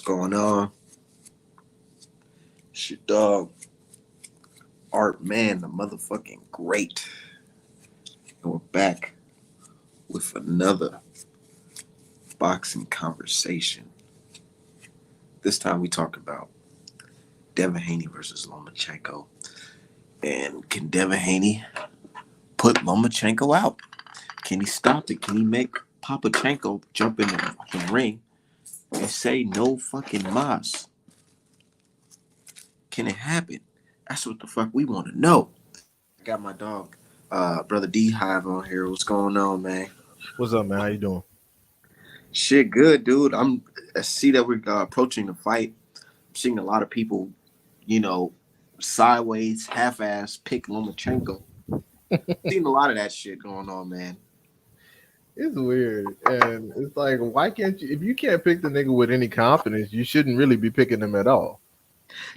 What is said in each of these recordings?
going on? It's your dog, Art Man, the motherfucking great. And we're back with another boxing conversation. This time we talk about Devin Haney versus Lomachenko. And can Devin Haney put Lomachenko out? Can he stop it? Can he make Papachenko jump in the fucking ring and say no fucking mas? Can it happen? That's what the fuck we want to know. I got my dog, brother D Hive on here. What's going on, man? What's up, man? How you doing? Shit, good, dude. I see that we're approaching the fight. I'm seeing a lot of people, sideways, half-ass pick Lomachenko. Seen a lot of that shit going on, man. It's weird, and it's like, why can't you? If you can't pick the nigga with any confidence, you shouldn't really be picking him at all.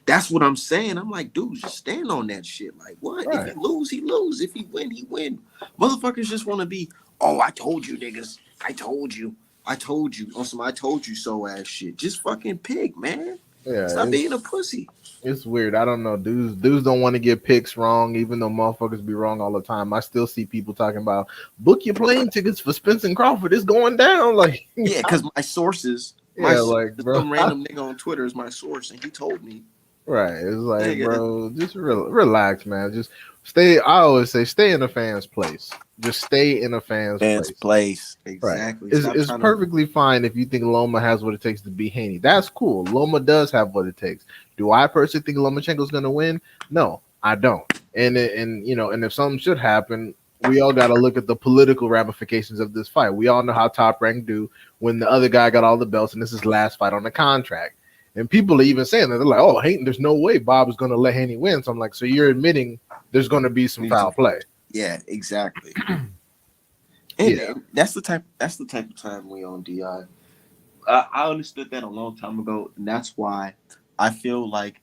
That's what I'm saying. I'm like, dude, just stand on that shit. Like, what? Right. If he lose, he lose. If he win, he win. Motherfuckers just want to be, oh, I told you, niggas. I told you. I told you. On some I told you so ass shit. Just fucking pick, man. Yeah, Stop being a pussy. It's weird. I don't know. Dudes don't want to get picks wrong, even though motherfuckers be wrong all the time. I still see people talking about book your plane tickets for Spence and Crawford. It's going down. Like, yeah, because my sources, bro, some random nigga on Twitter is my source, and he told me. Right. It's like, bro, just relax, man. Just stay. I always say, stay in a fan's place. Just stay in a fan's place. Exactly. Right. It's perfectly fine if you think Loma has what it takes to beat Haney. That's cool. Loma does have what it takes. Do I personally think Lomachenko's going to win? No, I don't. And if something should happen, we all got to look at the political ramifications of this fight. We all know how Top Rank do when the other guy got all the belts, and this is his last fight on the contract. And people are even saying that. They're like, oh, Haney, there's no way Bob is going to let Haney win. So I'm like, so you're admitting there's going to be some foul play. Yeah, exactly. And that's the type of time we on DI. I understood that a long time ago, and that's why I feel like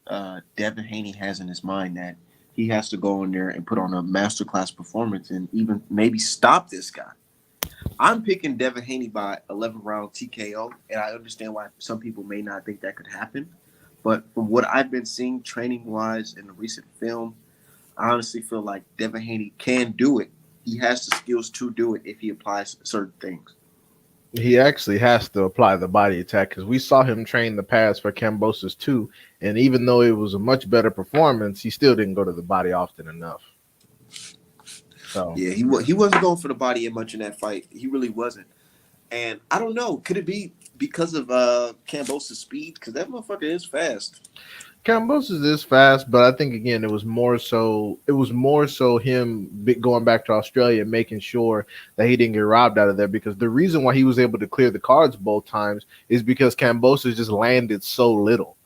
Devin Haney has in his mind that he has to go in there and put on a masterclass performance and even maybe stop this guy. I'm picking Devin Haney by 11-round TKO, and I understand why some people may not think that could happen. But from what I've been seeing training-wise in the recent film, I honestly feel like Devin Haney can do it. He has the skills to do it if he applies certain things. He actually has to apply the body attack because we saw him train the pass for Kambosos too, and even though it was a much better performance, he still didn't go to the body often enough. So yeah, he wasn't going for the body much in that fight. He really wasn't. And I don't know, could it be because of Kambosos' speed? Because that motherfucker is fast. Kambosos is fast, but I think again it was more so him going back to Australia and making sure that he didn't get robbed out of there, because the reason why he was able to clear the cards both times is because Kambosos just landed so little.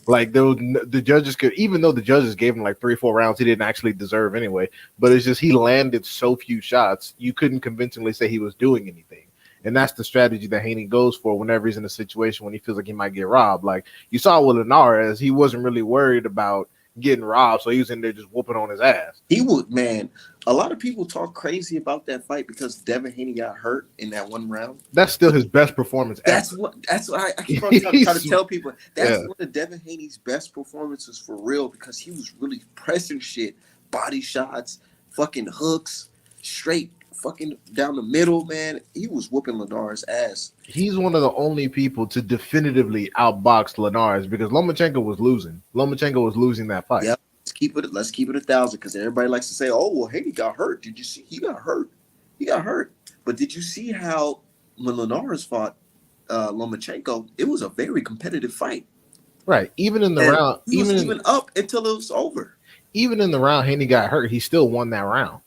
Like the judges could, even though the judges gave him like 3-4 rounds, he didn't actually deserve anyway. But it's just he landed so few shots, you couldn't convincingly say he was doing anything. And that's the strategy that Haney goes for whenever he's in a situation when he feels like he might get robbed. Like you saw with Linares, he wasn't really worried about getting robbed, so he was in there just whooping on his ass. He would, man. A lot of people talk crazy about that fight because Devin Haney got hurt in that one round. That's still his best performance That's ever. That's what I keep on trying to tell people. That's one of Devin Haney's best performances for real, because he was really pressing shit, body shots, fucking hooks, straight fucking down the middle, man. He was whooping Linares' ass. He's one of the only people to definitively outbox Linares, because Lomachenko was losing. Lomachenko was losing that fight. Yep. Let's keep it 1,000, because everybody likes to say, oh, well, Haney got hurt. Did you see? He got hurt. But did you see how when Linares fought Lomachenko, it was a very competitive fight. Right. Even in the round. He was even up until it was over. Even in the round Haney got hurt, he still won that round.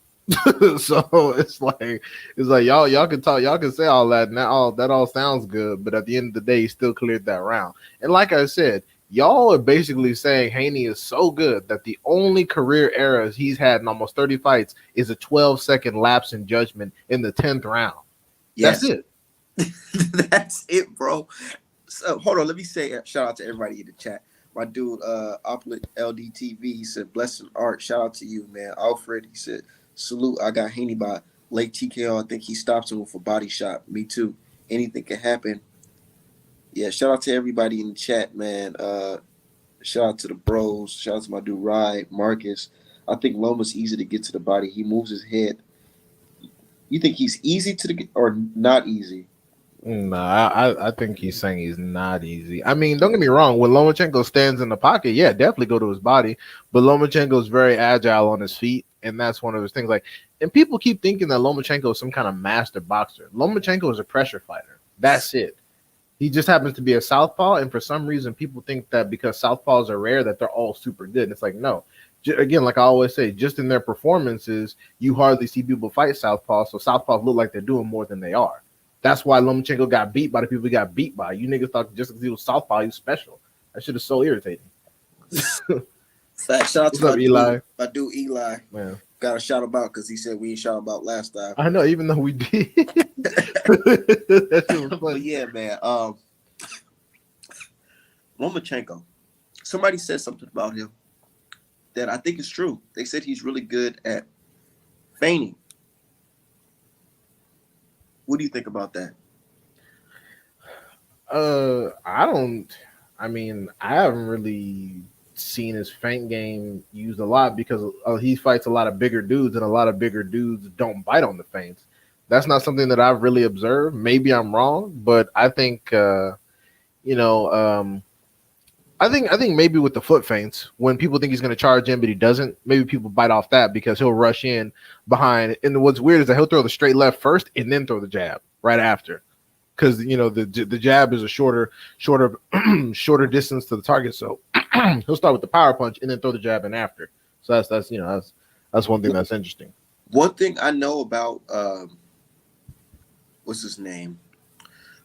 So it's like y'all can talk, y'all can say all that now, that all sounds good, but at the end of the day, he still cleared that round. And like I said, y'all are basically saying Haney is so good that the only career errors he's had in almost 30 fights is a 12-second lapse in judgment in the 10th round. Yes. That's it. That's it, bro. So hold on, let me say shout out to everybody in the chat. My dude, Oplet LDTV, he said, blessing Art, shout out to you, man. Alfred, he said, salute, I got Haney by late TKO. I think he stops him with a body shot. Me too. Anything can happen. Yeah, shout out to everybody in the chat, man. Shout out to the bros. Shout out to my dude Rye, Marcus. I think Loma's easy to get to the body. He moves his head. You think he's easy to the or not easy? No, I think he's saying he's not easy. I mean, don't get me wrong. When Lomachenko stands in the pocket, yeah, definitely go to his body. But Lomachenko is very agile on his feet, and that's one of those things. Like, and people keep thinking that Lomachenko is some kind of master boxer. Lomachenko is a pressure fighter. That's it. He just happens to be a southpaw, and for some reason, people think that because southpaws are rare, that they're all super good. And it's like, no. Again, like I always say, just in their performances, you hardly see people fight southpaws. So southpaws look like they're doing more than they are. That's why Lomachenko got beat by the people he got beat by. You niggas thought just because he was southpaw, he was special. That shit is so irritating. Fact. Shout out What's to up, Eli? My dude Eli. Man, Got to shout him out because he said we ain't shout him out last time. I know, even though we did. That shit was But funny. yeah, man. Lomachenko. Somebody said something about him that I think is true. They said he's really good at feigning. What do you think about that? I don't. I mean, I haven't really seen his feint game used a lot because he fights a lot of bigger dudes, and a lot of bigger dudes don't bite on the feints. That's not something that I've really observed. Maybe I'm wrong, but I think you know, I think maybe with the foot feints, when people think he's going to charge in, but he doesn't, maybe people bite off that because he'll rush in behind. And what's weird is that he'll throw the straight left first and then throw the jab right after, because the jab is a shorter shorter distance to the target. So he'll start with the power punch and then throw the jab in after. So that's one thing that's interesting. One thing I know about what's his name,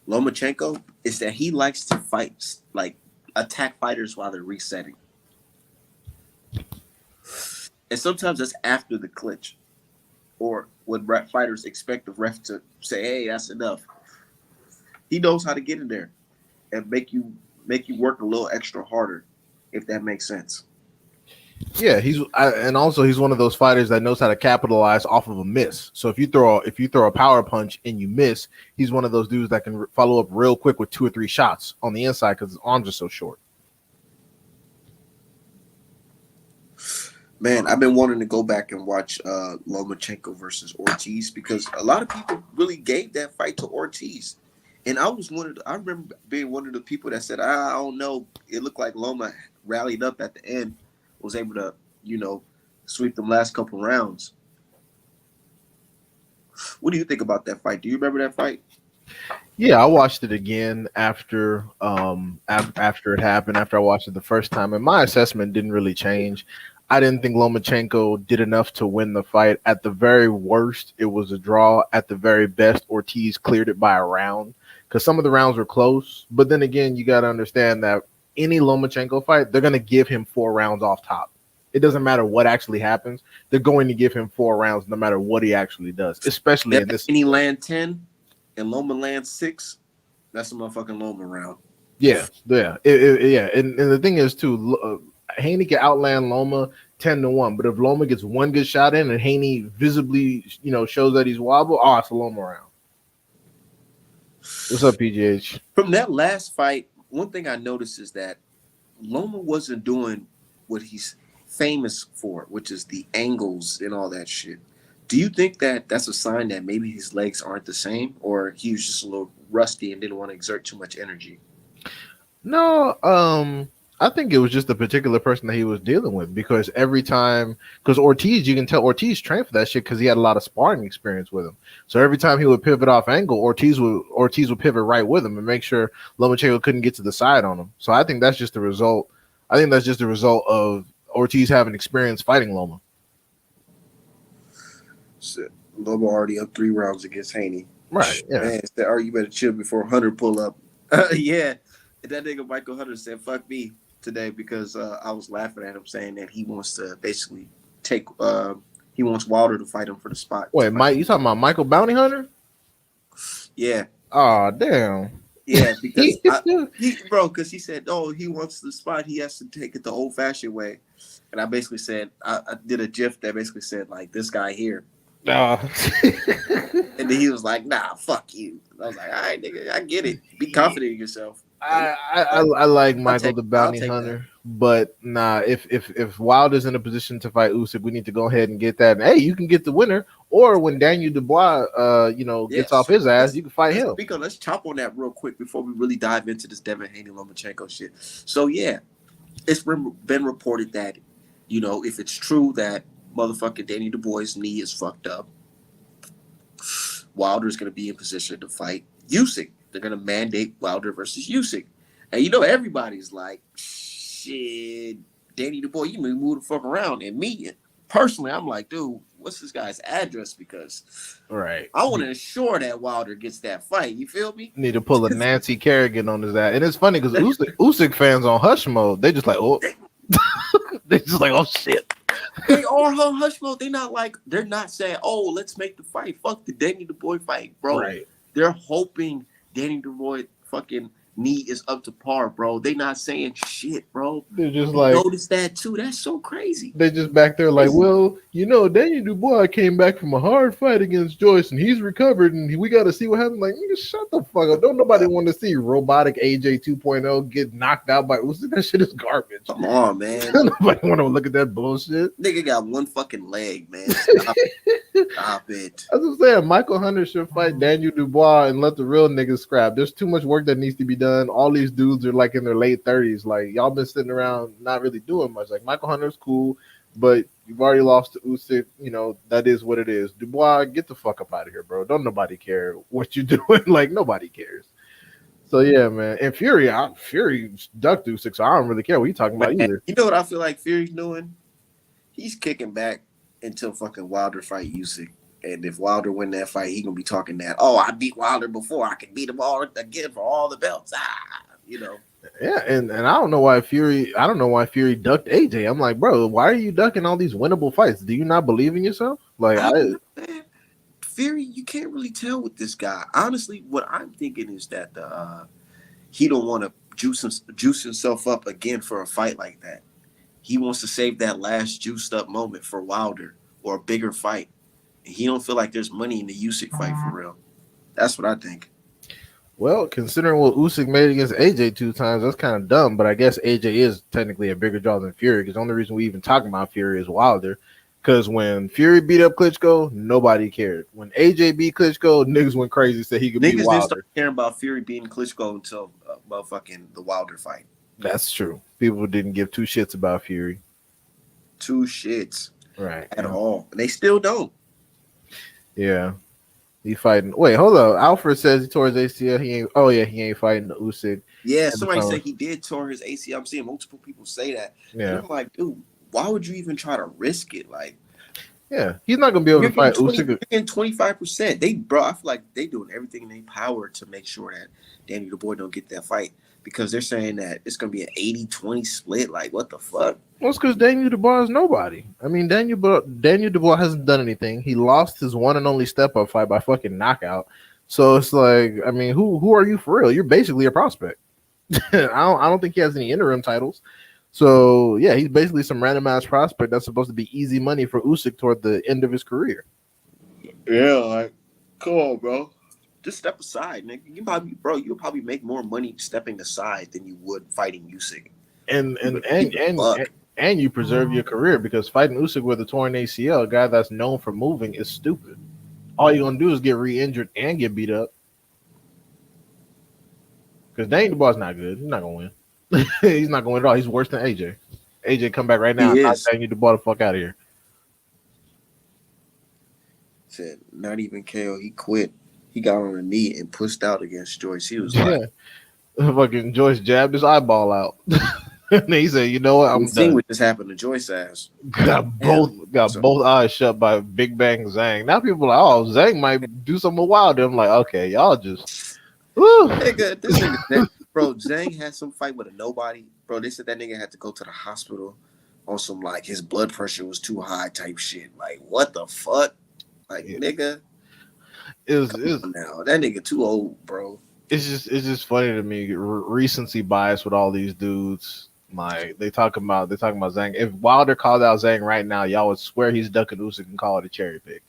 Lomachenko, is that he likes to fight like attack fighters while they're resetting. And sometimes that's after the clinch or when fighters expect the ref to say, hey, that's enough. He knows how to get in there and make you work a little extra harder, if that makes sense. Yeah, and also he's one of those fighters that knows how to capitalize off of a miss. So if you throw a power punch and you miss, he's one of those dudes that can follow up real quick with 2 or 3 shots on the inside because his arms are so short. Man, I've been wanting to go back and watch Lomachenko versus Ortiz because a lot of people really gave that fight to Ortiz. And I remember being one of the people that said, I don't know. It looked like Loma rallied up at the end, was able to, sweep them last couple rounds. What do you think about that fight? Do you remember that fight? Yeah, I watched it again after it happened, after I watched it the first time, and my assessment didn't really change. I didn't think Lomachenko did enough to win the fight. At the very worst, it was a draw. At the very best, Ortiz cleared it by a round because some of the rounds were close. But then again, you got to understand that any Lomachenko fight, they're going to give him 4 rounds off top. It doesn't matter what actually happens. They're going to give him 4 rounds no matter what he actually does, especially in this. Any land 10 and Loma land 6, that's a motherfucking Loma round. Yeah. Yeah. And the thing is, too, Haney can outland Loma 10-1, but if Loma gets one good shot in and Haney visibly, shows that he's wobble, it's a Loma round. What's up, PGH? From that last fight, one thing I noticed is that Loma wasn't doing what he's famous for, which is the angles and all that shit. Do you think that that's a sign that maybe his legs aren't the same, or he was just a little rusty and didn't want to exert too much energy? No, I think it was just the particular person that he was dealing with because because Ortiz, you can tell Ortiz trained for that shit because he had a lot of sparring experience with him. So every time he would pivot off angle, Ortiz would pivot right with him and make sure Lomachenko couldn't get to the side on him. So I think that's just the result. I think that's just the result of Ortiz having experience fighting Loma. So Loma already up 3 rounds against Haney. Right. Yeah. Man, said, you better chill before Hunter pull up. Yeah. And that nigga Michael Hunter said, fuck me today because I was laughing at him saying that he wants to basically he wants Wilder to fight him for the spot. Wait, Mike, you talking about Michael Bounty Hunter? Yeah. Oh, damn. Yeah, because because he said, he wants the spot. He has to take it the old-fashioned way. And I basically said, I did a GIF that basically said, like, this guy here. Nah. And then he was like, "Nah, fuck you." And I was like, "All right, nigga, I get it. Be confident in yourself." I like Michael the I'll Bounty take that. Hunter, but nah. If Wilder's in a position to fight Usyk, we need to go ahead and get that. And, hey, you can get the winner, or when Daniel Dubois, gets off Yes. his ass, you can fight Let's him. speak on. Let's chop on that real quick before we really dive into this Devin Haney Lomachenko shit. So yeah, it's been reported that, if it's true that motherfucking Danny Dubois' knee is fucked up, Wilder's going to be in position to fight Usyk. They're going to mandate Wilder versus Usyk. And everybody's like, shit, Danny Dubois, you move the fuck around. And me, personally, I'm like, dude, what's this guy's address? Because Right. I want to ensure that Wilder gets that fight. You feel me? Need to pull a Nancy Kerrigan on his ass. And it's funny because Usyk fans on hush mode, they just like, oh, they just like, oh shit. They are on hush mode. They're not saying, oh, let's make the fight. Fuck the Danny Dubois fight, bro. Right. They're hoping Danny Dubois fucking knee is up to par, bro. They not saying shit, bro. They're just like, notice that too. That's so crazy. They just back there like, well, Daniel Dubois came back from a hard fight against Joyce and he's recovered and we got to see what happens. Like, nigga, shut the fuck up. Don't nobody want to see robotic AJ 2.0 get knocked out by Usyk. That shit is garbage. Come on, man. Nobody want to look at that bullshit. Nigga got one fucking leg, man. Stop it. Stop it. I was saying, Michael Hunter should fight Daniel Dubois and let the real niggas scrap. There's too much work that needs to be done. All these dudes are like in their late 30s. Like, y'all been sitting around not really doing much. Like, Michael Hunter's cool, but you've already lost to Usyk. That is what it is. Dubois, get the fuck up out of here, bro. Don't nobody care what you're doing. Like, nobody cares. So, yeah, man. And Fury ducked Usyk, so I don't really care what you're talking about either. You know what I feel like Fury's doing? He's kicking back until fucking Wilder fight Usyk. And if Wilder win that fight, he gonna be talking that, oh, I beat Wilder before. I can beat him all again for all the belts. Yeah, and I don't know why Fury ducked AJ. I'm like, bro, why are you ducking all these winnable fights? Do you not believe in yourself? Like, Fury, you can't really tell with this guy. Honestly, what I'm thinking is that he don't want to juice himself up again for a fight like that. He wants to save that last juiced up moment for Wilder or a bigger fight. He don't feel like there's money in the Usyk fight for real. That's what I think. Well, considering what Usyk made against AJ 2 times, that's kind of dumb. But I guess AJ is technically a bigger draw than Fury because the only reason we even talking about Fury is Wilder. Because when Fury beat up Klitschko, nobody cared. When AJ beat Klitschko, niggas went crazy, said he could beat Wilder. Niggas didn't start caring about Fury beating Klitschko until motherfucking the Wilder fight. That's true. People didn't give 2 shits about Fury. 2 shits. Right. At all. And they still don't. Yeah. He fighting. Wait, hold up. Alfred says he tore his ACL. He ain't fighting Usyk. Yeah, somebody said he did tore his ACL. I'm seeing multiple people say that. Yeah. And I'm like, dude, why would you even try to risk it? Like, yeah, he's not gonna be able to fight Usyk. In 25%. I feel like they doing everything in their power to make sure that Danny Dubois don't get that fight because they're saying that it's gonna be an 80-20 split. Like, what the fuck? Well, it's because Daniel Dubois is nobody. I mean, Daniel Dubois hasn't done anything. He lost his one and only step-up fight by fucking knockout. So it's like, I mean, who are you for real? You're basically a prospect. I don't think he has any interim titles. So yeah, he's basically some random ass prospect that's supposed to be easy money for Usyk toward the end of his career. Yeah, like, come on, bro. Just step aside, nigga. You'll probably make more money stepping aside than you would fighting Usyk. And you preserve your career because fighting Usyk with a torn ACL, a guy that's known for moving, is stupid. All you're gonna do is get re-injured and get beat up. Because Daniel Dubois is not good. He's not gonna win. He's not gonna win at all. He's worse than AJ. AJ come back right now and knock Daniel Dubois the fuck out of here. Said not even KO. He quit. He got on a knee and pushed out against Joyce. He was like, fucking Joyce jabbed his eyeball out. And he said, "You know what? I'm done." What just happened to Joyce ass? Got both eyes shut by Big Bang Zhang. Now people are like, "Oh, Zhang might do something wild." I'm like, "Okay, y'all just." Nigga, this nigga, bro, Zhang had some fight with a nobody. Bro, they said that nigga had to go to the hospital on some like his blood pressure was too high type shit. Like, what the fuck? Like, nigga, is now that nigga too old, bro. It's just funny to me. Recency bias with all these dudes. Like they talking about Zhang. If Wilder called out Zhang right now, y'all would swear he's ducking Usyk and call it a cherry pick.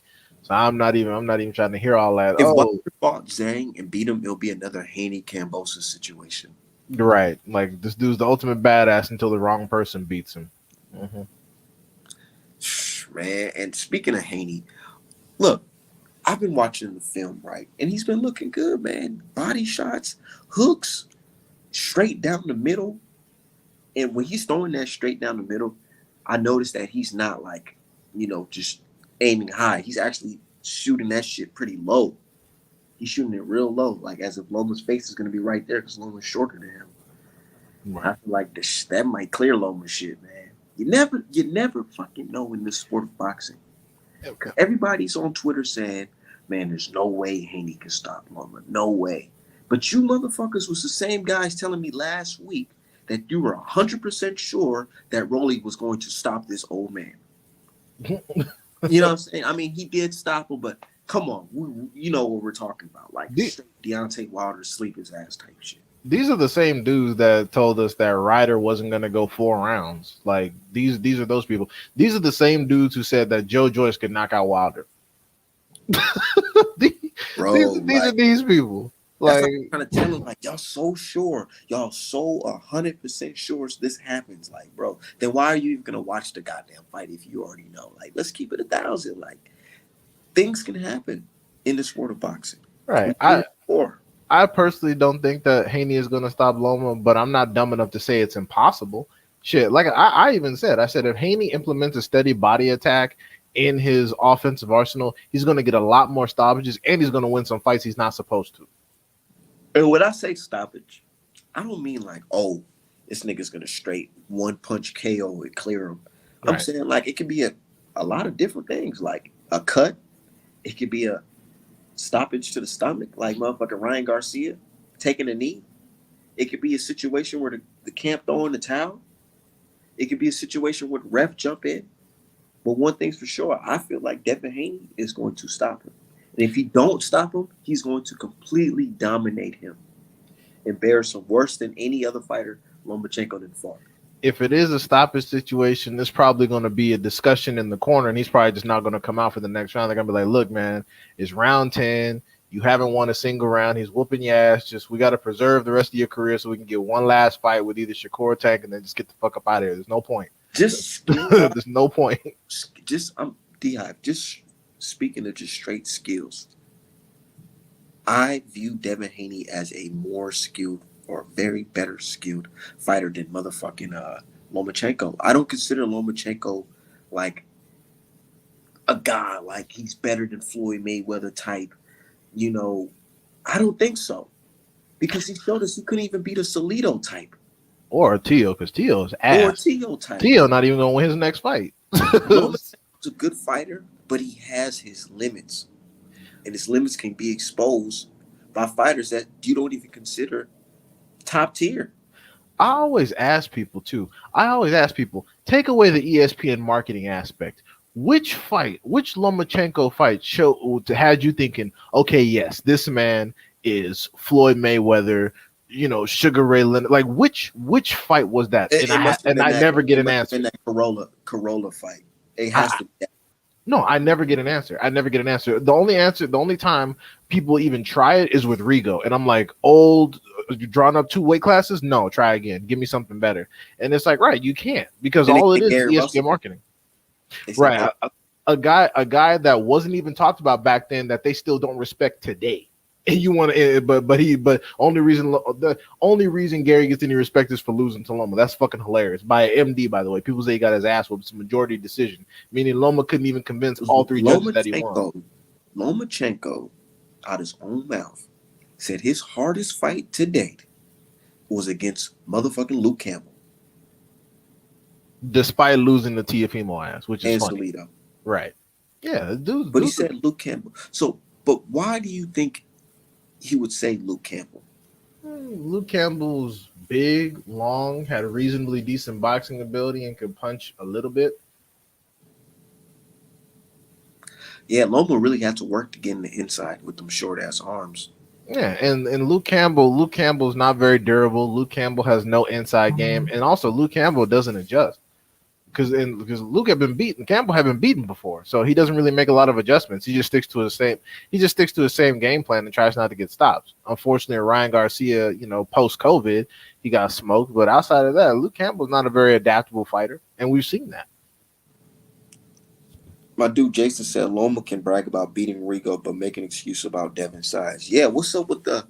So I'm not even trying to hear all that. If Wilder Oh, fought Zhang and beat him, it'll be another Haney Cambosa situation. right. Like this dude's the ultimate badass until the wrong person beats him. Hmm. Man, and speaking of Haney, look, I've been watching the film, right? And he's been looking good, man. Body shots, hooks, straight down the middle. And when he's throwing that straight down the middle, I noticed that he's not like, just aiming high. He's actually shooting that shit pretty low. He's shooting it real low, like as if Loma's face is going to be right there because Loma's shorter than him. Right. I feel like that might clear Loma shit, man. You never fucking know in this sport of boxing. Because everybody's on Twitter saying, man, there's no way Haney can stop Loma. No way. But you motherfuckers was the same guys telling me last week that you were 100% sure that Rolly was going to stop this old man. You know what I'm saying? I mean, he did stop him, but come on. You know what we're talking about. Like, Deontay Wilder sleep his ass type shit. These are the same dudes that told us that Ryder wasn't going to go 4 rounds. Like these are those people. These are the same dudes who said that Joe Joyce could knock out Wilder. These are these people. Like, I'm trying to tell them, like, y'all so sure, y'all so 100% sure this happens. Like, bro, then why are you even gonna watch the goddamn fight if you already know? Like, let's keep it 1,000. Like, things can happen in the sport of boxing. Right. I personally don't think that Haney is going to stop Loma, but I'm not dumb enough to say it's impossible. Shit, like I even said, if Haney implements a steady body attack in his offensive arsenal, he's going to get a lot more stoppages, and he's going to win some fights he's not supposed to. And when I say stoppage, I don't mean like, oh, this nigga's going to straight one punch KO and clear him. I'm saying like it could be a lot of different things, like a cut. It could be a stoppage to the stomach, like motherfucking Ryan Garcia taking a knee. It could be a situation where the camp throwing the towel. It could be a situation where the ref jump in. But one thing's for sure, I feel like Devin Haney is going to stop him. And if he don't stop him, he's going to completely dominate him. Embarrass him worse than any other fighter Lomachenko did fought. If it is a stoppage situation, there's probably going to be a discussion in the corner, and he's probably just not going to come out for the next round. They're going to be like, look, man, it's round 10. You haven't won a single round. He's whooping your ass. Just we got to preserve the rest of your career so we can get one last fight with either Shakur or Tank and then just get the fuck up out of here. There's no point. There's no point. Just speaking of just straight skills, I view Devin Haney as a more skilled or very better skilled fighter than motherfucking Lomachenko. I don't consider Lomachenko like a guy, like he's better than Floyd Mayweather type. I don't think so. Because he showed us he couldn't even beat a Salido type. Or a Tio, because Tio's ass. Or a Tio type. Tio not even going to win his next fight. Lomachenko's a good fighter, but he has his limits. And his limits can be exposed by fighters that you don't even consider top tier. I always ask people, take away the ESPN marketing aspect. Which Lomachenko fight had you thinking, okay, yes, this man is Floyd Mayweather, Sugar Ray Leonard? Like, which fight was that? I never get an answer. In that Corolla fight. It has to be that. No, I never get an answer. The only time people even try it is with Rigo. And I'm like, drawn up 2 weight classes? No, try again. Give me something better. And it's like, right, you can't, because all it is ESPN marketing. Right. A guy that wasn't even talked about back then that they still don't respect today. And you want to, but the only reason Gary gets any respect is for losing to Loma. That's fucking hilarious. By an MD, by the way. People say he got his ass whooped. It's a majority decision, meaning Loma couldn't even convince all 3 judges that he won. Lomachenko, out his own mouth, said his hardest fight to date was against motherfucking Luke Campbell. Despite losing the Tiafimo ass, which is and funny. Salido. Right. Yeah, But he said Luke Campbell. But why do you think he would say Luke Campbell? Luke Campbell's big, long, had a reasonably decent boxing ability and could punch a little bit. Yeah, Loma really had to work to get in the inside with them short ass arms. Yeah, and Luke Campbell's not very durable. Luke Campbell has no inside game, and also Luke Campbell doesn't adjust. because Luke had been beaten, Campbell had been beaten before, so he doesn't really make a lot of adjustments. He just sticks to his same game plan and tries not to get stops. Unfortunately, Ryan Garcia, post COVID, he got smoked. But outside of that, Luke Campbell's not a very adaptable fighter, and we've seen that. My dude Jason said Loma can brag about beating Rigo, but make an excuse about Devin's size. Yeah, what's up with the?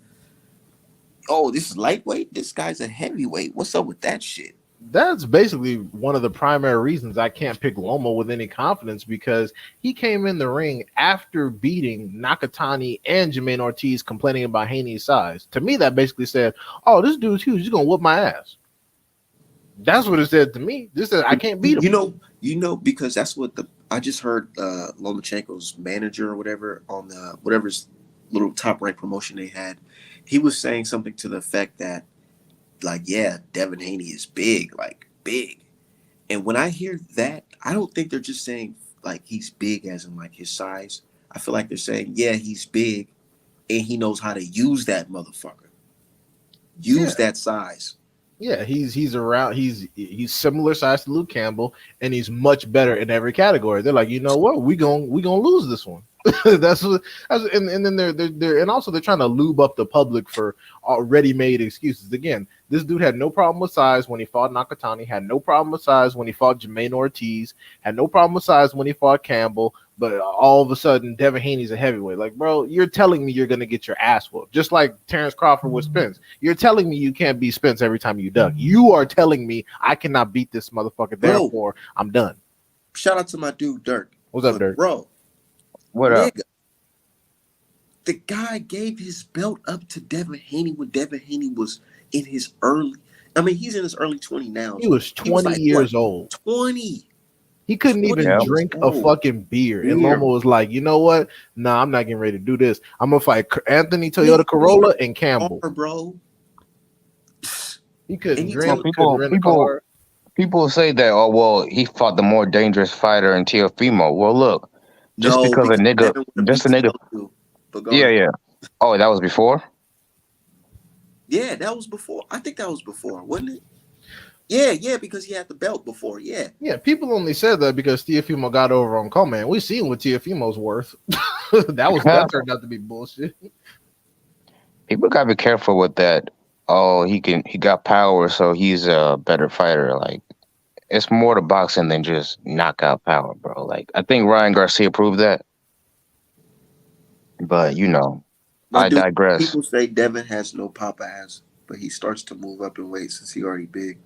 Oh, this is lightweight. This guy's a heavyweight. What's up with that shit? That's basically one of the primary reasons I can't pick Loma with any confidence, because he came in the ring after beating Nakatani and Jermaine Ortiz, complaining about Haney's size. To me, that basically said, "Oh, this dude's huge. He's gonna whoop my ass." That's what it said to me. This said I can't beat him. Because that's what I just heard Lomachenko's manager or whatever on the whatever's little top rank promotion they had. He was saying something to the effect that, like, yeah, Devin Haney is big, like big. And when I hear that, I don't think they're just saying like he's big as in like his size. I feel like they're saying, yeah, he's big and he knows how to use that motherfucker. Use that size. Yeah, he's around. He's similar size to Luke Campbell, and he's much better in every category. They're like, you know what, we gonna lose this one. And then they're and also they're trying to lube up the public for already made excuses. Again, this dude had no problem with size when he fought Nakatani, had no problem with size when he fought Jermaine Ortiz, had no problem with size when he fought Campbell, but all of a sudden Devin Haney's a heavyweight. Like, bro, you're telling me you're gonna get your ass whooped, just like Terrence Crawford with Spence. You're telling me you can't beat Spence every time you duck. You are telling me I cannot beat this motherfucker, therefore I'm done. Shout out to my dude Dirk. What's up, Dirk? Bro, what up? The guy gave his belt up to Devin Haney when Devin Haney was in his he's in his early 20 now. He was 20 years old. 20. He couldn't even drink a fucking beer. And Loma was like, you know what? Nah, I'm not getting ready to do this. I'm going to fight Anthony Toyota Corolla and Campbell. Bro. He couldn't drink. People say that, oh, well, he fought the more dangerous fighter in Teofimo. Well, look, just because a nigga. Yeah. Oh, that was before? Yeah, that was before. I think that was before, wasn't it? Yeah, because he had the belt before. Yeah. Yeah, people only said that because Teofimo got over on Coleman. We seen what Teofimo's worth. that turned out to be bullshit. People gotta be careful with that. Oh, he got power, so he's a better fighter. Like, it's more to boxing than just knockout power, bro. Like, I think Ryan Garcia proved that. But I digress. People say Devin has no pop ass, but he starts to move up in weight since he's already big.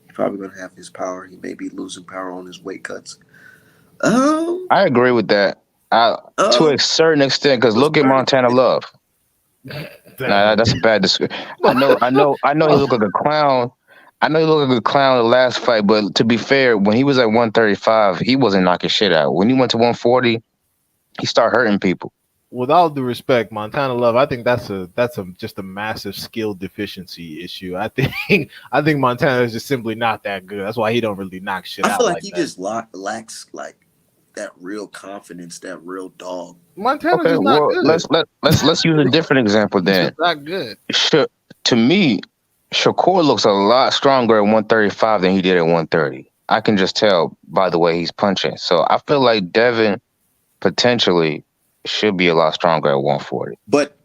He's probably gonna have his power. He may be losing power on his weight cuts. I agree with that to a certain extent, because look at Montana Love. Nah, that's a bad description. I know he looked like a clown. I know he looked like a clown in the last fight, but to be fair, when he was at 135, he wasn't knocking shit out. When he went to 140, he started hurting people. With all due respect, Montana Love, I think that's just a massive skill deficiency issue. I think Montana is just simply not that good. That's why he don't really knock shit out. I feel like he just lacks like that real confidence, that real dog. Montana's just not good. Let's use a different example then. It's not good. To me, Shakur looks a lot stronger at 135 than he did at 130. I can just tell by the way he's punching. So I feel like Devin potentially should be a lot stronger at 140. But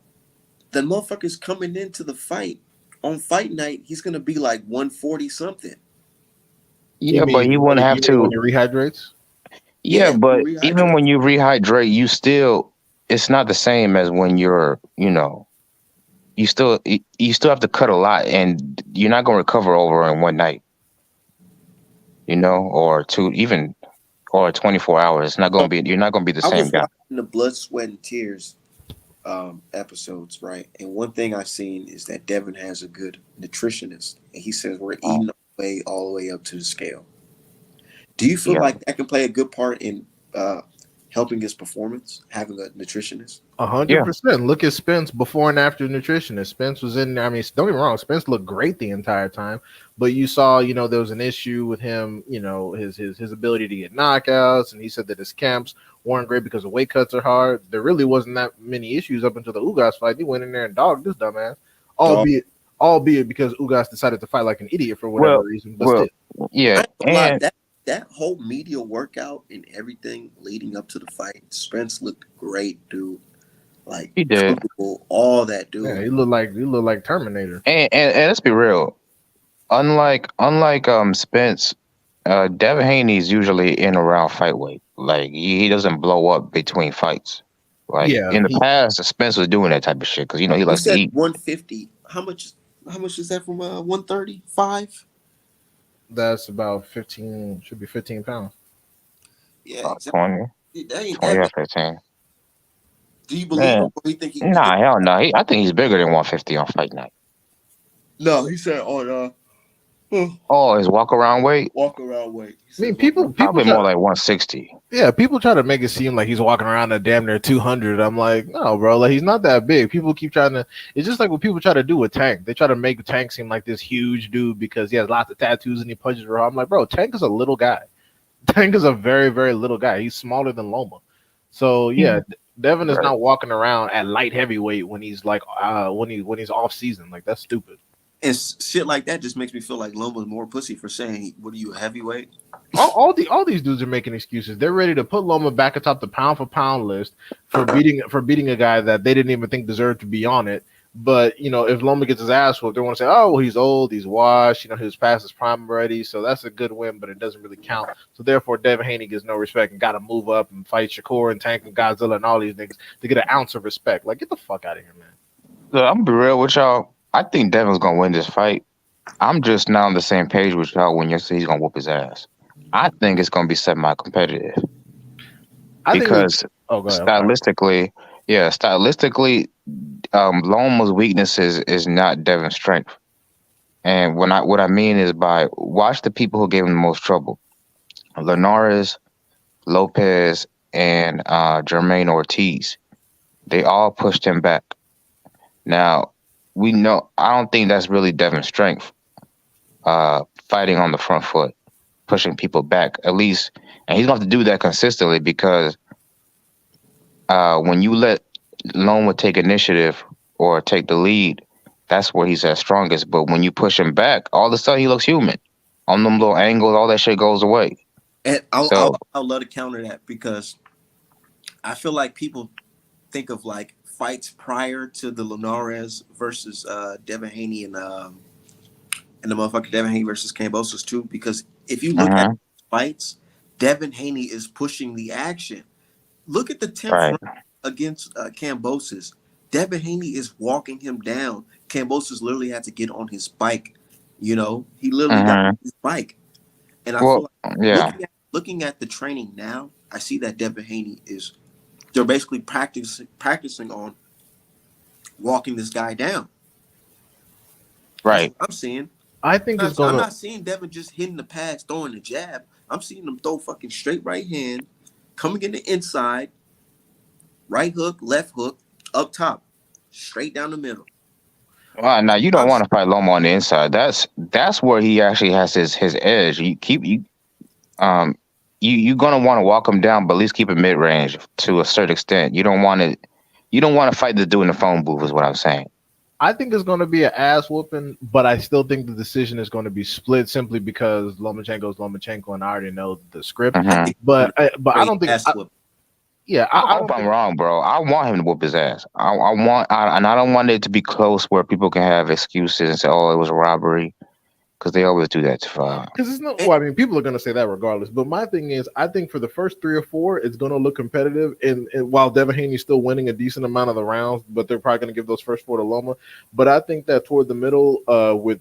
the motherfucker's coming into the fight on fight night, he's gonna be like 140 something. Yeah, but he wouldn't have to when he rehydrates. Yeah, but even when you rehydrate, it's not the same as when you're, you still have to cut a lot, and you're not gonna recover over in one night. Or 24 hours. It's not gonna be. You're not gonna be the same guy. The Blood, Sweat, and Tears episodes, right? And one thing I've seen is that Devin has a good nutritionist, and he says we're eating all the way up to the scale. Do you feel like that can play a good part in helping his performance, having a nutritionist? 100%. Look at Spence before and after nutritionist. Spence was in. I mean, don't get me wrong. Spence looked great the entire time, but you saw, there was an issue with him. His ability to get knockouts, and he said that his camps weren't great because the weight cuts are hard. There really wasn't that many issues up until the Ugas fight. He went in there and dogged this dumbass, albeit because Ugas decided to fight like an idiot for whatever reason. But yeah, and that whole media workout and everything leading up to the fight, Spence looked great, dude. Like He did. comfortable, all that, Yeah, dude. he looked like Terminator. And let's be real. Unlike Spence, Devin Haney is usually in around fight weight. Like he doesn't blow up between fights. Like Yeah, in the he past, Spence was doing that type of shit because he You likes to said eat. 150. How much? How much is that from 135? that's about 15. Should be 15 pounds. Yeah, Uh, exactly. 20, That ain't 20 that or big. 15. Do you believe him, Man, or you think he could? nah, hell no. I think he's bigger than 150 on fight night. No, he said on Oh, his walk around weight walk around weight. He I mean, says walk around. people probably try. more like 160. Yeah, people try to make it seem like he's walking around at damn near 200. I'm like, no, bro, like he's not that big. People keep trying to. It's just like what people try to do with Tank. They try to make Tank seem like this huge dude because he has lots of tattoos and he punches raw. I'm like, bro, Tank is a little guy. Tank is a very, very little guy. He's smaller than Loma. So yeah, Devin is Right. not walking around at light heavyweight when he's like when he's off season. Like that's stupid. And shit like that just makes me feel like Loma's more pussy for saying, "What are you, a heavyweight?" All these dudes are making excuses. They're ready to put Loma back atop the pound for pound list for beating a guy that they didn't even think deserved to be on it. But if Loma gets his ass whooped, they want to say, "Oh, well, he's old, he's washed. He was past his prime already." So that's a good win, but it doesn't really count. So therefore, Devin Haney gets no respect and got to move up and fight Shakur and Tank and Godzilla and all these niggas to get an ounce of respect. Like, get the fuck out of here, man. Look, I'm gonna be real with y'all. I think Devin's gonna win this fight. I'm just not on the same page with y'all when you say he's gonna whoop his ass. I think it's gonna be semi-competitive I think. because Oh, go ahead. I'm sorry. stylistically, Loma's weaknesses is not Devin's strength. And what I mean is by watch the people who gave him the most trouble: Linares, Lopez, and Jermaine Ortiz. They all pushed him back. Now we know I don't think that's really Devin's strength. Fighting on the front foot, pushing people back at least, and he's going to have to do that consistently because when you let Loma take initiative or take the lead, that's where he's at strongest. But when you push him back, all of a sudden he looks human. On them little angles, all that shit goes away. And So, I'll love to counter that because I feel like people think of like fights prior to the Linares versus Devin Haney and the motherfucker Devin Haney versus Cambosos too. Because if you look at mhm, fights, Devin Haney is pushing the action. Look at the 10th right, round against Cambosos. Devin Haney is walking him down. Cambosos literally had to get on his bike. He literally got on mhm. his bike. And I feel Well, like yeah, looking at the training now, I see that Devin Haney they're basically practicing on walking this guy down. That's right. what I'm seeing. I think it's I'm gonna. not seeing Devin just hitting the pads, throwing the jab. I'm seeing him throw fucking straight right hand, coming in the inside, right hook, left hook, up top, straight down the middle. Now you don't I'm want to fight Loma on the inside. That's where he actually has his edge. Um you're gonna want to walk him down, but at least keep it mid range to a certain extent. You don't want to fight the dude in the phone booth, is what I'm saying. I think it's going to be an ass whooping, but I still think the decision is going to be split simply because Lomachenko is Lomachenko, and I already know the script. I Hmm. think it's gonna be But I straight don't think. ass whoop. Yeah, I I hope don't I'm think. wrong, bro. I want him to whoop his ass. And I don't want it to be close where people can have excuses and say, "Oh, it was a robbery," because they always do that. Because it's not. And, Well, I mean, people are going to say that regardless. But my thing is, I think for the first three or four, it's going to look competitive. And while Devin Haney's still winning a decent amount of the rounds, but they're probably going to give those first four to Loma. But I think that toward the middle,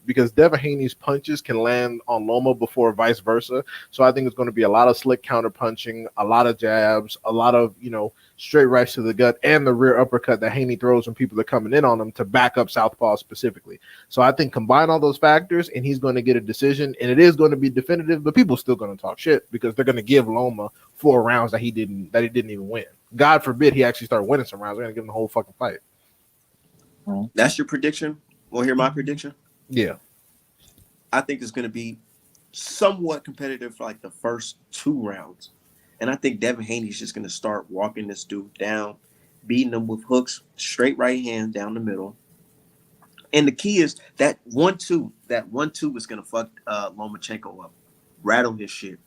because Devin Haney's punches can land on Loma before vice versa. So I think it's going to be a lot of slick counter punching, a lot of jabs, a lot of straight rights to the gut, and the rear uppercut that Haney throws when people are coming in on him to back up Southpaw specifically. So I think combine all those factors, and he's going to get a decision, and it is going to be definitive. But people still going to talk shit because they're going to give Loma 4 rounds that he didn't even win. God forbid he actually start winning some rounds. They're going to give him the whole fucking fight. that's your prediction. Want to hear my prediction? Yeah, I think it's gonna be somewhat competitive for like the first 2 rounds. And I think Devin Haney's just gonna start walking this dude down, beating him with hooks, straight right hand down the middle. And the key is that 1-2. That 1-2 is gonna fuck Lomachenko up, rattle his shit.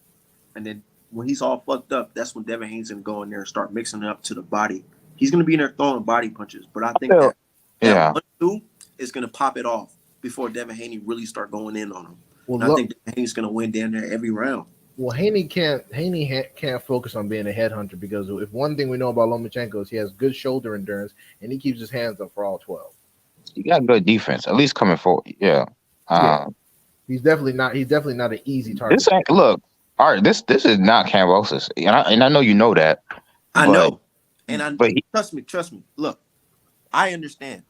And then when he's all fucked up, that's when Devin Haney's gonna go in there and start mixing it up to the body. He's gonna be in there throwing body punches. But I think Well, that yeah. 1-2 is gonna pop it off before Devin Haney really start going in on him. Well, and I think Devin Haney's gonna win down there every round. Well, Haney can't focus on being a headhunter because if one thing we know about Lomachenko is he has good shoulder endurance and he keeps his hands up for all 12. He got good defense, at least coming forward. Yeah. He's definitely not an easy target. This ain't look. All right, this is not Kambosos, and I know you know that. I know, and but trust me. Look, I understand,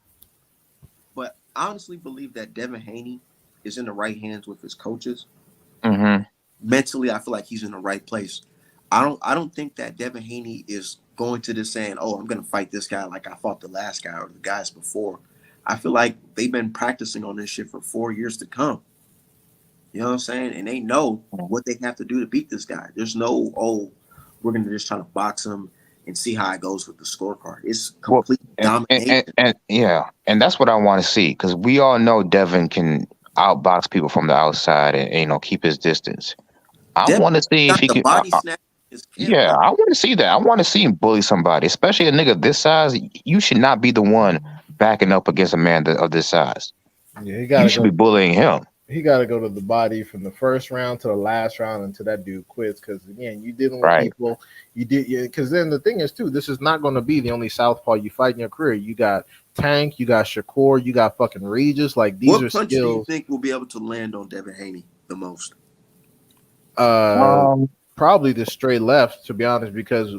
but I honestly believe that Devin Haney is in the right hands with his coaches. Mm-hmm. Mentally, I feel like he's in the right place. I don't think that Devin Haney is going to this saying, "Oh, I'm going to fight this guy like I fought the last guy or the guys before." I feel like they've been practicing on this shit for 4 years to come. You know what I'm saying? And they know what they have to do to beat this guy. There's no, we're going to just try to box him and see how it goes with the scorecard. It's complete domination. And that's what I want to see because we all know Devin can outbox people from the outside and keep his distance. I want to see if he can. I want to see that. I want to see him bully somebody, especially a nigga this size. You should not be the one backing up against a man of this size. Yeah, you should be bullying him. He got to go to the body from the first round to the last round until that dude quits. Because again, you dealing with people. You did, because then the thing is too, this is not going to be the only southpaw you fight in your career. You got Tank, you got Shakur, you got fucking Regis. Like these what are punch skills. Do you think will be able to land on Devin Haney the most? Probably the straight left, to be honest, because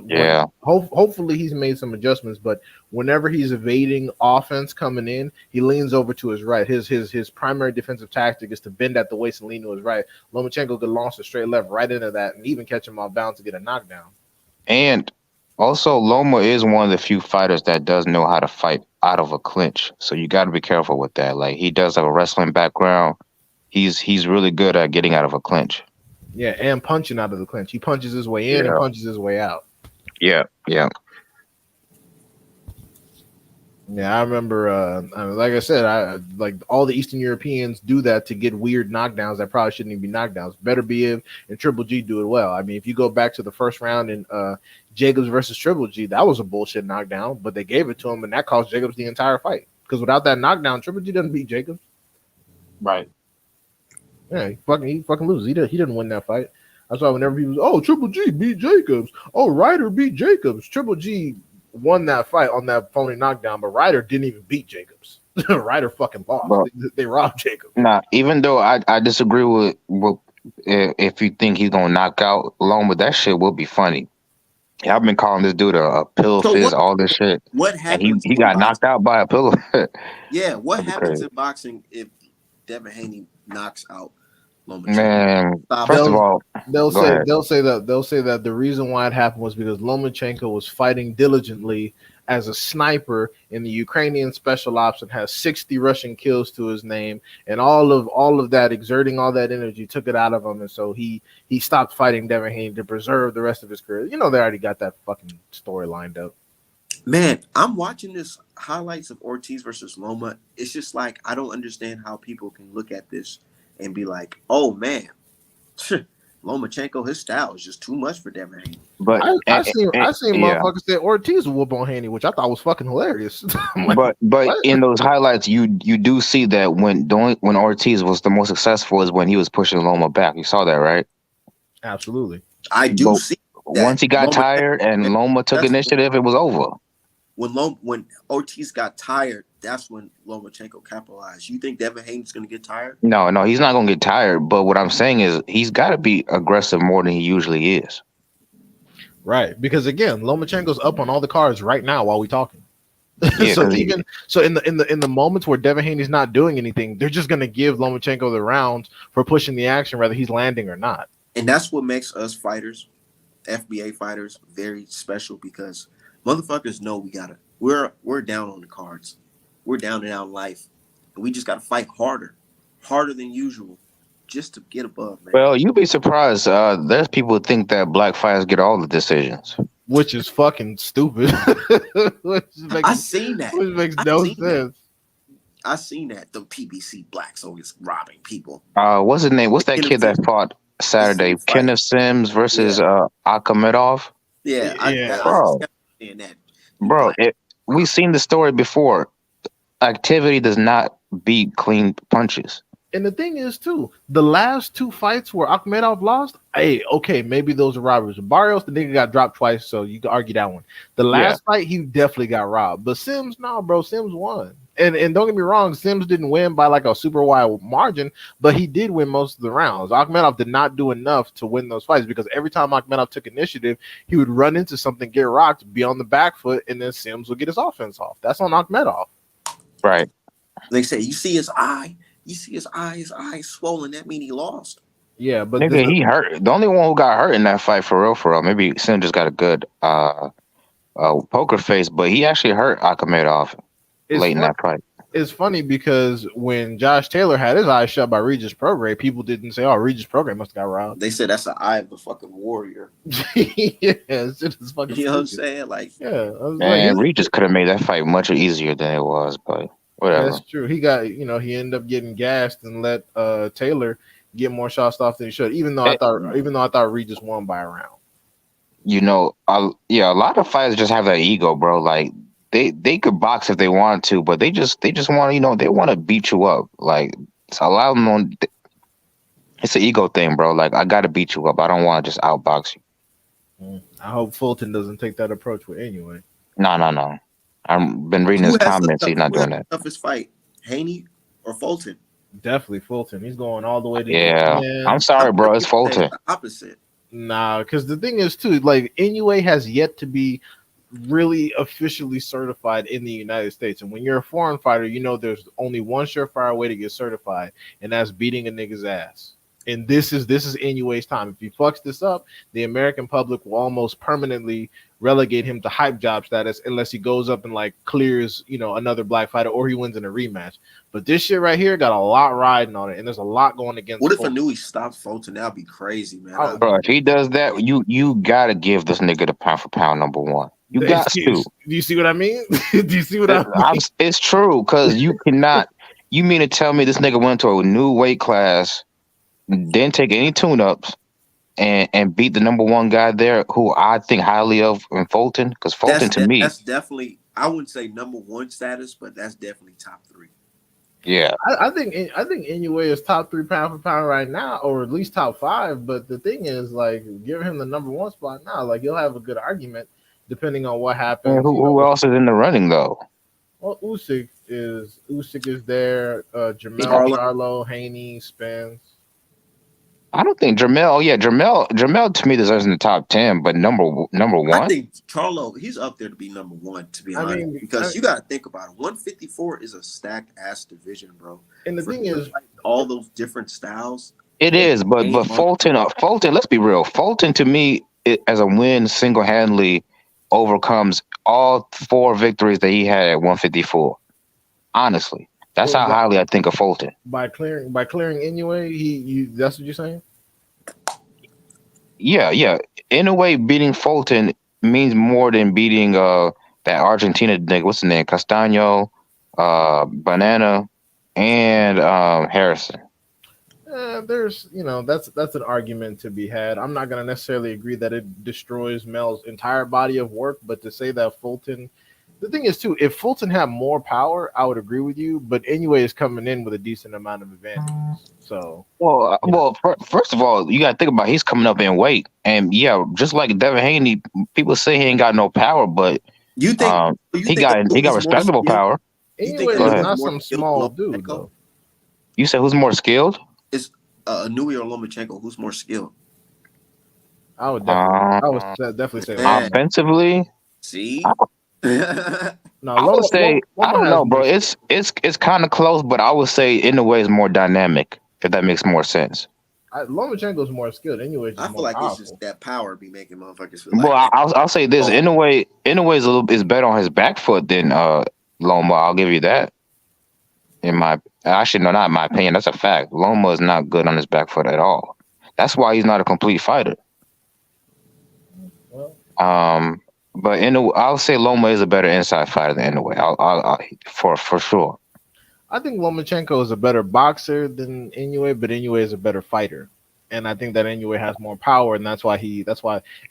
hopefully he's made some adjustments. But whenever he's evading offense coming in, he leans over to his right. His primary defensive tactic is to bend at the waist and lean to his right. Lomachenko could launch a straight left right into that and even catch him off balance to get a knockdown. And also, Loma is one of the few fighters that does know how to fight out of a clinch. So you got to be careful with that. Like he does have a wrestling background. He's really good at getting out of a clinch. Yeah, and punching out of the clinch. He punches his way in and punches his way out. Yeah. Yeah, I remember, like I said, like all the Eastern Europeans do that to get weird knockdowns that probably shouldn't even be knockdowns. Better Biev and Triple G do it well. I mean, if you go back to the first round in Jacobs versus Triple G, that was a bullshit knockdown, but they gave it to him, and that cost Jacobs the entire fight. Because without that knockdown, Triple G doesn't beat Jacobs. Right. Yeah, he fucking loses. He didn't win that fight. That's why whenever people Triple G beat Jacobs. Oh, Ryder beat Jacobs. Triple G won that fight on that phony knockdown, but Ryder didn't even beat Jacobs. Ryder fucking lost. Bro, they robbed Jacobs. Nah, even though I disagree with if you think he's gonna knock out Loma, that shit will be funny. Yeah, I've been calling this dude a pillow fist, all this shit. What happens? He got knocked out by a pillow. Yeah, what happens in boxing if Devin Haney knocks out Loma? Man, first of all, they'll say that the reason why it happened was because Lomachenko was fighting diligently as a sniper in the Ukrainian special ops and has 60 Russian kills to his name, and all of that exerting all that energy took it out of him, and so he stopped fighting Devin Haney to preserve the rest of his career. You know, they already got that fucking story lined up. Man, I'm watching this highlights of Ortiz versus Loma. It's just like I don't understand how people can look at this and be like, "Oh man, Lomachenko, his style is just too much for Devin Haney." But I seen motherfuckers say Ortiz will whoop on Haney, which I thought was fucking hilarious. Like, but in those highlights, you do see that when Ortiz was the most successful is when he was pushing Loma back. You saw that, right? Absolutely. I do see that. Once he got tired and Loma took initiative, it was over. When Ortiz got tired, that's when Lomachenko capitalized. You think Devin Haney's going to get tired? No, he's not going to get tired. But what I'm saying is he's got to be aggressive more than he usually is. Right, because again, Lomachenko's up on all the cards right now while we talking. Yeah, in the moments where Devin Haney's not doing anything, they're just going to give Lomachenko the rounds for pushing the action, whether he's landing or not. And that's what makes us fighters, FBA fighters, very special because motherfuckers know we're down on the cards. We're down and out in life. And we just got to fight harder than usual just to get above, man. Well, you'd be surprised. There's people who think that black fighters get all the decisions. Which is fucking stupid. I seen that. Which makes no sense. I seen that. The PBC blacks always robbing people. What's his name? What's that kid that fought Saturday. Sims fight. Kenneth Sims versus Yeah, Akhmedov. yeah. Yeah. I Bro, kept saying that he bro, black. we've seen the story before. Activity does not beat clean punches. And the thing is, too, the last two fights where Akhmedov lost, hey, okay, maybe those are robbers. Barrios, the nigga got dropped twice, so you can argue that one. The Yeah. last fight, he definitely got robbed. But Sims, no, bro, Sims won. And don't get me wrong, Sims didn't win by like a super wide margin, but he did win most of the rounds. Akhmedov did not do enough to win those fights because every time Akhmedov took initiative, he would run into something, get rocked, be on the back foot, and then Sims would get his offense off. That's on Akhmedov. Right. They say you see his eye. You see his eye swollen. That mean he lost. Yeah, but Nigga, he hurt. The only one who got hurt in that fight for real. Maybe Sin just got a good poker face, but he actually hurt Akhmedov it's late in fun- that fight. it's funny because when Josh Taylor had his eyes shut by Regis Prograis, people didn't say, "Oh, Regis Prograis must have got robbed." They said that's the eye of the fucking warrior. Yeah, it's just fucking. You know what I'm stupid. saying? Like, Yeah, I was Man, like, Regis could have made that fight much easier than it was, but whatever. that's true. He got, he ended up getting gassed and let Taylor get more shots off than he should. Even though Eh, I thought Regis won by a round. Yeah, a lot of fighters just have that ego, bro. Like they could box if they want to, but they just want to, they want to beat you up. Like so allow them on. It's an ego thing, bro. Like I gotta beat you up. I don't want to just outbox you. I hope Fulton doesn't take that approach with anyway. No. I've been reading his comments. He's not doing that. Toughest fight, Haney or Fulton? Definitely Fulton. He's going all the way to Yeah, the I'm sorry, bro. It's Fulton. The opposite. Nah, because the thing is too, like Inoue has yet to be really officially certified in the United States. And when you're a foreign fighter, there's only one surefire way to get certified, and that's beating a nigga's ass. And this is Inoue's time. If he fucks this up, the American public will almost permanently relegate him to hype job status unless he goes up and like clears, another black fighter or he wins in a rematch. But this shit right here got a lot riding on it, and there's a lot going against. What if Inoue stops Fulton? That'd be crazy, man. Bro, if he does that, you gotta give this nigga the pound for pound number one. You got to. Do you see what I mean? Do you see what I mean? It's true because you cannot. You mean to tell me this nigga went to a new weight class, didn't take any tune-ups, and beat the number one guy there, who I think highly of in Fulton? Because Fulton, that's definitely, I wouldn't say number one status, but that's definitely top three. Yeah, I think Inoue is top 3 pound for pound right now, or at least top 5. But the thing is, like, give him the number one spot now. Like, you'll have a good argument depending on what happens. and who else is in the running though? Well, Usyk is there. Jamel, Charlo, Haney, Spence. I don't think Jamel. Yeah, Jamel to me deserves in the top 10, but number one. I think Charlo, he's up there to be number one. To be honest, because you got to think about it. 154 is a stacked ass division, bro. And the thing is, like, all those different styles. It is, but Fulton. Let's be real. Fulton to me, as a win, single handedly overcomes all 4 victories that he had at 154. Honestly. That's how highly I think of Fulton. By clearing Inoue, that's what you're saying? Yeah. In a way, beating Fulton means more than beating that Argentina nigga. What's the name? Castaño, Banana, and Harrison. There's, that's an argument to be had. I'm not gonna necessarily agree that it destroys Mel's entire body of work, but to say that Fulton. The thing is, too, if Fulton had more power, I would agree with you. But Inoue is coming in with a decent amount of advantages. So, first of all, you got to think about he's coming up in weight, and yeah, just like Devin Haney, people say he ain't got no power, but he got respectable power. Inoue is not some small dude, though. You said who's more skilled? It's Inoue or Lomachenko. Who's more skilled? I would definitely say offensively. See. No, I would say I don't know, bro. It's kind of close, but I would say Inoue is more dynamic. If that makes more sense. Lomachenko's more skilled. Anyway, I feel like it's just that power be making motherfuckers feel. Well, I'll say this: Inoue is better on his back foot than Loma. I'll give you that. Not in my opinion. That's a fact. Loma is not good on his back foot at all. That's why he's not a complete fighter. Well. But I'll say Loma is a better inside fighter than Inoue. I'll for sure. I think Lomachenko is a better boxer than Inoue, but Inoue is a better fighter. and I think that Inoue has more power, and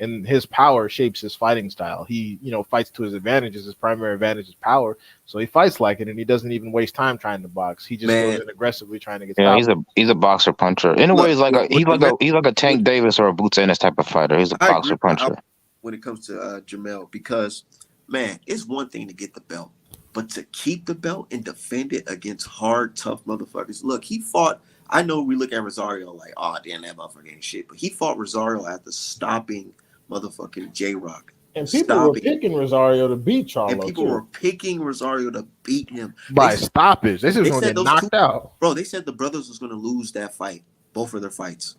and his power shapes his fighting style. He, fights to his advantages. His primary advantage is power, so he fights like it, and he doesn't even waste time trying to box. He just goes Man, in aggressively trying to get Yeah, stopped. he's a boxer puncher. In a way, look, he's like a with the man, he's like a with, Tank Davis or a Boots Ennis type of fighter. He's a I agree boxer with puncher. when it comes to Jamel because man, it's one thing to get the belt, but to keep the belt and defend it against hard, tough motherfuckers. Look, he fought. I know we look at Rosario like, oh damn, that motherfucker ain't shit, but he fought Rosario after stopping motherfucking J Rock, And people were stopping, picking Rosario to beat and Charlo people were too picking Rosario to beat him. by stoppage. They said he They was going said to get those two, knocked out. bro. They said the brothers was gonna lose that fight, both of their fights.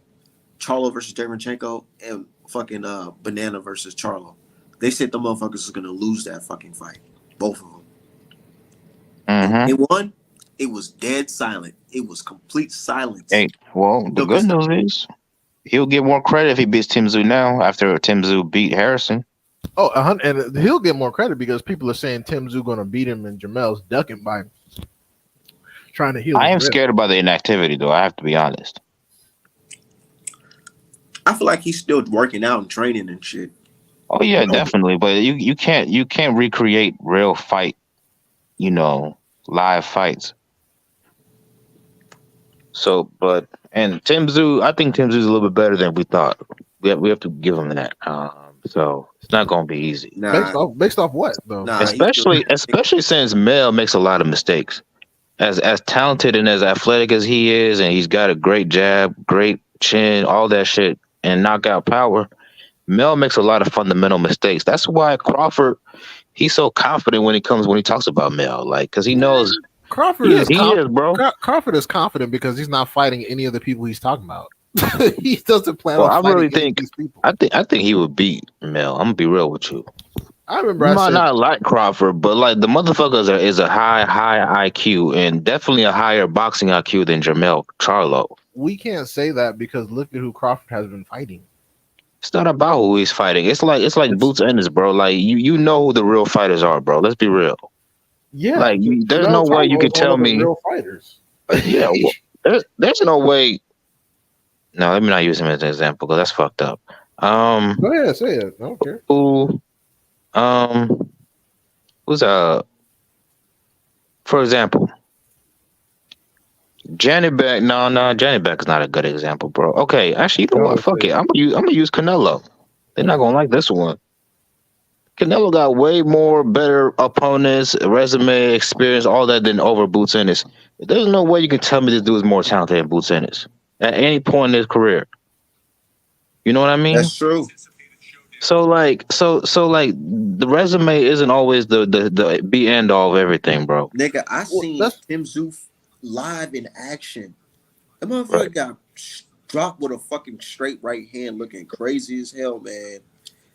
Charlo versus Derevchenko and fucking Banana versus Charlo. They said the motherfuckers was gonna lose that fucking fight, both of them. And Mm-hmm. they won. It was dead silent. It was complete silence. Hey, well, the So good this, news is he'll get more credit if he beats Tim Tszyu now after Tim Tszyu beat Harrison. Oh, and he'll get more credit because people are saying Tim Tszyu going to beat him, and Jamel's ducking by trying to heal. I his am rib. scared about the inactivity, though. I have to be honest. I feel like he's still working out and training and shit. Oh yeah, definitely. But you can't recreate real fight, live fights. So, and Tim Tszyu, I think Tim Tszyu's a little bit better than we thought. We have to give him that. So it's not going to be easy. Nah, Based off what though? nah. Especially since Mel makes a lot of mistakes. As talented and as athletic as he is, and he's got a great jab, great chin, all that shit, and knockout power. Mel makes a lot of fundamental mistakes. That's why Crawford, he's so confident when he talks about Mel, like because he knows Crawford he is, bro. Crawford is confident because he's not fighting any of the people he's talking about. He doesn't plan Well, on I really fighting any of think these people. I think he would beat Mel. I'm gonna be real with you. I remember You I might said not like Crawford, but like the motherfucker is a high IQ and definitely a higher boxing IQ than Jermell Charlo. we can't say that because look at who Crawford has been fighting. It's not about who he's fighting. It's like Boots Ennis, bro. Like you know who the real fighters are, bro. Let's be real. Yeah, Like there's no Jamel way you Charlo could is one tell of the me. real fighters. Yeah, there's no way. No, let me not use him as an example because that's fucked up. Go ahead, say it. I don't care. Who, who's for example, Janet Beck. No, Janet Beck is not a good example, bro. Okay, actually, you know what? Fuck it. I'm gonna use Canelo. They're not gonna like this one. Canelo got way more better opponents, resume, experience, all that than over Boots Ennis. There's no way you can tell me this dude is more talented than Boots Ennis at any point in his career. You know what I mean? That's true. So the resume isn't always the be end all of everything, bro. Nigga, I seen Tim Tszyu live in action. The motherfucker Right. got dropped with a fucking straight right hand looking crazy as hell, man.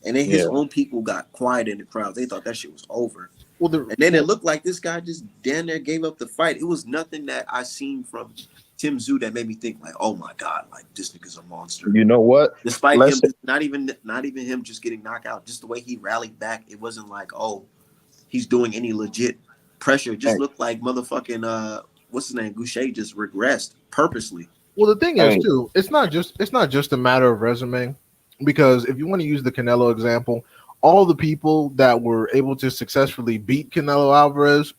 And then his own people got quiet in the crowd. They thought that shit was over. And then it looked like this guy just damn near gave up the fight. It was nothing that I seen from Tim Tszyu that made me think like, oh my God, like this nigga's a monster. You know what? Despite him, not even him just getting knocked out, just the way he rallied back, it wasn't like, oh, he's doing any legit pressure. It just looked like motherfucking what's his name? Goucher just regressed purposely. Well, the thing is too, it's not just a matter of resume, because if you want to use the Canelo example, all the people that were able to successfully beat Canelo Alvarez,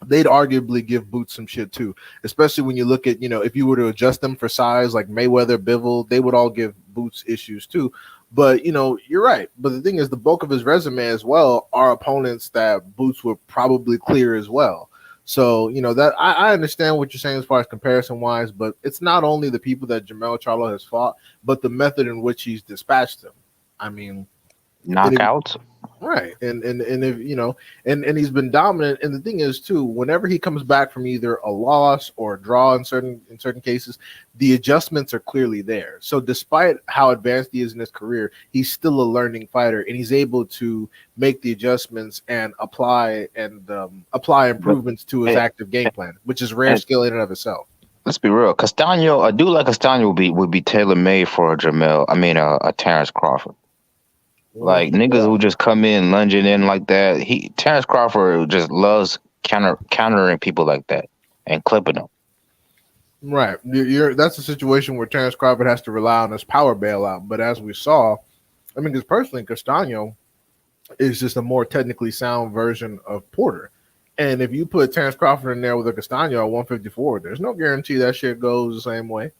they'd arguably give Boots some shit too. Especially when you look at, if you were to adjust them for size, like Mayweather, Bivol, they would all give Boots issues too. But you're right. But the thing is, the bulk of his resume as well are opponents that Boots would probably clear as well. So, that I understand what you're saying as far as comparison wise, but it's not only the people that Jermell Charlo has fought, but the method in which he's dispatched them. I mean, knockouts. Right. And if and he's been dominant. And the thing is too, whenever he comes back from either a loss or a draw in certain cases, the adjustments are clearly there. So despite how advanced he is in his career, he's still a learning fighter, and he's able to make the adjustments and apply improvements to his active game plan, which is rare skill in and of itself. Let's be real. Castano, a dude like Castano would be tailor made for a Terrence Crawford. Like niggas who just come in lunging in like that. Terrence Crawford just loves countering people like that and clipping them. Right. That's a situation where Terrence Crawford has to rely on his power bailout. But as we saw, I mean, because personally, Castano is just a more technically sound version of Porter. And if you put Terrence Crawford in there with a Castano at 154, there's no guarantee that shit goes the same way.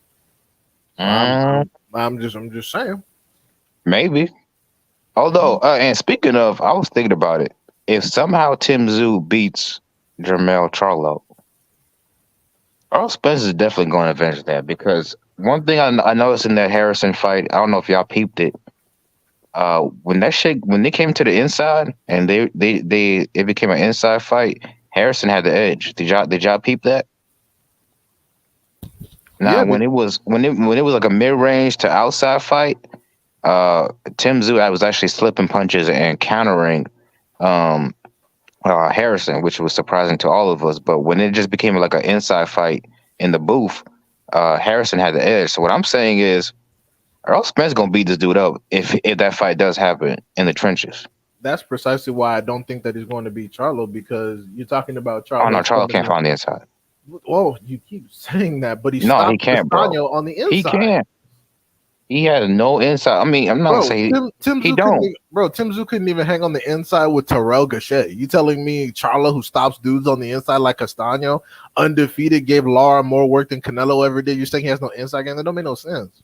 So I'm just saying. Maybe. Although, and speaking of, I was thinking about it. If somehow Tim Zoo beats Jermell Charlo, Earl Spence is definitely going to avenge that because one thing I noticed in that Harrison fight, I don't know if y'all peeped it. When they came to the inside and it became an inside fight, Harrison had the edge. Did y'all peep that? Now Yeah, when it was like a mid range to outside fight, Tim Zoo was actually slipping punches and countering um, Harrison, which was surprising to all of us. But when it just became like an inside fight in the booth, Harrison had the edge. So what I'm saying is, Earl Spence gonna beat this dude up if that fight does happen in the trenches. that's precisely why I don't think that he's going to beat Charlo because you're talking about Oh no, Charlo. Charlo can't find the inside. Oh, you keep saying that, but he No, he stopped can't, bro. Castano on the inside. He can't. He had no inside. I mean, I'm not Bro, saying Tim he Zoo don't. Tim Zoo couldn't even hang on the inside with Terrell Gachet. You telling me Charlo, who stops dudes on the inside like Castano, undefeated, gave Lara more work than Canelo ever did? You're saying he has no inside game? That don't make no sense.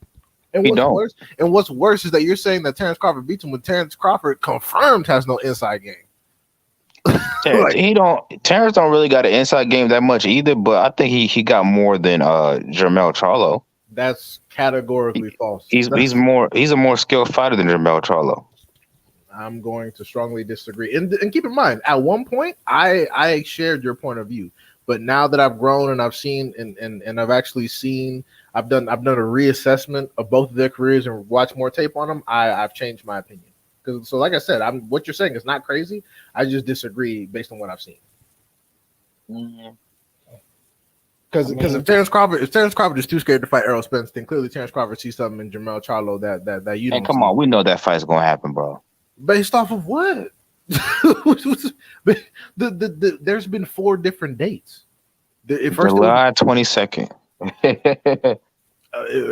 And He what's don't. worse? And what's worse is that you're saying that Terrence Crawford beats him when Terrence Crawford confirmed has no inside game. He don't. Terrence don't really got an inside game that much either. But I think he got more than Jermell Charlo. That's categorically false. He's a more skilled fighter than Jermell Charlo. I'm going to strongly disagree. And keep in mind, at one point, I shared your point of view, but now that I've grown and I've seen and I've actually seen, I've done a reassessment of both of their careers and watched more tape on them. I've changed my opinion. So like I said, what you're saying is not crazy. I just disagree based on what I've seen. Because if Terrence Crawford is too scared to fight Errol Spence, then clearly Terrence Crawford sees something in Jermell Charlo that you don't. Hey, come see. on, we know that fight's gonna happen, bro. Based off of what? There's been 4 different dates. July 22nd.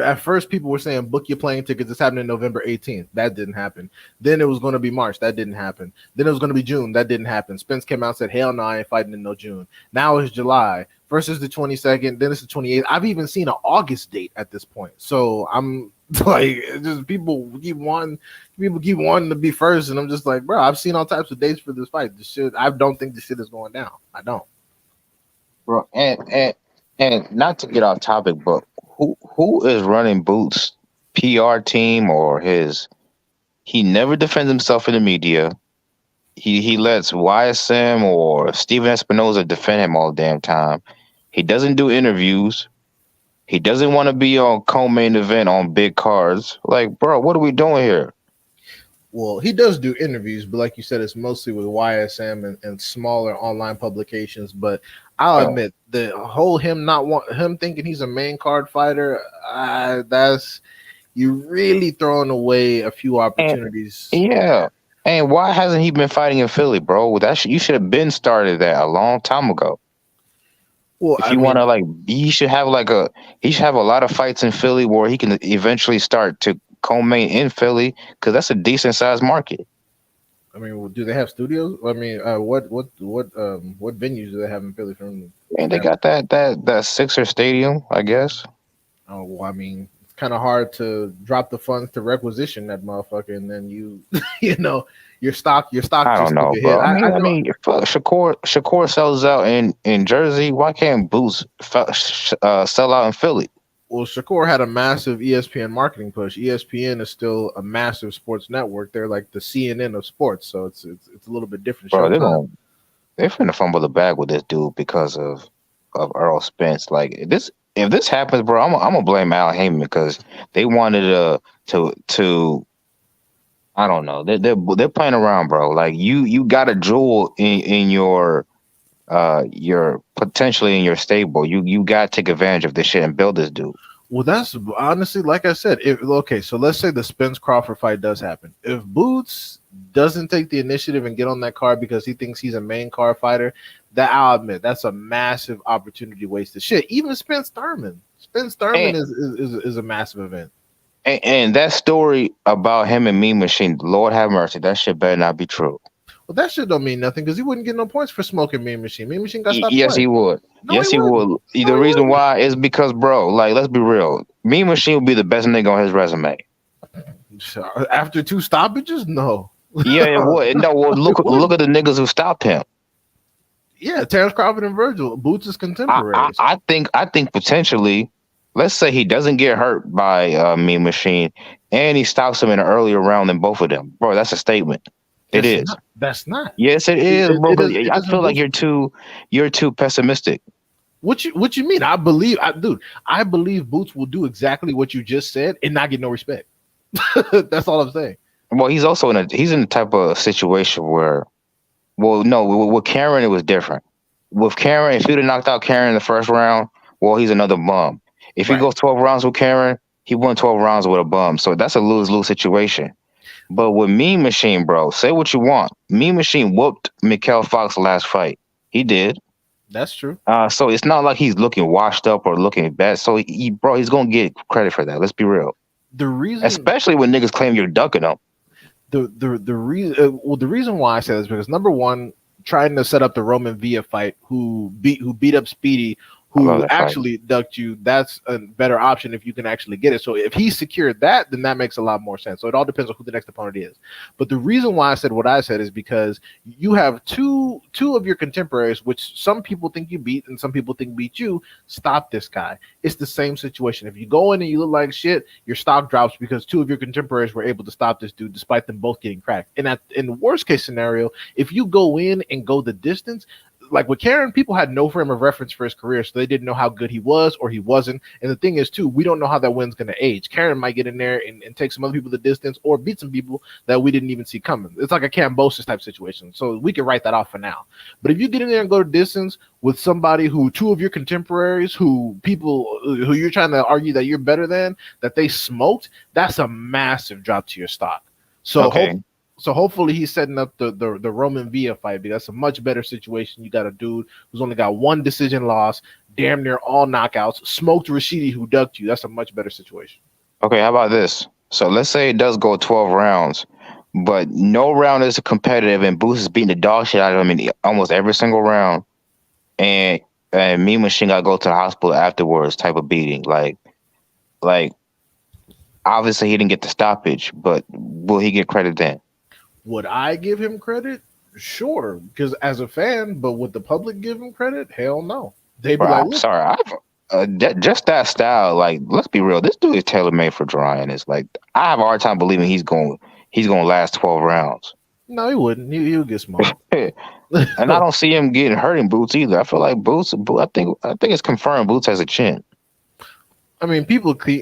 At first, people were saying book your plane tickets. It's happening November 18th. That didn't happen. Then it was going to be March. That didn't happen. Then it was going to be June. That didn't happen. Spence came out and said, hell no, I ain't fighting in no June. Now it's July. First is the 22nd. Then it's the 28th. I've even seen an August date at this point. So I'm like, just people keep wanting to be first. And I'm just like, bro, I've seen all types of dates for this fight. I don't think this shit is going down. I don't. Bro, and not to get off topic, but who is running Boots' PR team or his? He never defends himself in the media. He lets YSM or Steven Espinoza defend him all the damn time. He doesn't do interviews. He doesn't want to be on co-main event on big cards. Like, bro, what are we doing here? Well, he does do interviews, but like you said, it's mostly with YSM and smaller online publications. But I'll admit the whole him thinking he's a main card fighter. That's you really throwing away a few opportunities. And why hasn't he been fighting in Philly, bro? You should have been started that a long time ago. Well, if you want to he should have a lot of fights in Philly where he can eventually start to co-main in Philly because that's a decent sized market. I mean, do they have studios? I mean, what venues do they have in Philly? And they got that Sixer Stadium, I guess. Oh, well, I mean, it's kind of hard to drop the funds to requisition that motherfucker, and then your stock. I don't know, bro. I mean, Shakur sells out in Jersey. Why can't Boots sell out in Philly? Well, Shakur had a massive ESPN marketing push. ESPN is still a massive sports network. They're like the CNN of sports, so it's a little bit different. Bro, they're finna fumble the bag with this dude because of Earl Spence. Like if this happens, bro, I'm gonna blame Al Heyman because they wanted to. I don't know. They're playing around, bro. Like you got a jewel in your potentially in your stable. You got to take advantage of this shit and build this dude. Well, that's honestly, like I said, so let's say the Spence Crawford fight does happen. If Boots doesn't take the initiative and get on that card because he thinks he's a main card fighter, that I'll admit that's a massive opportunity wasted. Shit, even Spence Thurman. Spence Thurman is a massive event. And that story about him and Mean Machine, Lord have mercy, that shit better not be true. Well, that shit don't mean nothing because he wouldn't get no points for smoking Mean Machine. Mean Machine got stopped Yes, twice. he would. No, Yes, he would. No, The reason why is because, bro, like, let's be real. Mean Machine would be the best nigga on his resume. After 2 stoppages, no. Yeah, it would. No, well, look at the niggas who stopped him. Yeah, Terrence Crawford and Virgil, Boots is contemporaries. I think potentially, let's say he doesn't get hurt by Mean Machine, and he stops him in an earlier round than both of them, bro. That's a statement. That's not. Yes, it is, bro. I feel like you're too pessimistic. What you mean? I believe Boots will do exactly what you just said and not get no respect. That's all I'm saying. Well, he's also in the type of situation where, well, no, with Karen it was different. With Karen, if you'd have knocked out Karen in the first round, well, he's another bum. If he goes 12 rounds with Karen, he won 12 rounds with a bum. So that's a lose-lose situation. But with Mean Machine, bro, say what you want. Mean Machine whooped Mikhail Fox last fight. He did. That's true. So it's not like he's looking washed up or looking bad. So he's gonna get credit for that. Let's be real. The reason, especially when niggas claim you're ducking them. The reason why I say this is because number one, trying to set up the Roman Villa fight, who beat up Speedy, who actually ducked you, that's a better option if you can actually get it. So if he secured that, then that makes a lot more sense. So it all depends on who the next opponent is. But the reason why I said what I said is because you have two of your contemporaries, which some people think you beat and some people think beat you. Stop this guy. It's the same situation. If you go in and you look like shit, your stock drops because 2 of your contemporaries were able to stop this dude despite them both getting cracked. And in the worst case scenario, if you go in and go the distance, like with Karen, people had no frame of reference for his career, so they didn't know how good he was or he wasn't. And the thing is, too, we don't know how that win's going to age. Karen might get in there and take some other people the distance or beat some people that we didn't even see coming. It's like a Cambosis type situation, so we can write that off for now. But if you get in there and go to distance with somebody who 2 of your contemporaries, who you're trying to argue that you're better than, that they smoked, that's a massive drop to your stock. So So hopefully he's setting up the Roman Villa fight, because that's a much better situation. You got a dude who's only got 1 decision loss, damn near all knockouts, smoked Rashidi who ducked you. That's a much better situation. Okay, how about this? So let's say it does go 12 rounds, but no round is competitive, and Boots is beating the dog shit out of him in almost every single round, and Mean Machine got to go to the hospital afterwards type of beating. Like obviously he didn't get the stoppage, but will he get credit then? Would I give him credit? Sure, because as a fan, but would the public give him credit? Hell no. They'd be like, I'm sorry, just that style. Like, let's be real. This dude is tailor made for drying. It's like I have a hard time believing he's going to last 12 rounds. No, he wouldn't. He would get smoked. And I don't see him getting hurt in Boots either. I feel like Boots. I think it's confirmed Boots has a chin. I mean, people keep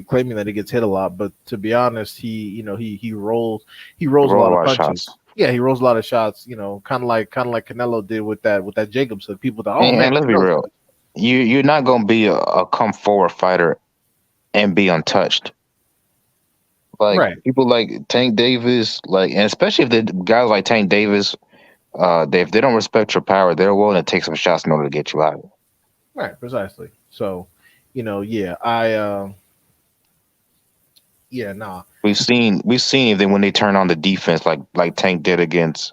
claiming that he gets hit a lot, but to be honest, he rolls a lot of punches. Shots. Yeah, he rolls a lot of shots. Kind of like Canelo did with that Jacobs. So people thought, let's be real. You're not gonna be a come forward fighter and be untouched. Like people like Tank Davis, and especially if the guys like Tank Davis, if they don't respect your power, they're willing to take some shots in order to get you out. Right, precisely. So, nah. We've seen that when they turn on the defense, like Tank did against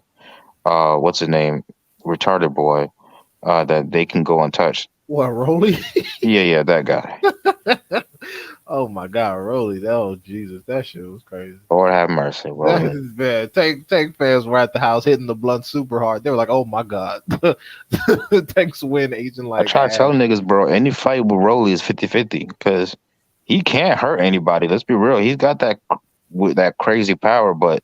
what's his name, retarded boy, that they can go untouched. What, Rolly? yeah, that guy. Oh my God, Rolly! Oh Jesus, that shit was crazy. Lord have mercy, Rolly. That is bad. Tank fans were at the house hitting the blunt super hard. They were like, "Oh my God!" Tank's win, agent like. I try to tell niggas, bro. Any fight with Rolly is 50-50 because he can't hurt anybody. Let's be real. He's got that crazy power, but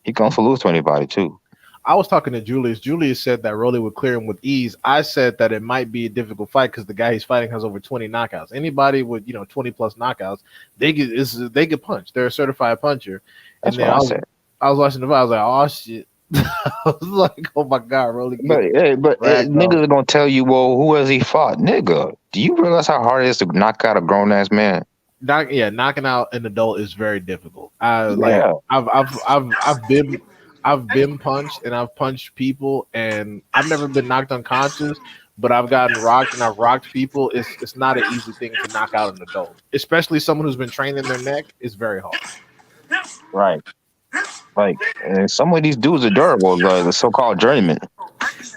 he can also lose to anybody too. I was talking to Julius. Julius said that Rolly would clear him with ease. I said that it might be a difficult fight because the guy he's fighting has over 20 knockouts. Anybody with 20 plus knockouts, they get punched. They're a certified puncher. That's what I said. I was watching the fight. I was like, oh shit. I was like, oh my God, Rolly. But niggas are gonna tell you, well, who has he fought, nigga? Do you realize how hard it is to knock out a grown ass man? Knocking out an adult is very difficult. I've been punched and I've punched people and I've never been knocked unconscious, but I've gotten rocked and I've rocked people. It's not an easy thing to knock out an adult, especially someone who's been training their neck. It's very hard. Right. Like some of these dudes are durable, like the so-called journeyman.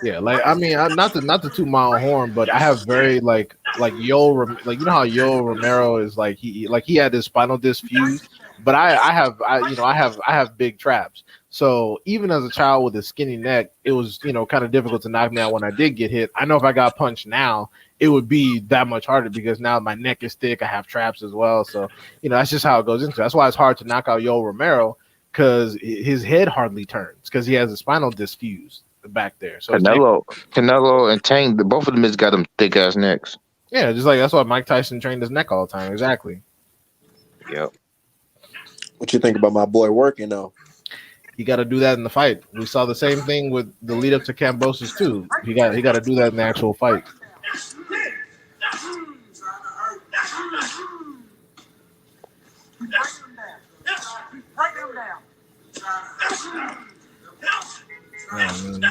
Yeah, like I mean, not to toot my own horn, but I have very like like you know how Yo Romero is like he had his spinal disc fused, but I have big traps. So even as a child with a skinny neck, it was kind of difficult to knock me out when I did get hit. I know if I got punched now, it would be that much harder because now my neck is thick. I have traps as well, so that's just how it goes into. That's why it's hard to knock out Yo Romero because his head hardly turns because he has a spinal disc fused back there. So Canelo and Tank, both of them has got them thick ass necks. Yeah, just like that's why Mike Tyson trained his neck all the time. Exactly. Yep. What you think about my boy working though? He got to do that in the fight. We saw the same thing with the lead up to Kambosos too. He got to do that in the actual fight.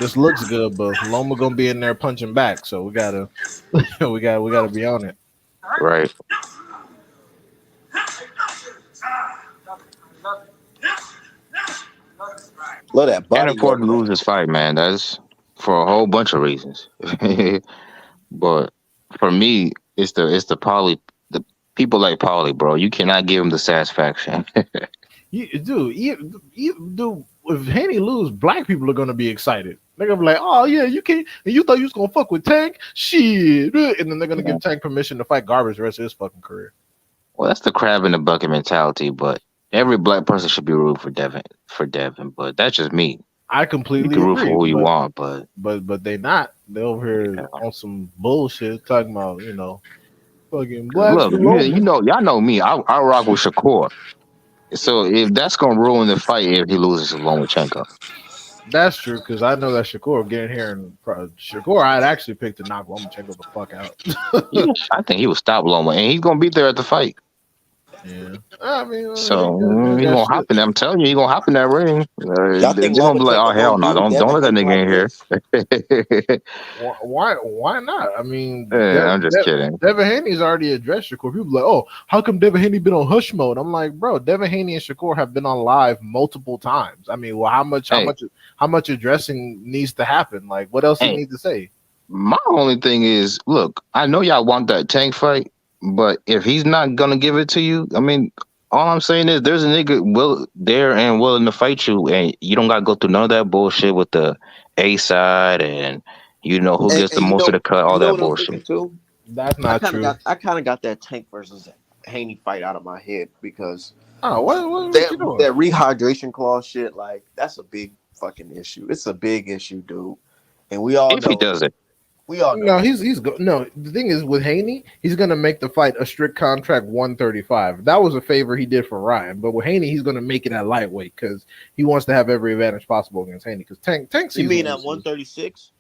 This looks good, but Loma gonna be in there punching back, so we gotta be on it. Right. Love that body. Can't afford to lose this fight, man. That's for a whole bunch of reasons. But for me, it's the people like Paulie, bro. You cannot give him the satisfaction. Dude, if Haney lose, black people are gonna be excited. They're gonna be like, "Oh yeah, you can't." And you thought you was gonna fuck with Tank, shit, and then they're gonna give Tank permission to fight garbage the rest of his fucking career. Well, that's the crab in the bucket mentality. But every black person should be rooting for Devin. But that's just me. I completely you can root agree, for who you want, but they not. They're over here on some bullshit talking about fucking black. Look, y'all know me. I rock with Shakur. So if that's gonna ruin the fight if he loses to Lomachenko. That's true because I know that Shakur getting here and Shakur I'd actually picked to knock Lomachenko the fuck out. I think he would stop Loma, and he's gonna be there at the fight. Yeah, I mean, so he's gonna hop in. I'm telling you, he's gonna hop in that ring. They're gonna be like, "Oh hell no! Don't let that nigga in here." Why not? I mean, I'm just kidding. Devin Haney's already addressed Shakur. People are like, "Oh, how come Devin Haney been on hush mode?" I'm like, bro, Devin Haney and Shakur have been on live multiple times. I mean, well, how much addressing needs to happen? Like, what else do you need to say? My only thing is, look, I know y'all want that Tank fight. But if he's not gonna give it to you, I mean, all I'm saying is there's a nigga there and willing to fight you, and you don't gotta go through none of that bullshit with the A side and who gets the most of the cut, all that bullshit. Too? That's not true. I kind of got that Tank versus Haney fight out of my head because what that rehydration clause shit, like that's a big fucking issue. It's a big issue, dude, and we all if he does it. We all know. No, the thing is with Haney, he's gonna make the fight a strict contract 135. That was a favor he did for Ryan, but with Haney, he's gonna make it at lightweight because he wants to have every advantage possible against Haney. Because Tank. You mean at 136?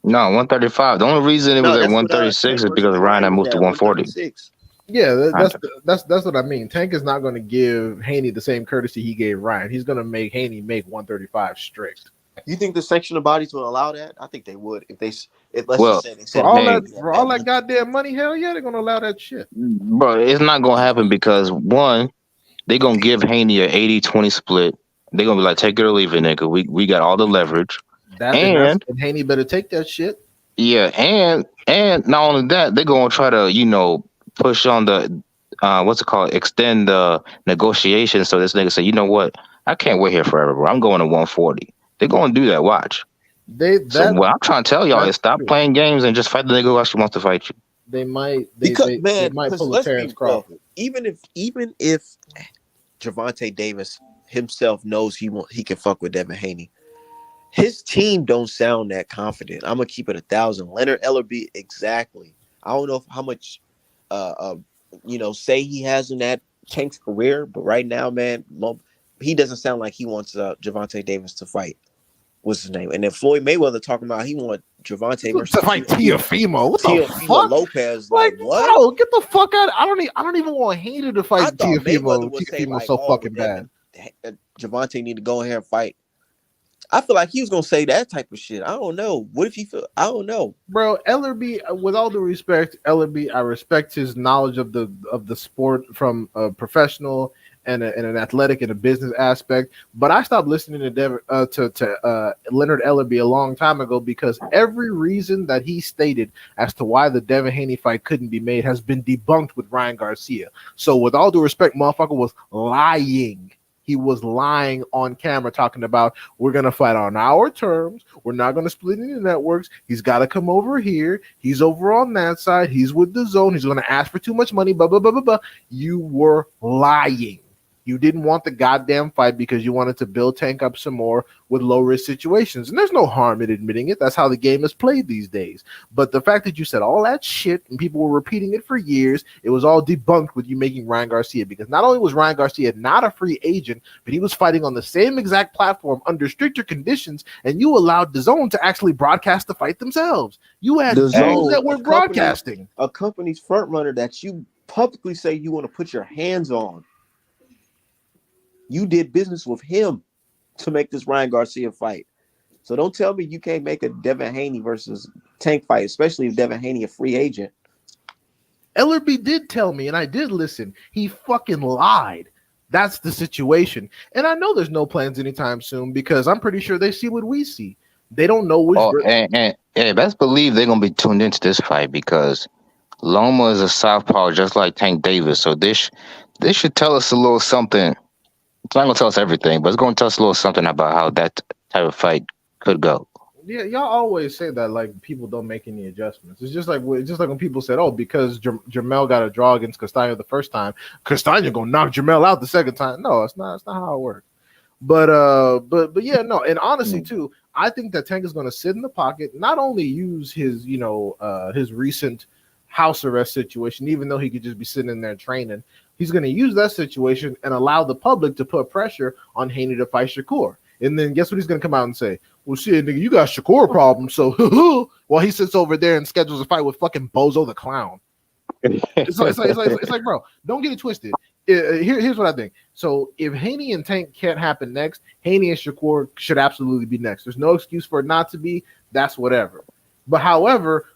No, 135. The only reason it was at 136 is because Ryan had moved to 140. Yeah, that's what I mean. Tank is not going to give Haney the same courtesy he gave Ryan. He's going to make Haney make 135 strict. You think the section of bodies will allow that? I think they would if they for all that goddamn money. Hell yeah, they're gonna allow that shit. Bro, it's not gonna happen because one, they're gonna give Haney an 80-20 split. They're gonna be like, take it or leave it, nigga. We got all the leverage. And Haney better take that shit. Yeah, and not only that, they're gonna try to push on the extend the negotiation. So this nigga say, you know what, I can't wait here forever, bro. I'm going to 140. They're going to do that. Watch. So what I'm trying to tell y'all is stop playing games and just fight the nigga who actually wants to fight you. They might pull a Terrence Crawford. Even if Gervonta Davis himself knows he can fuck with Devin Haney, his team don't sound that confident. I'm gonna keep it 1,000. Leonard Ellerbe, exactly. I don't know how much say he has in that Tank's career, but right now, man, he doesn't sound like he wants Gervonta Davis to fight. What's his name? And then Floyd Mayweather talking about he want Gervonta versus to fight Teofimo. What the fuck? Lopez. Like what? Bro, get the fuck out! I don't even want Haney to fight Teofimo. Teofimo's so fucking bad. Gervonta need to go ahead and fight I feel like he was gonna say that type of shit. I don't know. What if he feel? I don't know. Bro, Ellerby, with all due respect, Ellerby, I respect his knowledge of the sport from a professional and an athletic and a business aspect. But I stopped listening to Leonard Ellerby a long time ago because every reason that he stated as to why the Devin Haney fight couldn't be made has been debunked with Ryan Garcia. So with all due respect, motherfucker was lying. He was lying on camera talking about we're going to fight on our terms. We're not going to split any networks. He's got to come over here. He's over on that side. He's with the zone. He's going to ask for too much money. Blah, blah, blah, blah, blah. You were lying. You didn't want the goddamn fight because you wanted to build Tank up some more with low risk situations. And there's no harm in admitting it. That's how the game is played these days. But the fact that you said all that shit and people were repeating it for years, it was all debunked with you making Ryan Garcia, because not only was Ryan Garcia not a free agent, but he was fighting on the same exact platform under stricter conditions, and you allowed DAZN to actually broadcast the fight themselves. You had DAZN that were broadcasting. A company's front runner that you publicly say you want to put your hands on. You did business with him to make this Ryan Garcia fight. So don't tell me you can't make a Devin Haney versus Tank fight, especially if Devin Haney a free agent. Ellerby did tell me, and I did listen. He fucking lied. That's the situation. And I know there's no plans anytime soon because I'm pretty sure they see what we see. They don't know which. And best believe they're going to be tuned into this fight because Loma is a southpaw just like Tank Davis. So this should tell us a little something. It's not going to tell us everything, but it's going to tell us a little something about how that type of fight could go. Yeah, y'all always say that like people don't make any adjustments. It's just like when people said, "Oh, because Jamel got a draw against Castaño the first time, Castaño gonna knock Jamel out the second time." No, it's not. That's not how it works. But yeah, no. And honestly, too, I think that Tank is going to sit in the pocket, not only use his his recent house arrest situation, even though he could just be sitting in there training. He's going to use that situation and allow the public to put pressure on Haney to fight Shakur. And then guess what he's going to come out and say? Well, shit, nigga, you got Shakur problems. So while he sits over there and schedules a fight with fucking Bozo the Clown. It's like, bro, don't get it twisted. Here's what I think. So if Haney and Tank can't happen next, Haney and Shakur should absolutely be next. There's no excuse for it not to be. That's whatever. But however,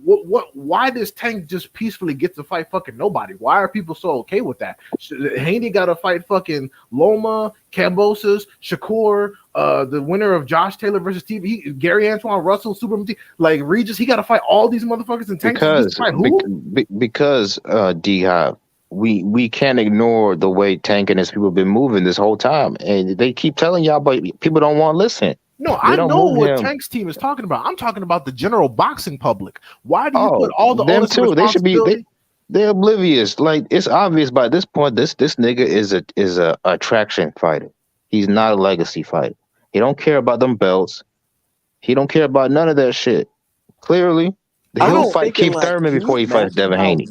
why does Tank just peacefully get to fight fucking nobody? Why are people so okay with that? Haney got to fight fucking Loma, Cambosos, Shakur, the winner of Josh Taylor versus TV, Gary Antoine Russell, Superman, like Regis. He got to fight all these motherfuckers, and Tank because fight who? Because D-Hop, we can't ignore the way Tank and his people have been moving this whole time, and they keep telling y'all, but people don't want to listen. No, I know what Tank's team is talking about. I'm talking about the general boxing public. Why do you put all the them too? They should be. They're oblivious. Like it's obvious by this point. This nigga is a attraction fighter. He's not a legacy fighter. He don't care about them belts. He don't care about none of that shit. Clearly, he'll fight Keith Thurman before he fights Devin Haney.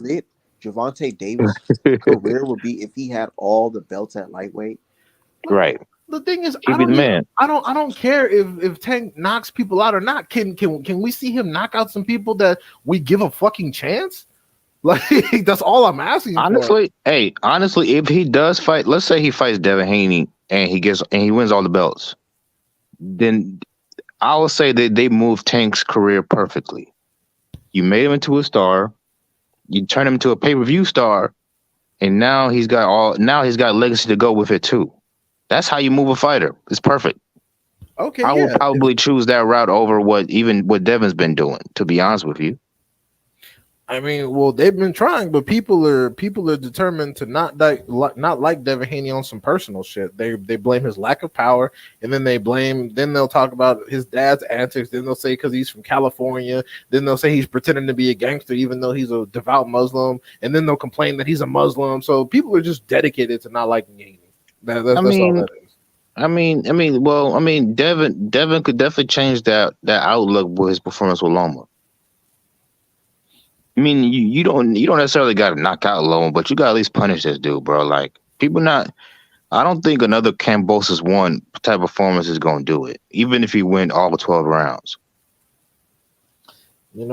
Gervonta Davis' career would be if he had all the belts at lightweight. Right. The thing is, I don't care if Tank knocks people out or not. Can we see him knock out some people that we give a fucking chance? Like that's all I'm asking. Honestly, if he does fight, let's say he fights Devin Haney and he wins all the belts, then I will say that they moved Tank's career perfectly. You made him into a star, you turn him into a pay-per-view star, and now he's got legacy to go with it too. That's how you move a fighter. It's perfect. Okay, I would probably choose that route over what Devin's been doing, to be honest with you. I mean, well, they've been trying, but people are determined to not like Devin Haney on some personal shit. They blame his lack of power, and then they'll talk about his dad's antics. Then they'll say because he's from California. Then they'll say he's pretending to be a gangster even though he's a devout Muslim. And then they'll complain that he's a Muslim. So people are just dedicated to not liking Haney. That's all that is. I mean, Devin could definitely change that outlook with his performance with Loma. I mean, you don't necessarily got to knock out Loma, but you got to at least punish this dude, bro. Like I don't think another Cambosos one type of performance is going to do it, even if he win all 12 rounds. I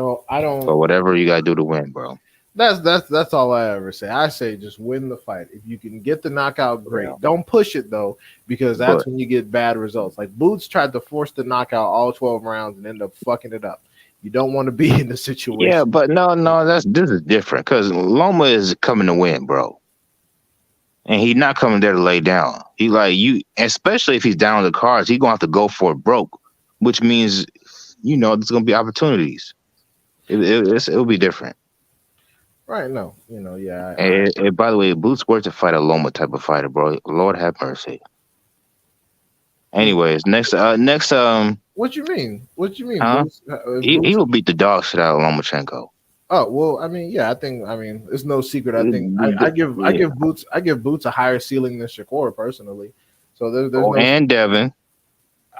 don't. Or whatever you got to do to win, bro. That's all I ever say. I say just win the fight. If you can get the knockout, great. Yeah. Don't push it though, because that's But when you get bad results. Like Boots tried to force the knockout all 12 rounds and end up fucking it up. You don't want to be in the yeah, situation. but no, this is different because Loma is coming to win, bro. And he's not coming there to lay down. He like you, especially if he's down on the cards, he's gonna have to go for it broke, which means there's gonna be opportunities. It'll be different. Right? No, yeah. And by the way, Boots worth to fight a Loma type of fighter, bro. Lord have mercy. Anyways, next, What you mean? What you mean? huh? Boots, He will beat the dog shit out of Lomachenko. Oh well, I mean, yeah, I mean, it's no secret. I think I give Boots a higher ceiling than Shakur personally. So there's no And Devin.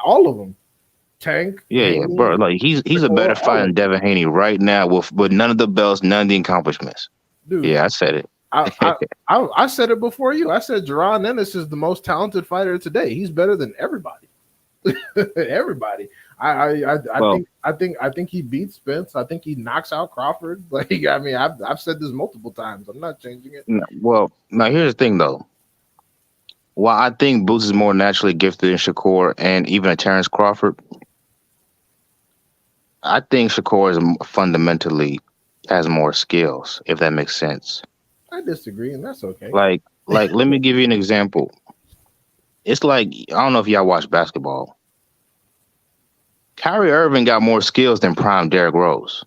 all of them. Tank, Yeah, Haney, bro. Like he's a Shakur, better all fighter of than them. Devin Haney right now with none of the belts, none of the accomplishments. Dude. Yeah, I said it. I said it before you. I said Jerron Ennis is the most talented fighter today. He's better than everybody. Everybody. Well, I think he beats Spence. I think he knocks out Crawford. Like I mean, I've said this multiple times. I'm not changing it. well, now here's the thing though. While I think Boots is more naturally gifted than Shakur and even a Terrence Crawford, I think Shakur is fundamentally has more skills, if that makes sense. I disagree, and that's okay. Like, let me give you an example. It's like I don't know if y'all watch basketball. Kyrie Irving got more skills than prime Derrick Rose,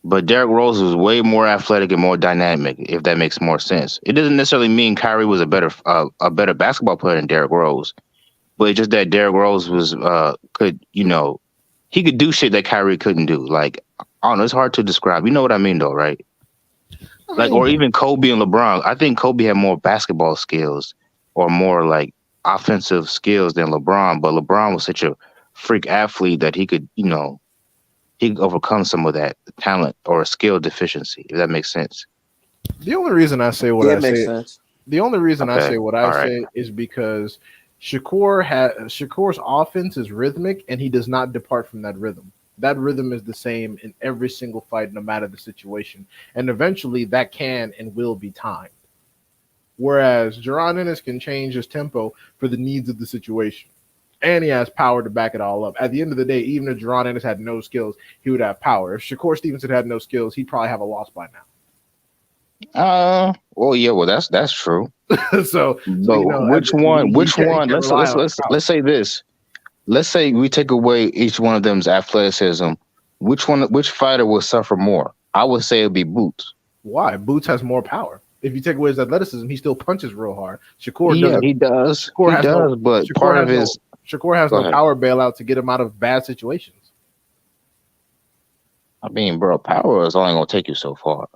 but Derrick Rose was way more athletic and more dynamic. If that makes more sense, it doesn't necessarily mean Kyrie was a better basketball player than Derrick Rose, but it's just that Derrick Rose was he could do shit that Kyrie couldn't do. Like I don't know, it's hard to describe. You know what I mean, though, right? Like, or even Kobe and LeBron. I think Kobe had more basketball skills or more like offensive skills than LeBron, but LeBron was such a freak athlete that he could overcome some of that talent or skill deficiency, if that makes sense. The only reason I say what Yeah, I it makes say, sense. the only reason I Okay. say what I All right. say is because Shakur's offense is rhythmic, and he does not depart from that rhythm. That rhythm is the same in every single fight, no matter the situation, and eventually that can and will be timed. Whereas Jerron Ennis can change his tempo for the needs of the situation, and he has power to back it all up. At the end of the day, even if Jerron Ennis had no skills, he would have power. If Shakur Stevenson had no skills, he'd probably have a loss by Well, yeah, well, that's true. now. so But which one? Let's say this. Let's say we take away each one of them's athleticism. Which fighter will suffer more? I would say it'd be Boots. Why? Boots has more power. If you take away his athleticism, he still punches real hard. Shakur Yeah, doesn't. he does. Shakur He has does, no. but Shakur part has of his Shakur has Go no ahead. power bailout to get him out of bad situations. I mean, bro, power is only gonna take you so far.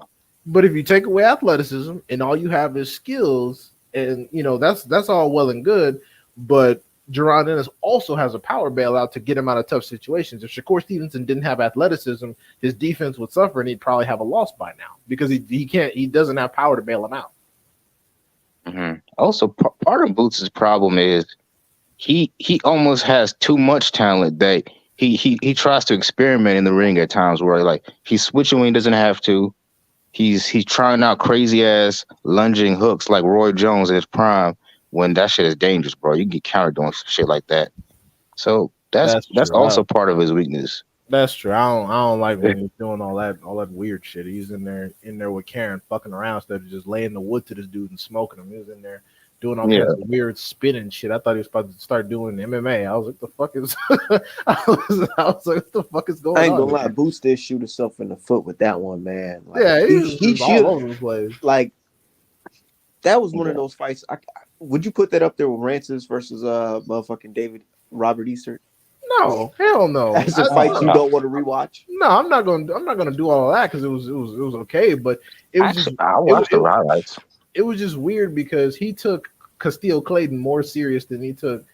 But if you take away athleticism and all you have is skills, and that's all well and good, but Jerron Ennis also has a power bailout to get him out of tough situations. If Shakur Stevenson didn't have athleticism, his defense would suffer, and he'd probably have a loss by now because he doesn't have power to bail him out. Mm-hmm. Also, part of Boots' problem is he almost has too much talent that he tries to experiment in the ring at times where like he's switching when he doesn't have to. He's trying out crazy ass lunging hooks like Roy Jones in his prime when that shit is dangerous, bro. You can get countered doing shit like that. So that's That's true. also part of his weakness. That's true. I don't like when he's doing all that weird shit. He's in there with Karen fucking around instead of just laying the wood to this dude and smoking him. He was in there doing all kinds of weird spinning shit. I thought he was about to start doing MMA. I was like, the fuck is I was like, what the fuck is going on? I ain't gonna lie, Boots did shoot himself in the foot with that one, man. Like, yeah, he should all over the place. like that was one of those fights. Would you put that up there with Rancis versus motherfucking David Robert Easter? No, hell no. That's a fight you don't want to rewatch. No, I'm not gonna do all of that because it was okay, but it was Actually, I watched the highlights. It was just weird because he took Castillo Clayton more serious than he took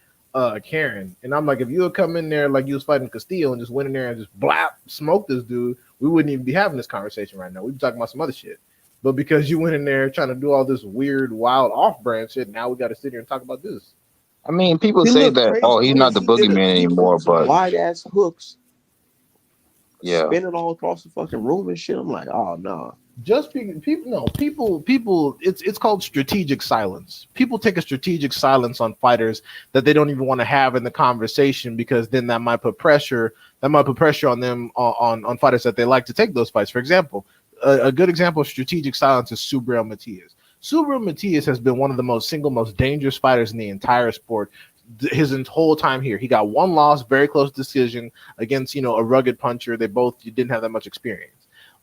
Karen. And I'm like, if you would come in there like you was fighting Castillo and just went in there and just blap smoke this dude, we wouldn't even be having this conversation right now. We'd be talking about some other shit. But because you went in there trying to do all this weird, wild off-brand shit, now we got to sit here and talk about this. I mean, people say that, he's not the boogeyman anymore, but wide ass hooks, yeah, spinning all across the fucking room and shit. I'm like, oh no. People. It's called strategic silence. People take a strategic silence on fighters that they don't even want to have in the conversation because then that might put pressure. That might put pressure on them on fighters that they like to take those fights. For example, a good example of strategic silence is Subriel Matias. Subriel Matias has been one of the most dangerous fighters in the entire sport. His whole time here, he got one loss, very close decision against a rugged puncher. They both didn't have that much experience.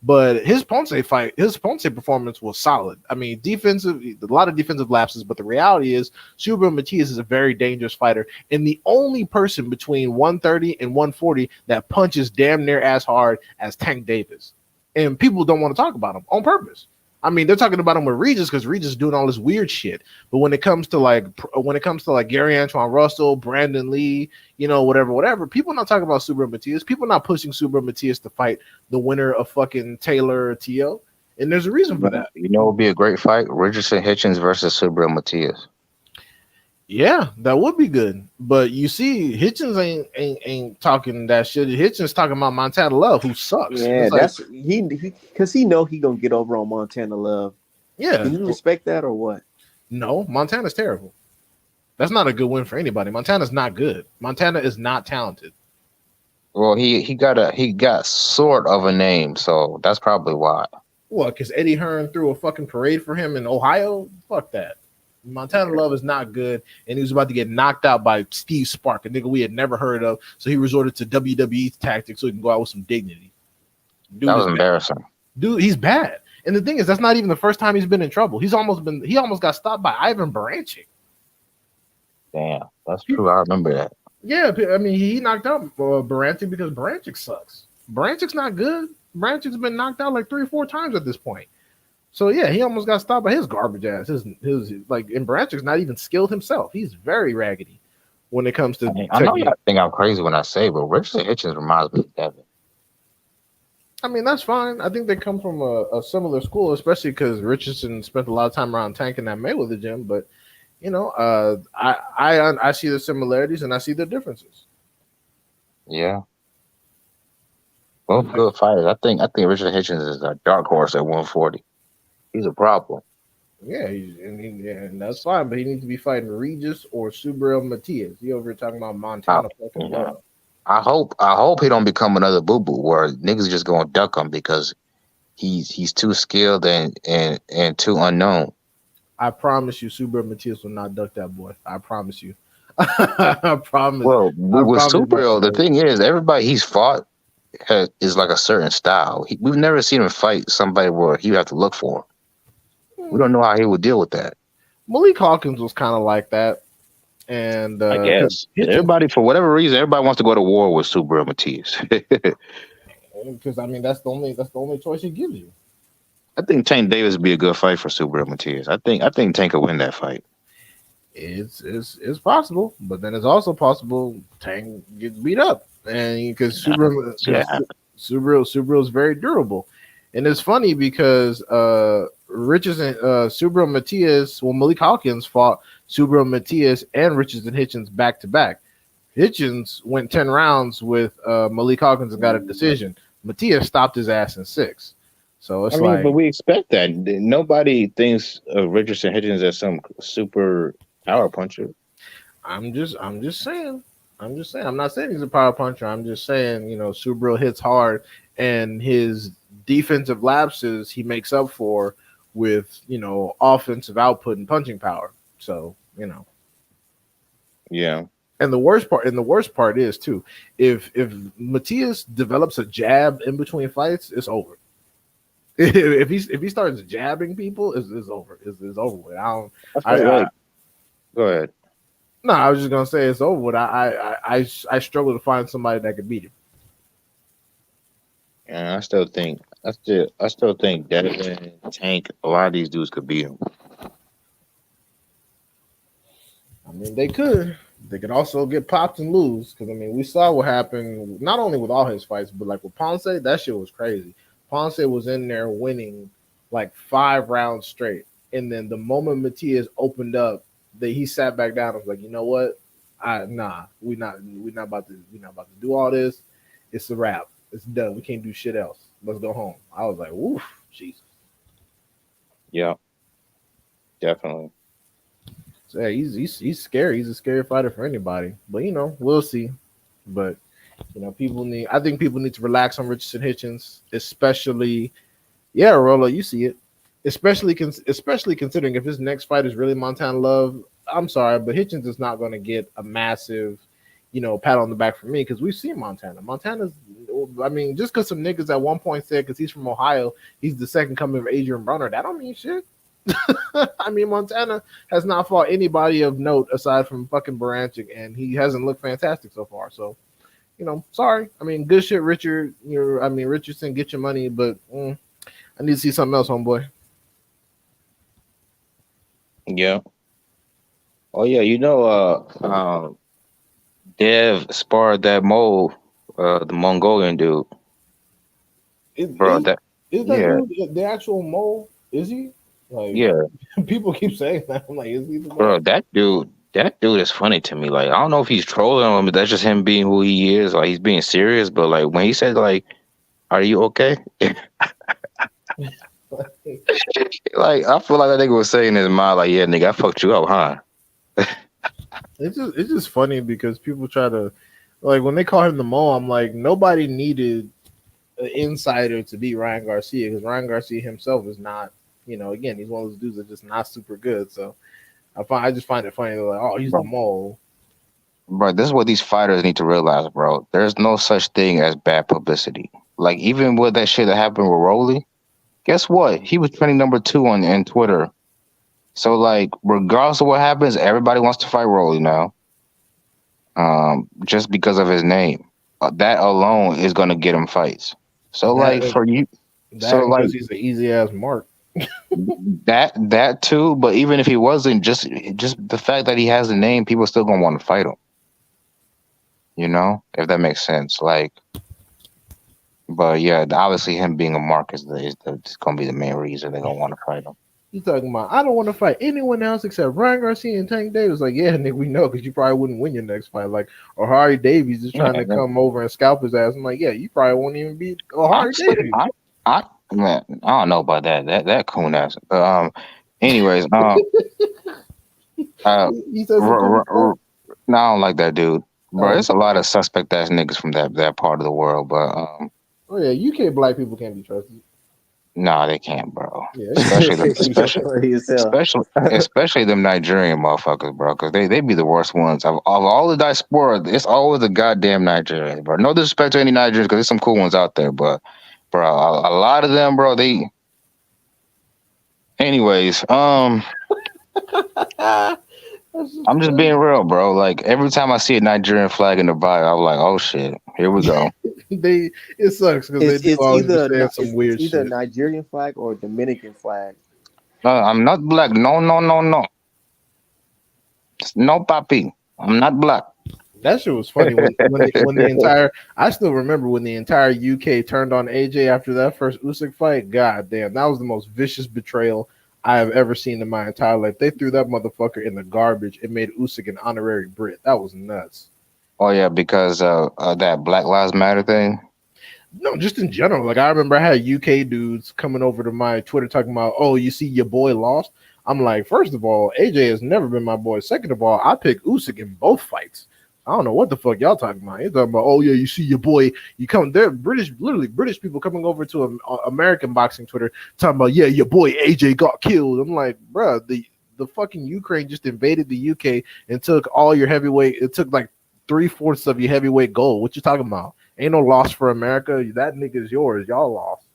But his Ponce performance was solid. I mean, a lot of defensive lapses, but the reality is Subriel Matias is a very dangerous fighter, and the only person between 130 and 140 that punches damn near as hard as Tank Davis. And people don't want to talk about him on purpose. I mean, they're talking about him with Regis because Regis is doing all this weird shit. But when it comes to like Gary Antoine Russell, Brandon Lee, whatever, people not talking about Subriel Matias. People not pushing Subriel Matias to fight the winner of fucking Taylor T.O. And there's a reason for that. It would be a great fight: Richardson Hitchens versus Subriel Matias. Yeah, that would be good. But you see, Hitchens ain't talking that shit. Hitchens talking about Montana Love, who sucks. Yeah, that's he because he know he gonna get over on Montana Love. Yeah, do you respect that or what? No, Montana's terrible. That's not a good win for anybody. Montana's not good. Montana is not talented. Well, he got sort of a name, so that's probably why. What? Because Eddie Hearn threw a fucking parade for him in Ohio? Fuck that. Montana Love is not good, and he was about to get knocked out by Steve Spark, a nigga we had never heard of. So he resorted to WWE tactics so he can go out with some dignity. Dude, that was embarrassing. Dude, he's bad. And the thing is, that's not even the first time he's been in trouble. He almost got stopped by Ivan Baranchyk. Damn, that's true. I remember that. Yeah, I mean, he knocked out Baranchyk because Baranchyk sucks. Baranchyk's not good. Baranchyk's been knocked out like 3 or 4 times at this point. So yeah, he almost got stopped by his garbage ass. His and Baranchyk's not even skilled himself. He's very raggedy when it comes to. I know y'all think I'm crazy when I say, but Richardson Hitchens reminds me of Devin. I mean, that's fine. I think they come from a similar school, especially because Richardson spent a lot of time around Tank in that Mayweather gym. But I see the similarities and I see the differences. Yeah. Both good fighters. I think Richard Hitchens is a dark horse at 140. He's a problem. Yeah, and that's fine, but he needs to be fighting Regis or Subriel Matias. You over here talking about Montana? I hope he don't become another boo boo where niggas just gonna duck him because he's too skilled and too unknown. I promise you, Subriel Matias will not duck that boy. I promise you. I promise. Well, with Subriel, the thing is, everybody he's fought is like a certain style. We've never seen him fight somebody where he would have to look for him. We don't know how he would deal with that. Malik Hawkins was kind of like that, and I guess everybody, for whatever reason, everybody wants to go to war with Subriel Matias. Because I mean, that's the only choice he gives you. I think Tank Davis would be a good fight for Subriel Matias. I think Tank could win that fight. It's possible, but then it's also possible Tank gets beat up, and because Subriel is very durable. And it's funny because Richardson, Subriel Matias, Malik Hawkins fought Subriel Matias and Richardson Hitchens back to back. Hitchens went 10 rounds with Malik Hawkins and got a decision. Matias stopped his ass in 6. So it's but we expect that. Nobody thinks of Richardson Hitchens as some super power puncher. I'm just saying. I'm not saying he's a power puncher. I'm just saying, Subriel hits hard, and his defensive lapses he makes up for with offensive output and punching power. So yeah. And the worst part is too, if Matias develops a jab in between fights, it's over. if he starts jabbing people, it's over. It's over with. Go ahead. No, I was just gonna say it's over with. I struggle to find somebody that could beat him. And I still think Devin, Tank, a lot of these dudes could beat him. I mean, they could. They could also get popped and lose because we saw what happened not only with all his fights, but like with Ponce, that shit was crazy. Ponce was in there winning like 5 rounds straight, and then the moment Matias opened up, he sat back down and was like, you know what? We're not about to do all this. It's a wrap. It's done. We can't do shit else. Let's go home. I was like, woof, Jesus. Yeah, definitely. So yeah, he's scary. He's a scary fighter for anybody. But we'll see. But people need. I think people need to relax on Richardson Hitchens, especially. Yeah, Rolo, you see it. Especially considering if his next fight is really Montana Love. I'm sorry, but Hitchens is not going to get a massive, pat on the back for me because we've seen Montana. Montana's. I mean, just because some niggas at one point said because he's from Ohio, he's the second coming of Adrian Broner. That don't mean shit. I mean, Montana has not fought anybody of note aside from fucking Baranchik, and he hasn't looked fantastic so far. So, sorry. I mean, good shit, Richard. Richardson, get your money, but I need to see something else, homeboy. Yeah. Oh yeah, Dev sparred that mole, the Mongolian dude, Is, bro. is, That is that yeah, dude the actual mole? Is he? Like, yeah, people keep saying that. I'm like, is he the bro. mole? That dude is funny to me. Like I don't know if he's trolling him, but that's just him being who he is. Like he's being serious, but like when he said like, "Are you okay?" Like I feel like that nigga was saying in his mind, like, "Yeah, nigga, I fucked you up, huh?" It's just funny because people try to like when they call him the mole. I'm like, nobody needed an insider to beat Ryan Garcia because Ryan Garcia himself is not. Again, he's one of those dudes that's just not super good. So I just find it funny. They're like, oh, he's the Bro, mole. bro, this is what these fighters need to realize, bro. There's no such thing as bad publicity. Like even with that shit that happened with Rolly, guess what? He was trending number two on Twitter. So like, regardless of what happens, everybody wants to fight Rolly now. Just because of his name, that alone is gonna get him fights. So like That for you, that so and like because he's an easy ass mark. that too. But even if he wasn't, just the fact that he has a name, people still gonna want to fight him. If that makes sense. Like, but yeah, obviously him being a mark is gonna be the main reason they're gonna want to fight him. You talking about? I don't want to fight anyone else except Ryan Garcia and Tank Davis. Like, yeah, Nick, we know because you probably wouldn't win your next fight. Like, O'Hari Davies is trying Yeah, to come over and scalp his ass. I'm like, yeah, you probably won't even beat O'Hari honestly, Davies. I man, I don't know about that coon ass. But anyways, uh, He said some r- cool r- stuff. r- no, I don't like that dude, bro. Oh, There's a lot of suspect ass niggas from that part of the world, but oh yeah, UK black people can't be trusted. no, they can't, bro. Yeah, Especially them, You're funny as hell. especially them Nigerian motherfuckers, bro. Because they be the worst ones of all the diaspora. It's always the goddamn Nigerians, bro. No disrespect to any Nigerians, because there's some cool ones out there, but bro, a lot of them, bro. They, anyways, that's just I'm just funny. being real, bro. Like every time I see a Nigerian flag in the bio, I'm like, oh shit, here we go. It sucks because they do always be saying some It's weird either a shit. Nigerian flag or a Dominican flag. I'm not black. No, no, no, no. No, papi. I'm not black. That shit was funny when the entire I still remember when the entire UK turned on AJ after that first Usyk fight. God damn, that was the most vicious betrayal I have ever seen in my entire life. They threw that motherfucker in the garbage and made Usyk an honorary Brit. That was nuts. Oh yeah, because that Black Lives Matter thing. No, just in general. Like I remember I had UK dudes coming over to my Twitter talking about, oh, you see your boy lost. I'm like, first of all, AJ has never been my boy. Second of all, I picked Usyk in both fights. I don't know what the fuck y'all talking about. You're talking about, oh yeah, you see your boy. You come there, British, literally British people coming over to American boxing Twitter talking about, yeah, your boy AJ got killed. I'm like, bro, the fucking Ukraine just invaded the UK and took all your heavyweight. It took like 3/4 of your heavyweight gold. What you talking about? Ain't no loss for America. That nigga's yours. Y'all lost,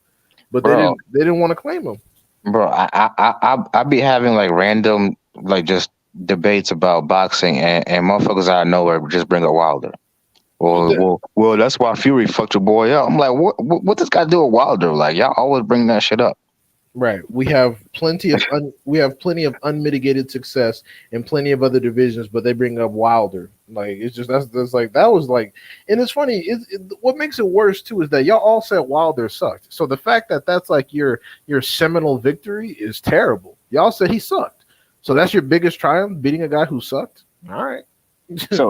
but they Bro, didn't want to claim him. bro, I be having like random like just debates about boxing and motherfuckers out of nowhere just bring up Wilder. Well, that's why Fury fucked your boy up. I'm like, what this got to do with Wilder? Like, y'all always bring that shit up. Right. We have plenty of unmitigated success in plenty of other divisions, but they bring up Wilder. Like it's just that's like that was like, and it's funny. What makes it worse too is that y'all all said Wilder sucked. So the fact that that's like your seminal victory is terrible. Y'all said he sucked. So that's your biggest triumph, beating a guy who sucked. All right. This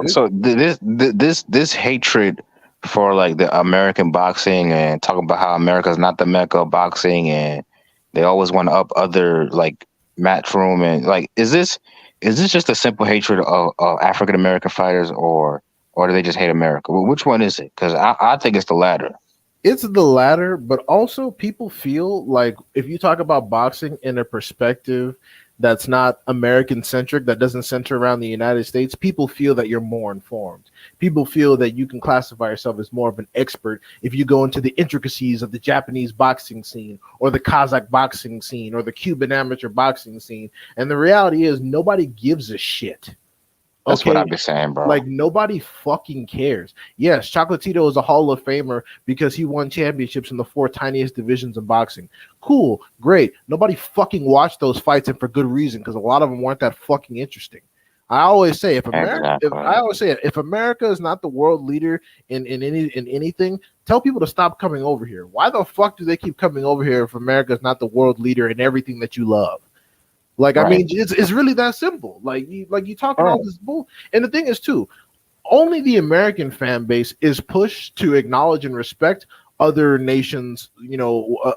hatred for like the American boxing and talking about how America's not the mecca of boxing and They always want to up other like Matchroom and like is this just a simple hatred of African American fighters or do they just hate America? Well, which one is it? Because I think it's the latter. It's the latter, but also people feel like if you talk about boxing in a perspective that's not American centric, that doesn't center around the United States, people feel that you're more informed. People feel that you can classify yourself as more of an expert if you go into the intricacies of the Japanese boxing scene or the Kazakh boxing scene or the Cuban amateur boxing scene. And the reality is, nobody gives a shit. That's what Okay, I've been saying, bro. like nobody fucking cares. Yes, Chocolatito is a Hall of Famer because he won championships in the four tiniest divisions of boxing. Cool, great. Nobody fucking watched those fights, and for good reason, because a lot of them weren't that fucking interesting. I always say if America is not the world leader in anything, tell people to stop coming over here. Why the fuck do they keep coming over here if America is not the world leader in everything that you love? Like, I mean, it's really that simple. You talking all this bull. And the thing is, too, only the American fan base is pushed to acknowledge and respect other nations,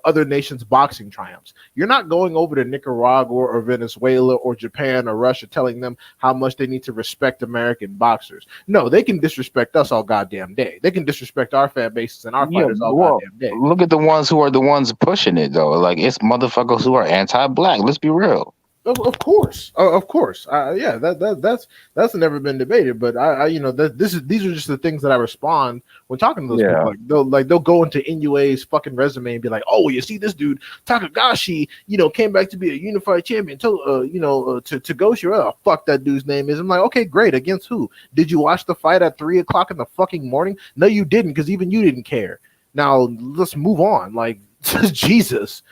other nations' boxing triumphs. You're not going over to Nicaragua or Venezuela or Japan or Russia telling them how much they need to respect American boxers. No, they can disrespect us all goddamn day. They can disrespect our fan bases and our fighters all goddamn day. Look at the ones who are the ones pushing it, though. Like, it's motherfuckers who are anti-black. Let's be real. Of course, yeah. That's never been debated. But these are just the things that I respond when talking to those people. They'll go into Inoue's fucking resume and be like, "Oh, you see this dude Takagashi, came back to be a unified champion. To Goshi, oh, fuck that dude's name is." I'm like, okay, great. Against who? Did you watch the fight at 3:00 in the fucking morning? No, you didn't, because even you didn't care. Now let's move on. Like, Jesus.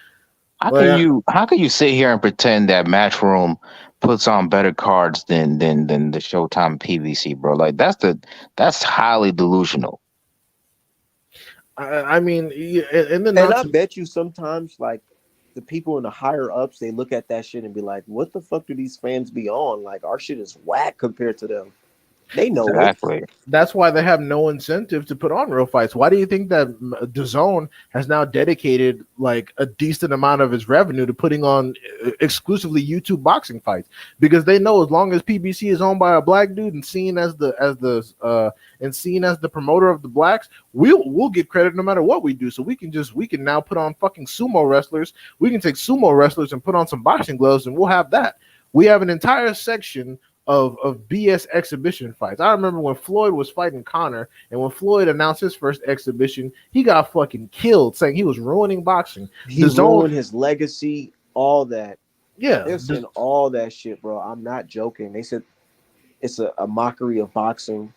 How can you sit here and pretend that Matchroom puts on better cards than the Showtime PVC, bro? Like that's highly delusional. I mean, and I bet you sometimes like the people in the higher ups, they look at that shit and be like, "What the fuck do these fans be on? Like our shit is whack compared to them." They know exactly. That's why they have no incentive to put on real fights. Why do you think that DAZN has now dedicated like a decent amount of its revenue to putting on exclusively YouTube boxing fights? Because they know as long as PBC is owned by a black dude and seen as the promoter of the blacks, we'll get credit no matter what we do. So we can now put on fucking sumo wrestlers. We can take sumo wrestlers and put on some boxing gloves, and we'll have that. We have an entire section of BS exhibition fights. I remember when Floyd was fighting Connor, and when Floyd announced his first exhibition, he got fucking killed, saying he was ruining boxing. He ruined his legacy, all that. Yeah, they're saying all that shit, bro. I'm not joking. They said it's a mockery of boxing.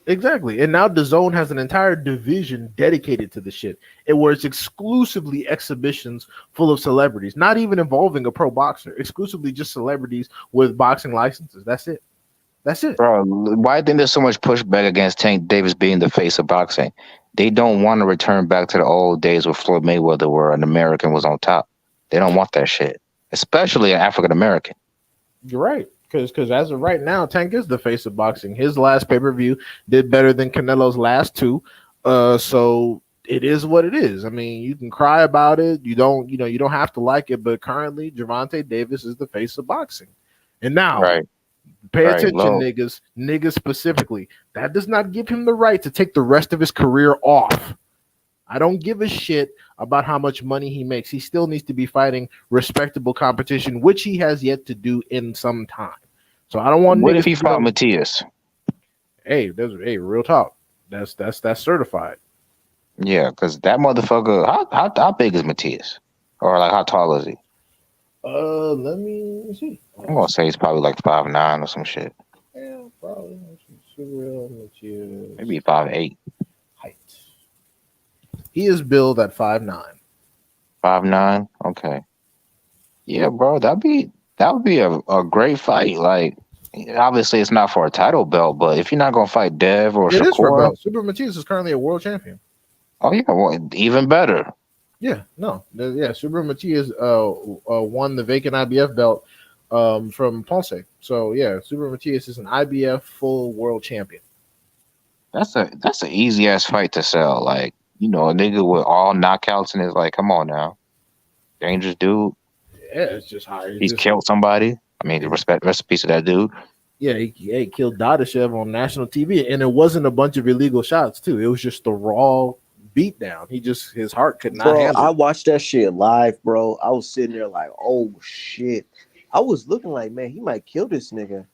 Exactly. And now DAZN has an entire division dedicated to the shit, and where it's exclusively exhibitions full of celebrities, not even involving a pro boxer, exclusively just celebrities with boxing licenses. That's it. Bro, why do you think there's so much pushback against Tank Davis being the face of boxing? They don't want to return back to the old days where Floyd Mayweather where an American was on top. They don't want that shit, especially an African American. You're right. Because as of right now, Tank is the face of boxing. His last pay-per-view did better than Canelo's last two. So it is what it is. I mean, you can cry about it. You don't have to like it. But currently, Gervonta Davis is the face of boxing. And now, pay attention, niggas specifically. That does not give him the right to take the rest of his career off. I don't give a shit about how much money he makes. He still needs to be fighting respectable competition, which he has yet to do in some time. So I don't want. What if he fought Matias? Hey, real talk. That's certified. Yeah, because that motherfucker. How big is Matias? Or like how tall is he? Let me see. I'm gonna say he's probably like 5'9" or some shit. Yeah, probably. Maybe 5'8". Height. He is billed at 5'9". 5'9". Okay. Yeah, bro, that would be a great fight. Like, obviously, it's not for a title belt, but if you're not gonna fight Dev or Shakur, it is for a belt. Super Matias is currently a world champion. Oh yeah, well, even better. Yeah, Super Matias won the vacant IBF belt from Ponce. So yeah, Super Matias is an IBF full world champion. That's an easy ass fight to sell. Like, a nigga with all knockouts and it's like, come on now. dangerous dude. Yeah, it's just high. He's killed somebody. I mean, rest in peace to that dude. Yeah, he killed Dadashev on national TV, and it wasn't a bunch of illegal shots too. It was just the raw beatdown. His heart could not Bro, handle I it. watched that shit live, bro. I was sitting there like, oh shit. I was looking like, man, he might kill this nigga.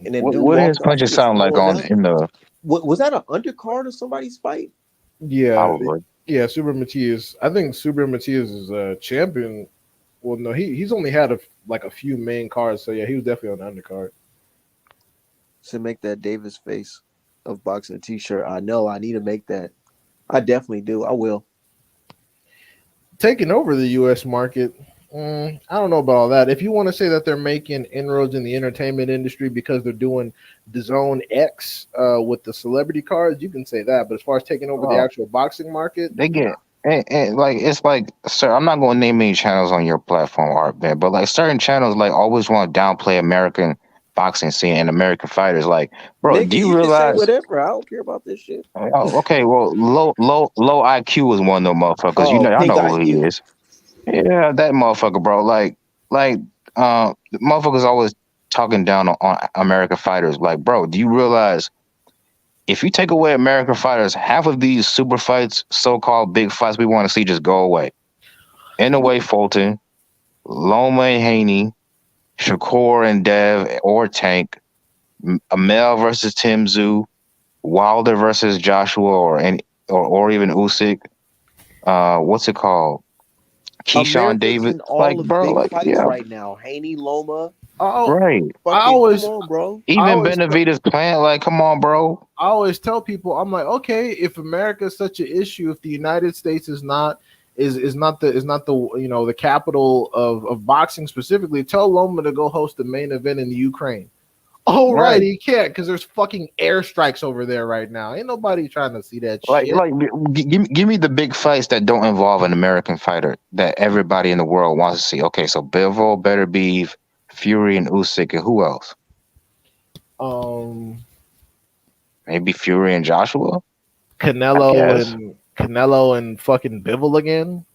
And then dude What did his walked off. punches He was sound like throwing on up. in the What was that? An undercard of somebody's fight? Yeah, probably? yeah. Super Matias. I think Super Matias is a champion. Well, no, he's only had a few main cards, so yeah, he was definitely on the undercard. To make that Davis face of boxing t-shirt. I know I need to make that. I definitely do. I will. Taking over the U.S. market. I don't know about all that. If you want to say that they're making inroads in the entertainment industry because they're doing the Zone X with the celebrity cards, you can say that. But as far as taking over the actual boxing market, They get and like it's like, sir, I'm not going to name any channels on your platform, Art Man, but like certain channels like always want to downplay American boxing scene and American fighters. Like, bro, Nigga, do you you can say realize? whatever. I don't care about this shit. Oh, okay, well, low IQ is one of them motherfuckers. Oh, I pink know who he IQ. is. Yeah, that motherfucker, bro. The motherfuckers always talking down on American fighters. Like, bro, do you realize if you take away American fighters, half of these super fights, so-called big fights we want to see just go away. In a way, Fulton, Loma and Haney, Shakur and Dev or Tank, Amel versus Tim Tszyu, Wilder versus Joshua or even Usyk. What's it called? Keyshawn America's Davis. in all Like, the bro, big like, fights yeah, right now. Haney, Loma. right. Fucking come on, bro. Even Benavidez playing, like, come on, bro. I always tell people, I'm like, okay, if America is such an issue, if the United States is not the capital of boxing specifically, tell Loma to go host the main event in the Ukraine. Oh right, he can't because there's fucking airstrikes over there right now. Ain't nobody trying to see that shit. Give me the big fights that don't involve an American fighter that everybody in the world wants to see. Okay, so Bivol, Better Beef, Fury, and Usyk, and who else? Maybe Fury and Joshua. Canelo and fucking Bivol again.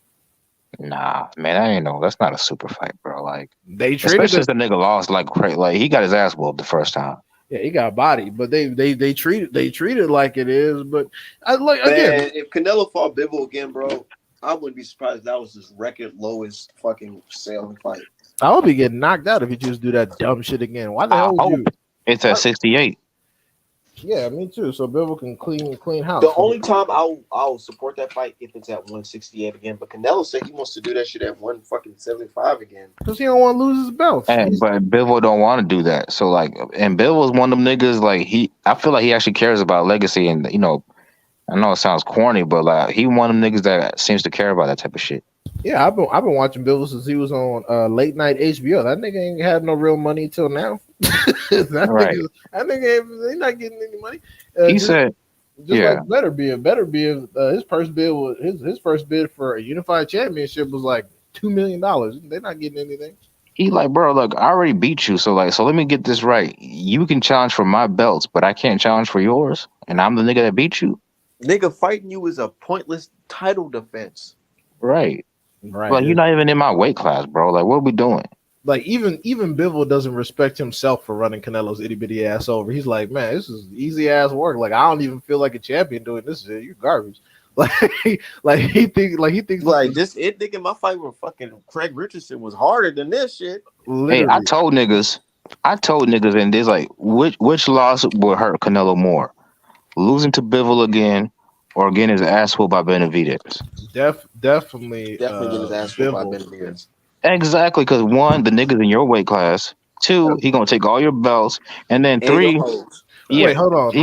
Nah, man, that's not a super fight, bro. Like, they treated especially if the nigga lost like he got his ass whooped the first time. Yeah, he got bodied, but they treat it like it is. But again, if Canelo fought Bivol again, bro, I wouldn't be surprised if that was his record lowest fucking selling fight. I would be getting knocked out if he just do that dumb shit again. Why the hell would you? It's at 68. Yeah, me too. So Bivol can clean house. The only time I'll support that fight if it's at 168 again. But Canelo said he wants to do that shit at 175 again. Because he don't want to lose his belt. But Bivol don't want to do that. So like, and Bivol's one of them niggas. Like I feel like he actually cares about legacy, and I know it sounds corny, but like he one of them niggas that seems to care about that type of shit. Yeah, I've been watching Bivol since he was on late night HBO. That nigga ain't had no real money till now. That nigga ain't not getting any money. He said, like better be his first bid was his first bid for a unified championship was like $2 million. They're not getting anything. He like, bro, look, I already beat you, so let me get this right. You can challenge for my belts, but I can't challenge for yours, and I'm the nigga that beat you. Nigga, fighting you is a pointless title defense. Right. Like, you're not even in my weight class, bro. Like, what are we doing? Like, even Bivol doesn't respect himself for running Canelo's itty bitty ass over. He's like, man, this is easy ass work. Like, I don't even feel like a champion doing this shit. You're garbage. Like he thinks this it thinking my fight with fucking Craig Richardson was harder than this shit. Literally. Hey, I told niggas, and there's like, which loss would hurt Canelo more, losing to Bivol again, or getting his ass whooped by Benavidez? Definitely getting his ass whooped by Benavidez. Exactly, because one, the niggas in your weight class. Two, he gonna take all your belts, and then three, wait, hold on.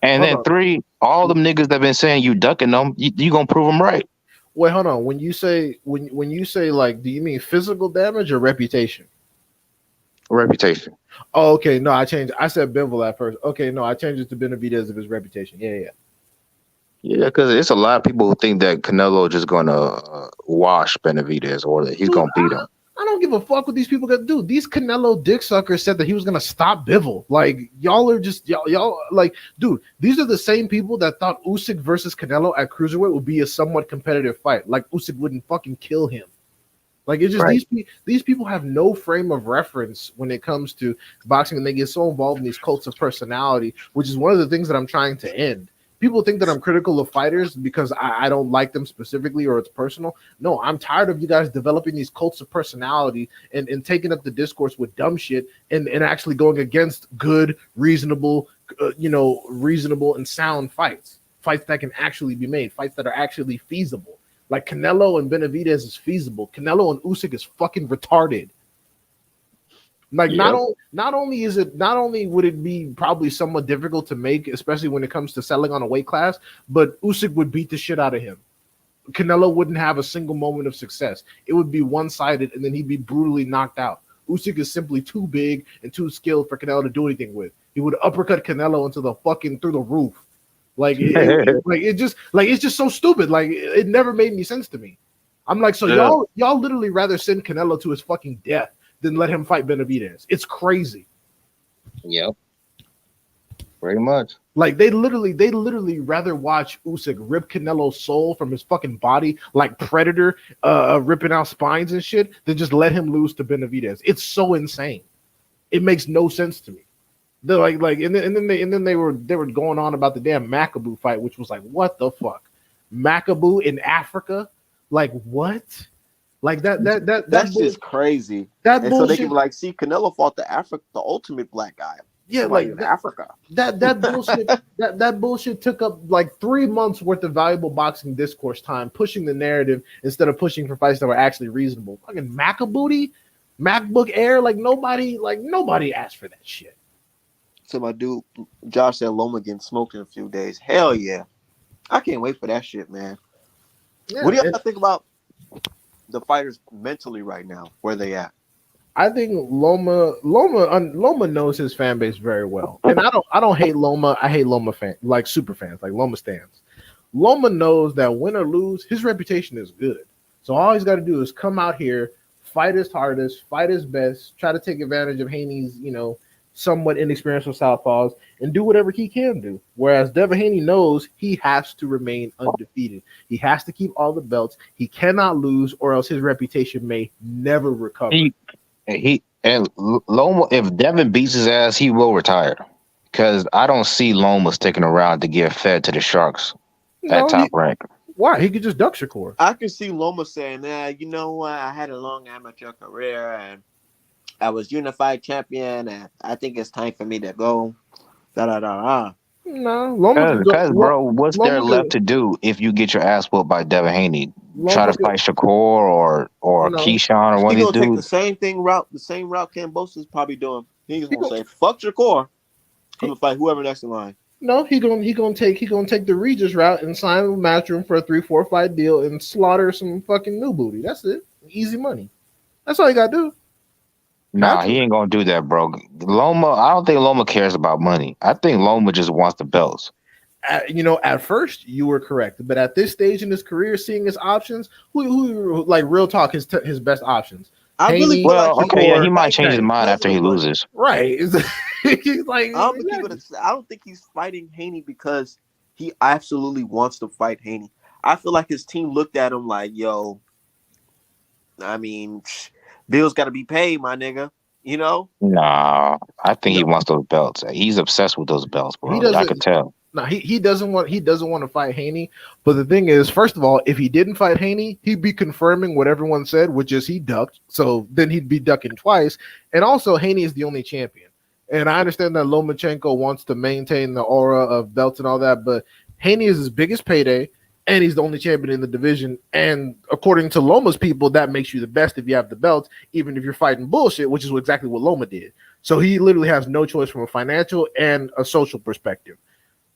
And then three, all them niggas that been saying you ducking them, you gonna prove them right. Wait, hold on. When you say like, do you mean physical damage or reputation? Reputation. Oh, okay. No, I changed. I said Bivol at first. Okay, no, I changed it to Benavidez of his reputation. Yeah. Yeah, because it's a lot of people who think that Canelo just gonna wash Benavidez or that he's gonna beat him. I don't give a fuck what these people got to do. These Canelo dick suckers said that he was gonna stop Bivol. Like, y'all are just y'all like, dude. These are the same people that thought Usyk versus Canelo at cruiserweight would be a somewhat competitive fight. Like, Usyk wouldn't fucking kill him. Like it's just Right. these people have no frame of reference when it comes to boxing, and they get so involved in these cults of personality, which is one of the things that I'm trying to end. People think that I'm critical of fighters because I don't like them specifically or it's personal. No, I'm tired of you guys developing these cults of personality and taking up the discourse with dumb shit and actually going against good, reasonable, reasonable and sound fights that can actually be made, fights that are actually feasible. Like Canelo and Benavidez is feasible. Canelo and Usyk is fucking retarded. Like Yep. not only would it be probably somewhat difficult to make, especially when it comes to selling on a weight class, but Usyk would beat the shit out of him. Canelo wouldn't have a single moment of success. It would be one-sided, and then he'd be brutally knocked out. Usyk is simply too big and too skilled for Canelo to do anything with. He would uppercut Canelo into the fucking through the roof. Like it's just so stupid. Like it never made any sense to me. I'm like, so y'all literally rather send Canelo to his fucking death than let him fight Benavidez. It's crazy. Yep. Pretty much. Like they literally rather watch Usyk rip Canelo's soul from his fucking body like Predator, ripping out spines and shit, than just let him lose to Benavidez. It's so insane. It makes no sense to me. They're like, and then they were going on about the damn Macabu fight, which was like, what the fuck, Macabu in Africa, like what, like that's just crazy. That and bullshit. So they can be like, see, Canelo fought the ultimate black guy. Yeah, like in Africa. That bullshit. that bullshit took up like 3 months worth of valuable boxing discourse time, pushing the narrative instead of pushing for fights that were actually reasonable. Fucking Macabooty, MacBook Air, like nobody asked for that shit. So my dude Josh said Loma getting smoked in a few days. Hell yeah. I can't wait for that shit, man. Yeah, what do y'all think about the fighters mentally right now? Where they at? I think Loma knows his fan base very well. And I don't hate Loma. I hate Loma fans, like super fans, like Loma stans. Loma knows that win or lose, his reputation is good. So all he's got to do is come out here, fight his hardest, fight his best, try to take advantage of Haney's, somewhat inexperienced with southpaws, and do whatever he can do. Whereas Devin Haney knows he has to remain undefeated. He has to keep all the belts. He cannot lose, or else his reputation may never recover. And Loma, if Devin beats his ass, he will retire. Because I don't see Loma sticking around to get fed to the Sharks at top rank. Why? He could just duck Shakur. I can see Loma saying, you know what? I had a long amateur career and I was unified champion, and I think it's time for me to go. No, Loma. Because, bro, what's there left to do if you get your ass whooped by Devin Haney? Try to fight Shakur or Keyshawn or one of these dudes. Take the same route Kambosos is probably doing. He's gonna say, "Fuck Shakur. I'm gonna fight whoever next in line." No, he gonna take the Regis route and sign with Matchroom for a 3-4 fight deal and slaughter some fucking new booty. That's it. Easy money. That's all you gotta do. Nah, he ain't gonna do that, bro. Loma, I don't think Loma cares about money. I think Loma just wants the belts. At first you were correct, but at this stage in his career, seeing his options, who like real talk, his best options. Haney, he might change his mind after he loses. Right. Like, I don't think he's fighting Haney because he absolutely wants to fight Haney. I feel like his team looked at him like, yo, I mean, bills got to be paid, my nigga. Nah, I think he wants those belts. He's obsessed with those belts, bro. I could tell. No, he doesn't want to fight Haney. But the thing is, first of all, if he didn't fight Haney, he'd be confirming what everyone said, which is he ducked. So then he'd be ducking twice. And also, Haney is the only champion. And I understand that Lomachenko wants to maintain the aura of belts and all that, but Haney is his biggest payday, and he's the only champion in the division. And according to Loma's people, that makes you the best if you have the belts, even if you're fighting bullshit, which is exactly what Loma did. So he literally has no choice from a financial and a social perspective.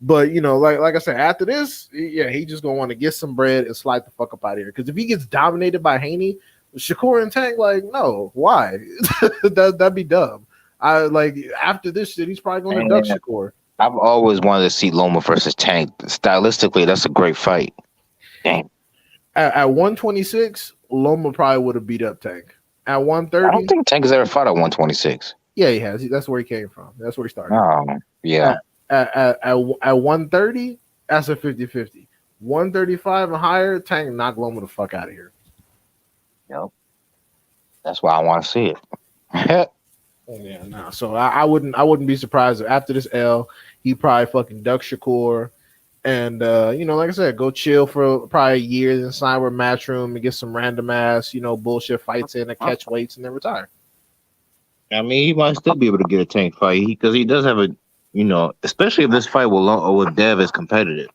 But, like I said, after this, he just going to want to get some bread and slide the fuck up out of here. Because if he gets dominated by Haney, Shakur and Tank, like, no, why? That'd be dumb. After this shit, he's probably going to duck Shakur. I've always wanted to see Loma versus Tank. Stylistically, that's a great fight. Damn. At 126, Loma probably would have beat up Tank. At 130, I don't think Tank has ever fought at 126. Yeah, he has. That's where he came from. That's where he started. Oh, yeah. At 130, that's a 50-50. 135 and higher, Tank knock Loma the fuck out of here. Yep. That's why I want to see it. Yeah, no. So I wouldn't be surprised if after this L, he probably fucking duck Shakur and like I said, go chill for probably a year, then sign with Matchroom and get some random ass, bullshit fights in and catch weights and then retire. I mean, he might still be able to get a Tank fight because he does have a, especially if this fight with Dev is competitive.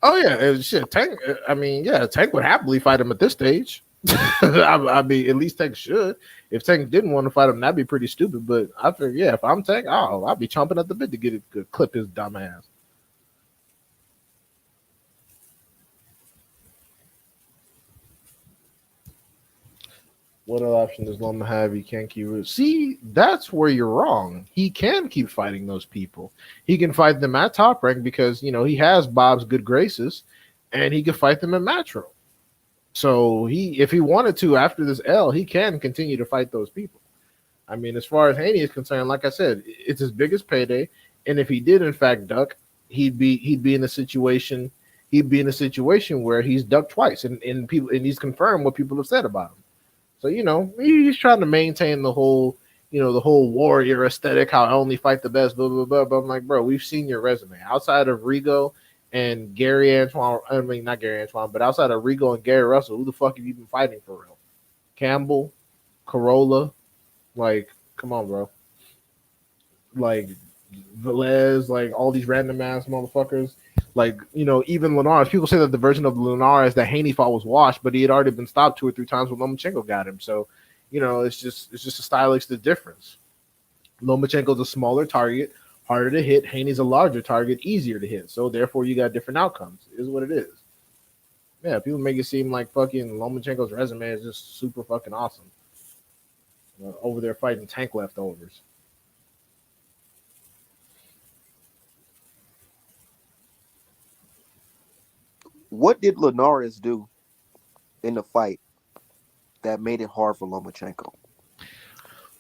Oh yeah, shit. Tank. I mean, yeah, Tank would happily fight him at this stage. I mean, at least Tank should. If Tank didn't want to fight him, that'd be pretty stupid. But I figure, yeah, if I'm Tank, I'll be chomping at the bit to get it, to clip his dumb ass. What other option does Loma have? He can't keep it. See, that's where you're wrong. He can keep fighting those people. He can fight them at top rank because he has Bob's good graces, and he can fight them at Matchroom. So if he wanted to after this L, he can continue to fight those people. I mean, as far as Haney is concerned, like I said, it's his biggest payday, and if he did in fact duck, he'd be in a situation where he's ducked twice, and he's confirmed what people have said about him. So he's trying to maintain the whole warrior aesthetic, how I only fight the best, blah blah blah. But I'm like, bro, we've seen your resume outside of Rigo and Gary Antoine. I mean, not Gary Antoine, but outside of Rigo and Gary Russell, who the fuck have you been fighting for real? Campbell, Corolla, like, come on, bro. Like Velez, like all these random ass motherfuckers. Like, even Linares. People say that the version of Linares that Haney fought was washed, but he had already been stopped 2 or 3 times when Lomachenko got him. So, it's just a stylistic difference. Lomachenko's a smaller target, harder to hit. Haney's a larger target, easier to hit. So therefore, you got different outcomes. It is what it is. Yeah, people make it seem like fucking Lomachenko's resume is just super fucking awesome. Over there fighting tank leftovers. What did Linares do in the fight that made it hard for Lomachenko?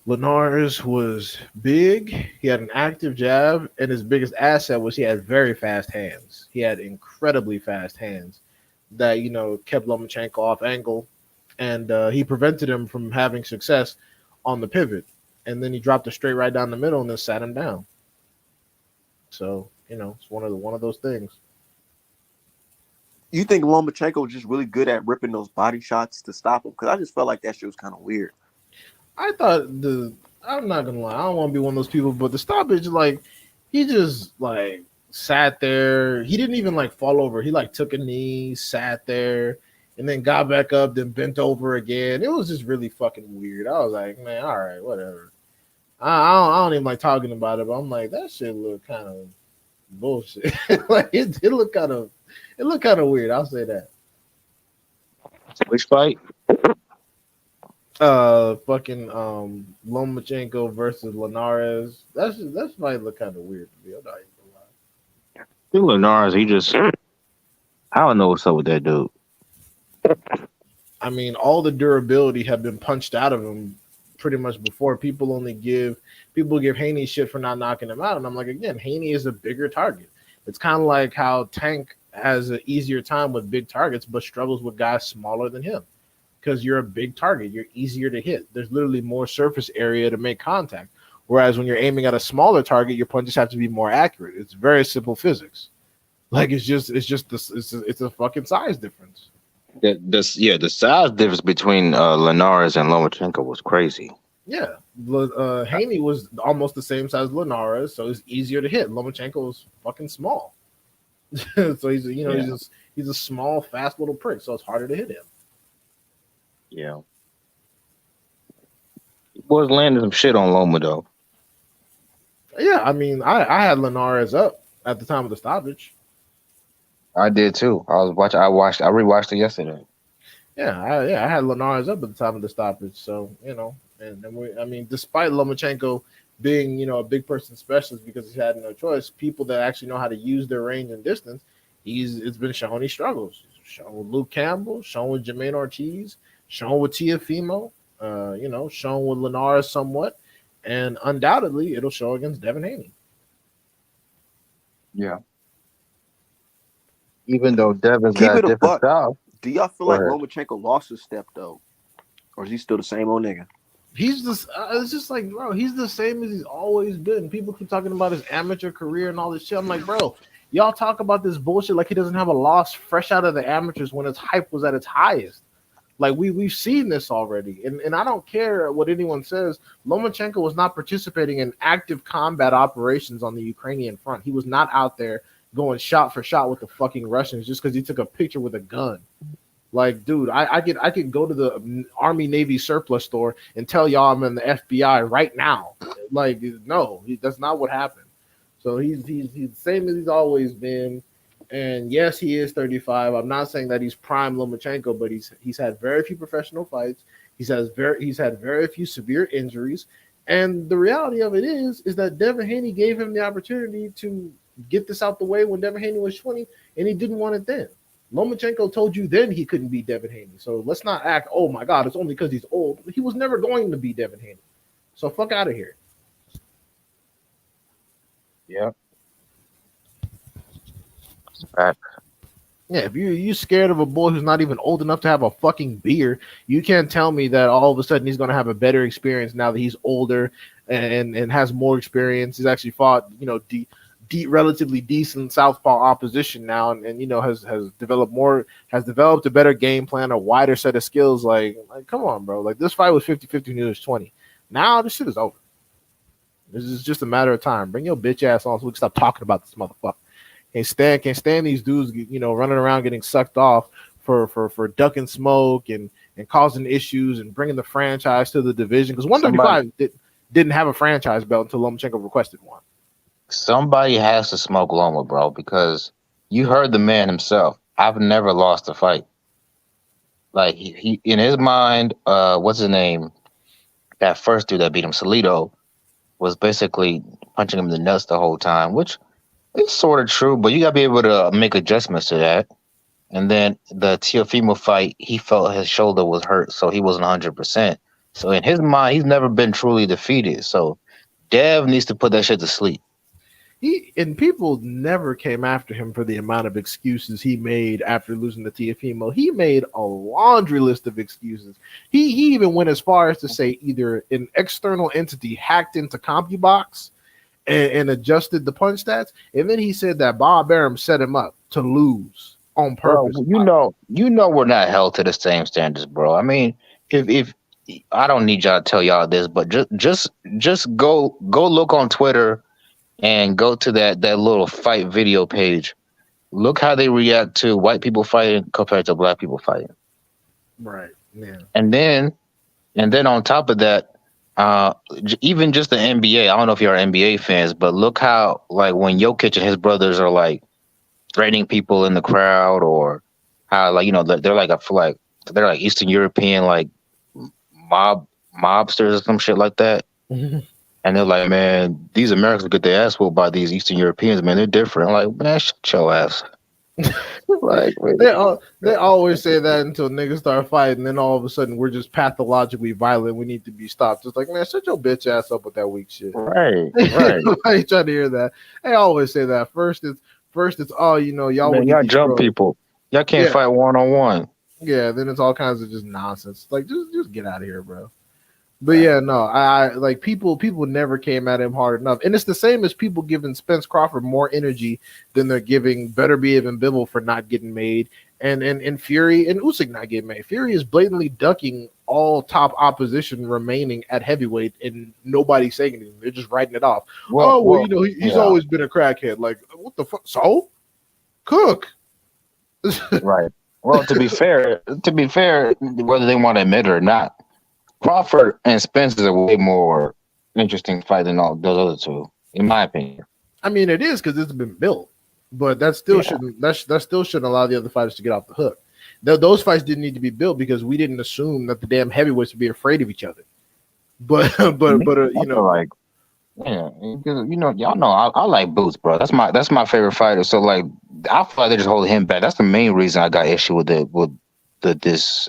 Linares was big. He had an active jab, and his biggest asset was he had very fast hands. He had incredibly fast hands that kept Lomachenko off angle, and he prevented him from having success on the pivot. And then he dropped it straight right down the middle and then sat him down. So it's one of those things. You think Lomachenko was just really good at ripping those body shots to stop him? Because I just felt like that shit was kind of weird. I thought I'm not gonna lie, I don't want to be one of those people, but the stoppage, like, he just like sat there. He didn't even like fall over. He like took a knee, sat there, and then got back up, then bent over again. It was just really fucking weird. I was like, man, all right, whatever. I don't even like talking about it, but I'm like, that shit looked kind of bullshit. Like it looked kind of weird. I'll say that. Which fight? Fucking Lomachenko versus Linares. That's might look kind of weird to me. I'm not even gonna lie. I think Linares, I don't know what's up with that dude. I mean, all the durability had been punched out of him pretty much before. People give Haney shit for not knocking him out, and I'm like, again, Haney is a bigger target. It's kind of like how Tank has an easier time with big targets, but struggles with guys smaller than him. Because you're a big target, you're easier to hit. There's literally more surface area to make contact. Whereas when you're aiming at a smaller target, your punches have to be more accurate. It's very simple physics. Like it's a fucking size difference. The size difference between Linares and Lomachenko was crazy. Yeah, Haney was almost the same size as Linares, so it's easier to hit. Lomachenko was fucking small, so he's a small, fast little prick, so it's harder to hit him. Yeah. He was landing some shit on Loma though. Yeah, I mean, I had Linares up at the time of the stoppage. I did too. I rewatched it yesterday. Yeah, I had Linares up at the time of the stoppage. So, despite Lomachenko being, a big person specialist because he had no choice, people that actually know how to use their range and distance, it's been shown he struggles. Shown with Luke Campbell, shown with Jermaine Ortiz, shown with Tiafimo, shown with Linares somewhat, and undoubtedly it'll show against Devin Haney. Yeah. Even though Devin's got a different style. Do y'all feel like Lomachenko lost a step though? Or is he still the same old nigga? He's just it's just like, bro, he's the same as he's always been. People keep talking about his amateur career and all this shit. I'm like, bro, y'all talk about this bullshit like he doesn't have a loss fresh out of the amateurs when his hype was at its highest. Like we've seen this already, and I don't care what anyone says. Lomachenko was not participating in active combat operations on the Ukrainian front. He was not out there going shot for shot with the fucking Russians just because he took a picture with a gun. Like, dude, I could go to the Army Navy surplus store and tell y'all I'm in the FBI right now. Like, no, that's not what happened. So he's the same as he's always been. And yes, he is 35. I'm not saying that he's prime Lomachenko, but he's had very few professional fights. He's had very few severe injuries. And the reality of it is that Devin Haney gave him the opportunity to get this out the way when Devin Haney was 20, and he didn't want it then. Lomachenko told you then he couldn't beat Devin Haney. So let's not act, oh my God, it's only because he's old. He was never going to beat Devin Haney. So fuck out of here. Yeah. Right. Yeah, if you scared of a boy who's not even old enough to have a fucking beer, you can't tell me that all of a sudden he's going to have a better experience now that he's older and has more experience. He's actually fought, relatively decent southpaw opposition now, and has developed a better game plan, a wider set of skills. Like come on, bro. Like this fight was 50-50 when he was 20. Now this shit is over. This is just a matter of time. Bring your bitch ass on so we can stop talking about this motherfucker. Can't stand these dudes, running around getting sucked off for ducking smoke and causing issues and bringing the franchise to the division. Because 135 didn't have a franchise belt until Lomachenko requested one. Somebody has to smoke Loma, bro, because you heard the man himself. I've never lost a fight. Like he in his mind, what's his name? That first dude that beat him, Salido, was basically punching him in the nuts the whole time, which is sort of true, but you gotta be able to make adjustments to that. And then the Teofimo fight, he felt his shoulder was hurt, so he wasn't 100%. So in his mind, he's never been truly defeated. So Dev needs to put that shit to sleep. People never came after him for the amount of excuses he made after losing to Teofimo. He made a laundry list of excuses. He even went as far as to say either an external entity hacked into CompuBox and adjusted the punch stats, and then he said that Bob Arum set him up to lose on purpose. Bro, we're not held to the same standards, bro. I mean, if I don't need y'all to tell y'all this, but just go look on Twitter and go to that little fight video page. Look how they react to white people fighting compared to black people fighting. Right. Yeah. And then on top of that, even just the NBA. I don't know if you're NBA fans, but look how like when Jokic and his brothers are like threatening people in the crowd, or how they're like Eastern European like mobsters or some shit like that. And they're like, man, these Americans get their ass whooped by these Eastern Europeans, man. They're different. I'm like, man, shut your ass. Like, they always say that until niggas start fighting, then all of a sudden we're just pathologically violent. We need to be stopped. Just like, man, shut your bitch ass up with that weak shit. Right. I ain't trying to hear that. They always say that. First it's y'all. Man, y'all jump people. Y'all can't fight 1-on-1. Yeah, then it's all kinds of just nonsense. Like, just get out of here, bro. But yeah, no, I like people never came at him hard enough. And it's the same as people giving Spence Crawford more energy than they're giving Beterbiev and Bivol for not getting made, and Fury and Usyk not getting made. Fury is blatantly ducking all top opposition remaining at heavyweight, and nobody's saying anything. They're just writing it off. He's always been a crackhead. Like, what the fuck? So, cook. Right. Well, to be fair, whether they want to admit it or not, Crawford and Spence is a way more interesting fight than all those other two, in my opinion. I mean, it is because it's been built, but that still shouldn't allow the other fighters to get off the hook. Those fights didn't need to be built because we didn't assume that the damn heavyweights would be afraid of each other. But like, yeah, y'all know I like Boots, bro. That's my favorite fighter. So like, I feel like they're just holding him back. That's the main reason I got issue with this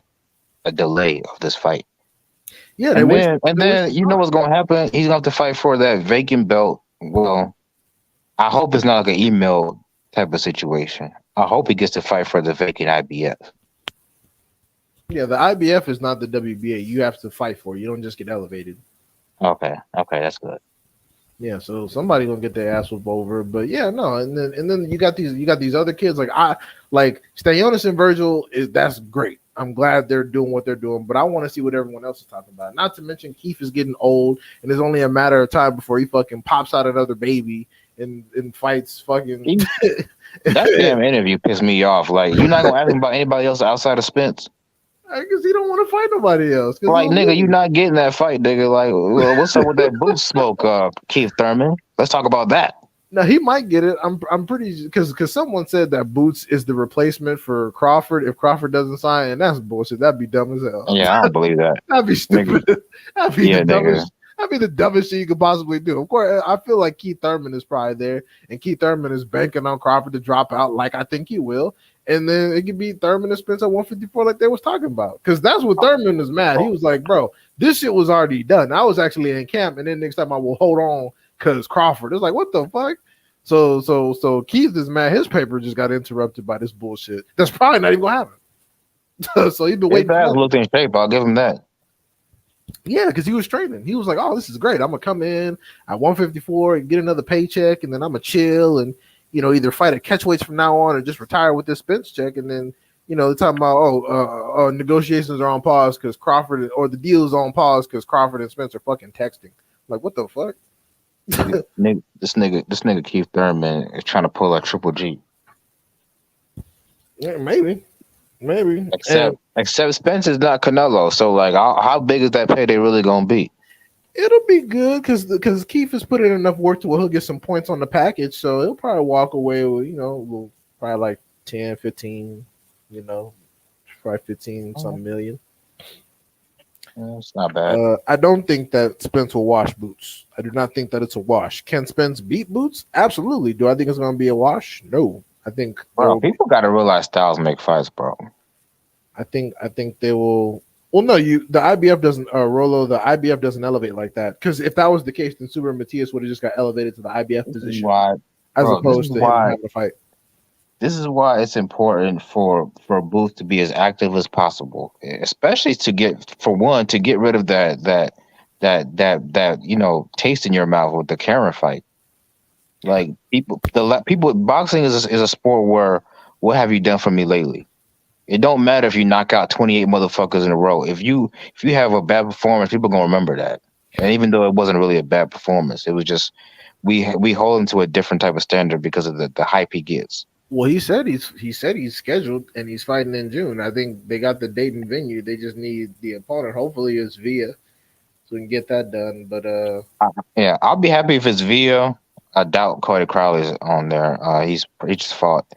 delay of this fight. Yeah, and then you know what's going to happen? He's going to have to fight for that vacant belt. Well, I hope it's not like an email type of situation. I hope he gets to fight for the vacant IBF. Yeah, the IBF is not the WBA. You have to fight for it. You don't just get elevated. Okay, that's good. Yeah, so somebody gonna get their ass whooped over. But yeah, no, and then you got these other kids like Stanionis and Virgil that's great. I'm glad they're doing what they're doing, but I want to see what everyone else is talking about. Not to mention Keith is getting old, and it's only a matter of time before he fucking pops out another baby and fights fucking. That damn interview pissed me off. Like, you're not gonna ask him about anybody else outside of Spence. Because he don't want to fight nobody else. Like, nigga, you not getting that fight, nigga. Like, what's up with that boot smoke, Keith Thurman? Let's talk about that. No, he might get it. I'm pretty because someone said that Boots is the replacement for Crawford if Crawford doesn't sign, and that's bullshit. That'd be dumb as hell. Yeah, I don't believe that. That'd be stupid. That'd be the dumbest. Nigga. That'd be the dumbest shit you could possibly do. Of course, I feel like Keith Thurman is probably there, and Keith Thurman is banking on Crawford to drop out, like I think he will. And then it could be Thurman and Spence at 154, like they was talking about. Because that's what Thurman is mad. He was like, bro, this shit was already done. I was actually in camp, and then next time I will hold on because Crawford. It's like, what the fuck? So Keith is mad. His paper just got interrupted by this bullshit. That's probably not even gonna happen. So he's been waiting. His ass looked in shape. I'll give him that. Yeah, because he was training. He was like, "Oh, this is great. I'm gonna come in at 154 and get another paycheck, and then I'm gonna chill and either fight at catchweights from now on or just retire with this Spence check." And then they're talking about negotiations are on pause because Crawford or the deal is on pause because Crawford and Spence are fucking texting. Like, what the fuck? This nigga Keith Thurman is trying to pull a Triple G. Yeah, maybe. Except Spence is not Canelo, so like, how big is that payday really gonna be? It'll be good because Keith has put in enough work to where he'll get some points on the package, so he'll probably walk away with probably like 10, 15, probably 15 some million. It's not bad. I don't think that Spence will wash Boots. I do not think that it's a wash. Can Spence beat Boots? Absolutely. Do I think it's going to be a wash? No. I think people got to realize styles make fights, bro. I think they will. Well, no, the IBF doesn't. Rolo, the IBF doesn't elevate like that. Because if that was the case, then Super Matias would have just got elevated to the IBF position, as opposed to him having to fight. This is why it's important for Booth to be as active as possible, especially to get rid of that taste in your mouth with the Karen fight. Like people, boxing is a sport where what have you done for me lately? It don't matter if you knock out 28 motherfuckers in a row. If you have a bad performance, people gonna remember that. And even though it wasn't really a bad performance, it was just we hold him to a different type of standard because of the hype he gets. Well, he said he's scheduled and he's fighting in June. I think they got the date and venue. They just need the opponent. Hopefully, it's Via, so we can get that done. But yeah, I'll be happy if it's Via. I doubt Cody Crowley's on there. He just fought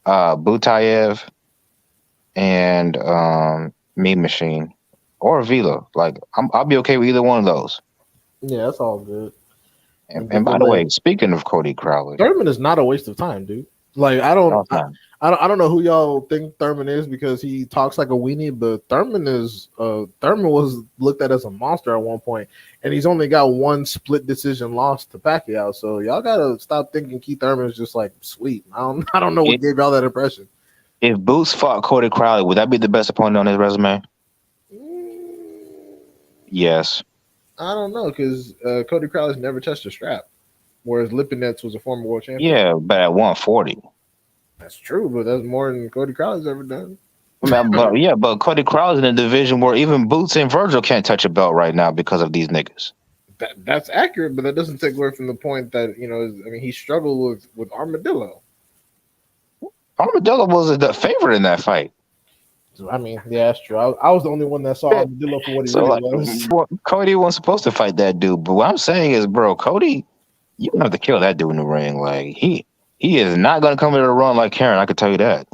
Butayev and Mean Machine or Vila. Like I'll be okay with either one of those. Yeah, that's all good. And by the way, speaking of Cody Crowley, Thurman is not a waste of time, dude. Like I don't know who y'all think Thurman is because he talks like a weenie, but Thurman was looked at as a monster at one point, and he's only got one split decision loss to Pacquiao. So y'all gotta stop thinking Keith Thurman is just like sweet. I don't know what gave y'all that impression. If Boots fought Cody Crowley, would that be the best opponent on his resume? Yes. I don't know because Cody Crowley's never touched a strap. Whereas Lipinets was a former world champion. Yeah, but at 140. That's true, but that's more than Cody Crowley's ever done. But Cody Crowley's in a division where even Boots and Virgil can't touch a belt right now because of these niggas. That's accurate, but that doesn't take away from the point that, he struggled with Armadillo. Armadillo was the favorite in that fight. So, yeah, that's true. I was the only one that saw Armadillo for what he really was. Cody wasn't supposed to fight that dude, but what I'm saying is, bro, Cody... You don't have to kill that dude in the ring. Like he is not going to come into the run like Karen. I can tell you that.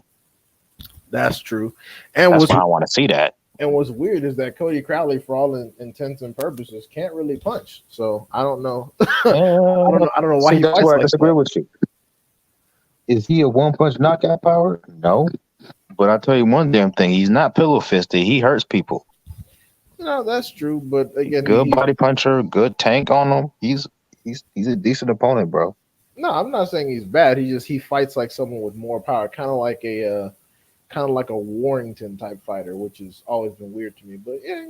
That's true. And that's why I want to see that. And what's weird is that Cody Crowley, for all intents and purposes, can't really punch. So I don't know. I don't know why he fights I disagree with you. Is he a one punch knockout power? No. But I'll tell you one damn thing. He's not pillow fisted. He hurts people. No, that's true. But again, good body puncher, good tank on him. He's a decent opponent, bro. No, I'm not saying he's bad. He fights like someone with more power, kind of like kind of like a Warrington type fighter, which has always been weird to me. But yeah,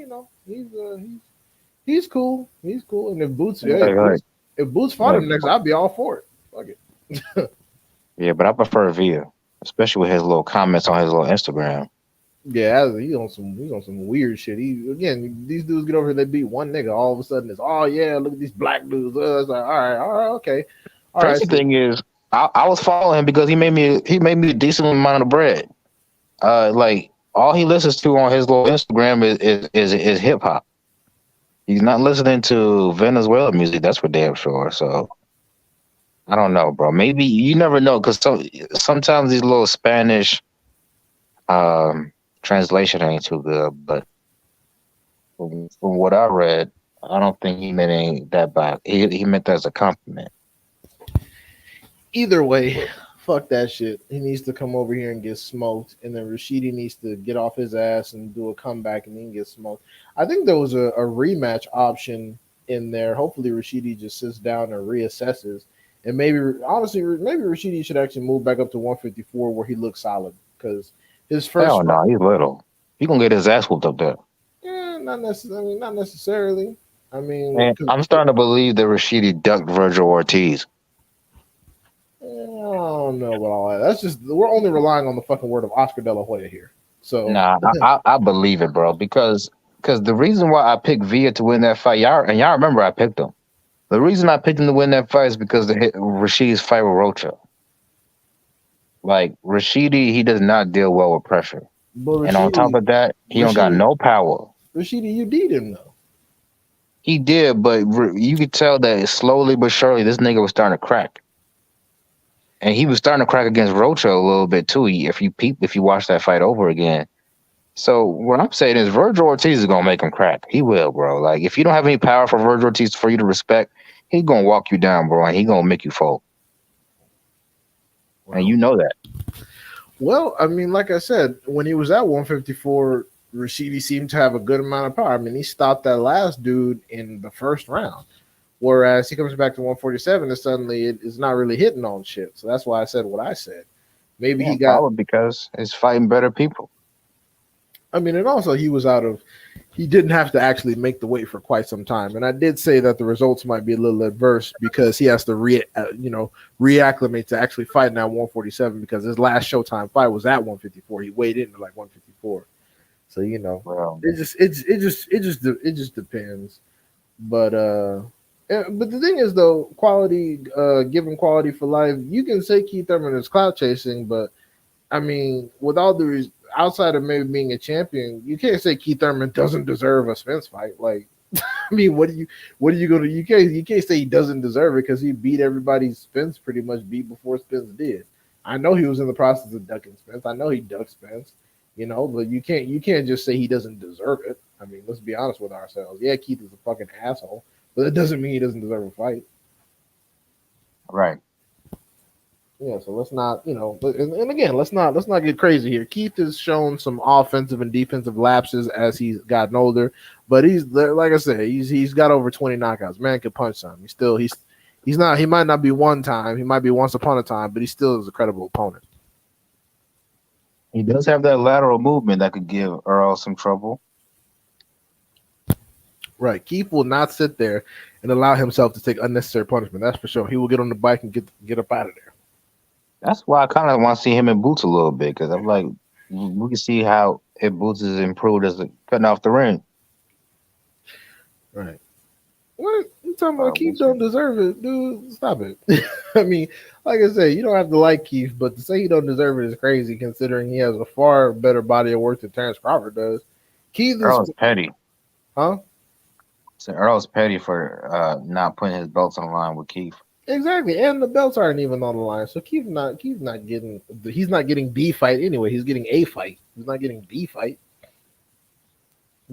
he's cool. He's cool. And if Boots fought Like, him next, I'd be all for it. Fuck it. yeah, but I prefer Via, especially with his little comments on his little Instagram. Yeah, he's on some weird shit. These dudes get over here, they beat one nigga, all of a sudden it's yeah, look at these black dudes. It's like, all right, okay. All right. Crazy thing is, I was following him because he made me a decent amount of bread. Like all he listens to on his little Instagram is hip hop. He's not listening to Venezuela music. That's for damn sure. So I don't know, bro. Maybe you never know because sometimes these little Spanish translation ain't too good. But from what I read, I don't think he meant ain't that bad. He meant that as a compliment. Either way, fuck that shit. He needs to come over here and get smoked, and then Rashidi needs to get off his ass and do a comeback and then get smoked. I think there was a rematch option in there. Hopefully, Rashidi just sits down and reassesses, and maybe honestly, maybe Rashidi should actually move back up to 154 where he looks solid because his first. Hell no, he's little. He gonna get his ass whooped up there. Not necessarily. I mean, not necessarily. I mean, And I'm starting to believe that Rashidi ducked Virgil Ortiz. I don't know about all that. That's just we're only relying on the fucking word of Oscar De La Hoya here. So Nah, I believe it, bro. Because the reason why I picked Villa to win that fight, y'all remember I picked him. The reason I picked him to win that fight is because of Rashid's fight with Rocha. Like Rashidi, he does not deal well with pressure, and on top of that, he don't got no power. Rashidi, you beat him though. He did, but you could tell that slowly but surely this nigga was starting to crack. And he was starting to crack against Rocha a little bit too. If you watch that fight over again. So what I'm saying is Virgil Ortiz is gonna make him crack. He will, bro. Like if you don't have any power for Virgil Ortiz for you to respect, he's gonna walk you down, bro, and he's gonna make you fold. Wow. And you know that. Well, I mean, like I said, when he was at 154, Rashidi seemed to have a good amount of power. I mean, he stopped that last dude in the first round. Whereas he comes back to 147 and suddenly it is not really hitting on shit. So that's why I said what I said. Maybe he got because it's fighting better people. I mean, and also he didn't have to actually make the weight for quite some time. And I did say that the results might be a little adverse because he has to reacclimate to actually fighting at 147 because his last Showtime fight was at 154. He weighed in at like 154. So it just depends. But the thing is, though, quality, given quality for life, you can say Keith Thurman is clout chasing, but I mean, with all the outside of maybe being a champion, you can't say Keith Thurman doesn't deserve a Spence fight. Like, I mean, what do you go to? You can't say he doesn't deserve it because he beat everybody Spence pretty much beat before Spence did. I know he was in the process of ducking Spence. I know he ducked Spence, but you can't just say he doesn't deserve it. I mean, let's be honest with ourselves. Yeah, Keith is a fucking asshole. But it doesn't mean he doesn't deserve a fight. Right. Yeah, so let's not, and again, let's not get crazy here. Keith has shown some offensive and defensive lapses as he's gotten older, but he's like I said, he's got over 20 knockouts. Man can punch some. He might not be one time, he might be once upon a time, but he still is a credible opponent. He does have that lateral movement that could give Earl some trouble. Right. Keith will not sit there and allow himself to take unnecessary punishment. That's for sure. He will get on the bike and get up out of there. That's why I kind of want to see him in Boots a little bit because I'm like, we can see how if Boots is improved as cutting off the ring. Right. What you talking about? Keith don't deserve it, dude. Stop it. I mean, like I said, you don't have to like Keith, but to say he don't deserve it is crazy considering he has a far better body of work than Terrence Crawford does. Keith is petty. Huh? So Earl's petty for not putting his belts on the line with Keith. Exactly, and the belts aren't even on the line. So Keith's not getting the fight anyway. He's getting a fight. He's not getting the fight.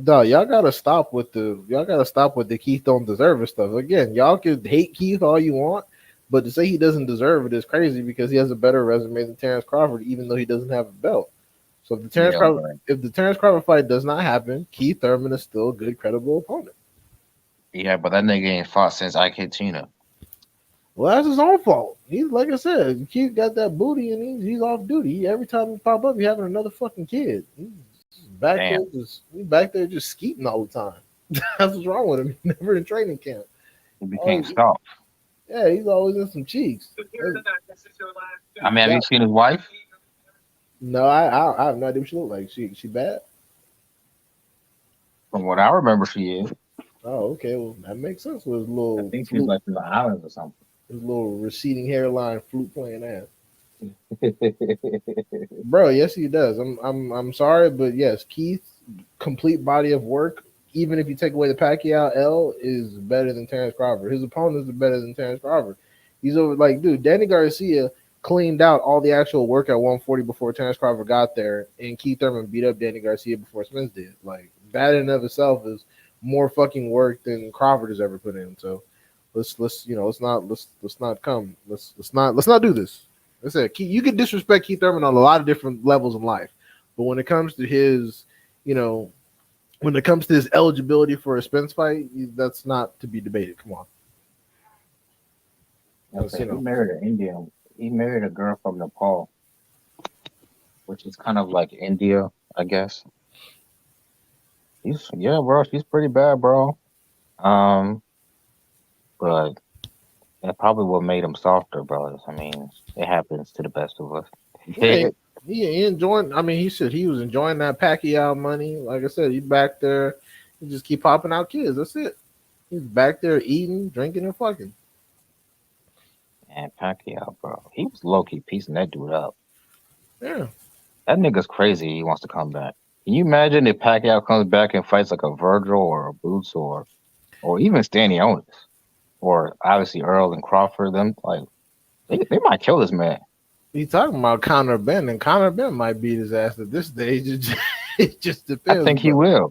Dog, y'all gotta stop with the Keith don't deserve it stuff. Again, y'all can hate Keith all you want, but to say he doesn't deserve it is crazy because he has a better resume than Terrence Crawford, even though he doesn't have a belt. So if the Terrence Crawford fight does not happen, Keith Thurman is still a good, credible opponent. Yeah, but that nigga ain't fought since Ike Tina. Well, that's his own fault. He's like I said, Keith got that booty and he's off duty. Every time he pop up, he having another fucking kid. Damn. He's back there just skeeting all the time. That's what's wrong with him. He's never in training camp. He became Always, soft. yeah, he's always in some cheeks. I mean, have you seen his wife? No, I have no idea what she look like. She bad? From what I remember, she is. Oh, okay. Well, that makes sense with his I little think she's flute, like from the islands or something. his little receding hairline, flute playing ass. Bro, yes, he does. I'm sorry, but yes, Keith's complete body of work, even if you take away the Pacquiao L, is better than Terrence Crawford. His opponents are better than Terrence Crawford. He's over like, dude, Danny Garcia cleaned out all the actual work at 140 before Terrence Crawford got there, and Keith Thurman beat up Danny Garcia before Spence did. Like that in and of itself is more fucking work than Crawford has ever put in. So let's not do this. I said you can disrespect Keith Thurman on a lot of different levels in life, but when it comes to his, when it comes to his eligibility for a Spence fight, that's not to be debated. Come on. Okay, he married an Indian. He married a girl from Nepal, which is kind of like India, I guess. Bro, she's pretty bad, bro. Um, but that probably what made him softer, bro. I mean, it happens to the best of us. Yeah, he enjoying. I mean, he said he was enjoying that Pacquiao money. Like I said, he's back there. He just keep popping out kids. That's it. He's back there eating, drinking, and fucking. And Pacquiao, bro, he was low key piecing that dude up. Yeah, that nigga's crazy. He wants to come back. Can you imagine if Pacquiao comes back and fights like a Virgil or a Boots or even Stanionis or obviously Earl and Crawford? Them like they might kill this man. He's talking about Conor Ben, and Conor Ben might beat his ass at this stage. It just depends. I think he will.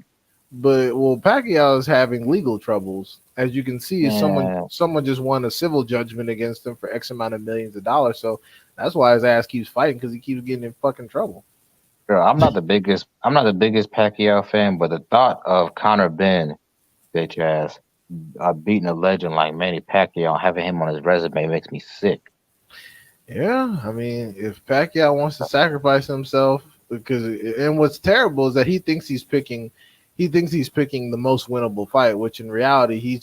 But Pacquiao is having legal troubles, as you can see. Someone just won a civil judgment against him for X amount of millions of dollars. So that's why his ass keeps fighting, because he keeps getting in fucking trouble. Girl, I'm not the biggest Pacquiao fan, but the thought of Conor Ben, bitch ass, beating a legend like Manny Pacquiao, having him on his resume makes me sick. Yeah, I mean, if Pacquiao wants to sacrifice himself, and what's terrible is that he thinks he's picking the most winnable fight, which in reality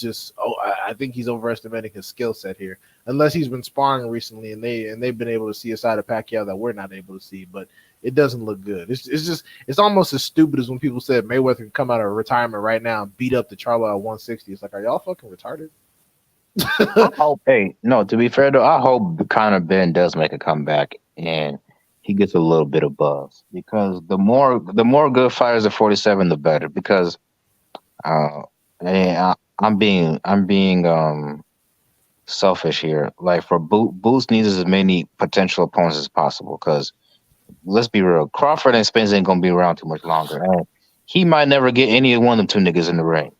I think he's overestimating his skill set here. Unless he's been sparring recently and they've been able to see a side of Pacquiao that we're not able to see, but it doesn't look good. It's almost as stupid as when people said Mayweather can come out of retirement right now and beat up the Charlo at 160. It's like, are y'all fucking retarded? To be fair though, I hope Conor Ben does make a comeback and he gets a little bit of buzz, because the more good fighters at 47, the better. Because I'm being selfish here. Like for Boots needs as many potential opponents as possible. Because let's be real, Crawford and Spence ain't gonna be around too much longer, and he might never get any of one of them two niggas in the ring,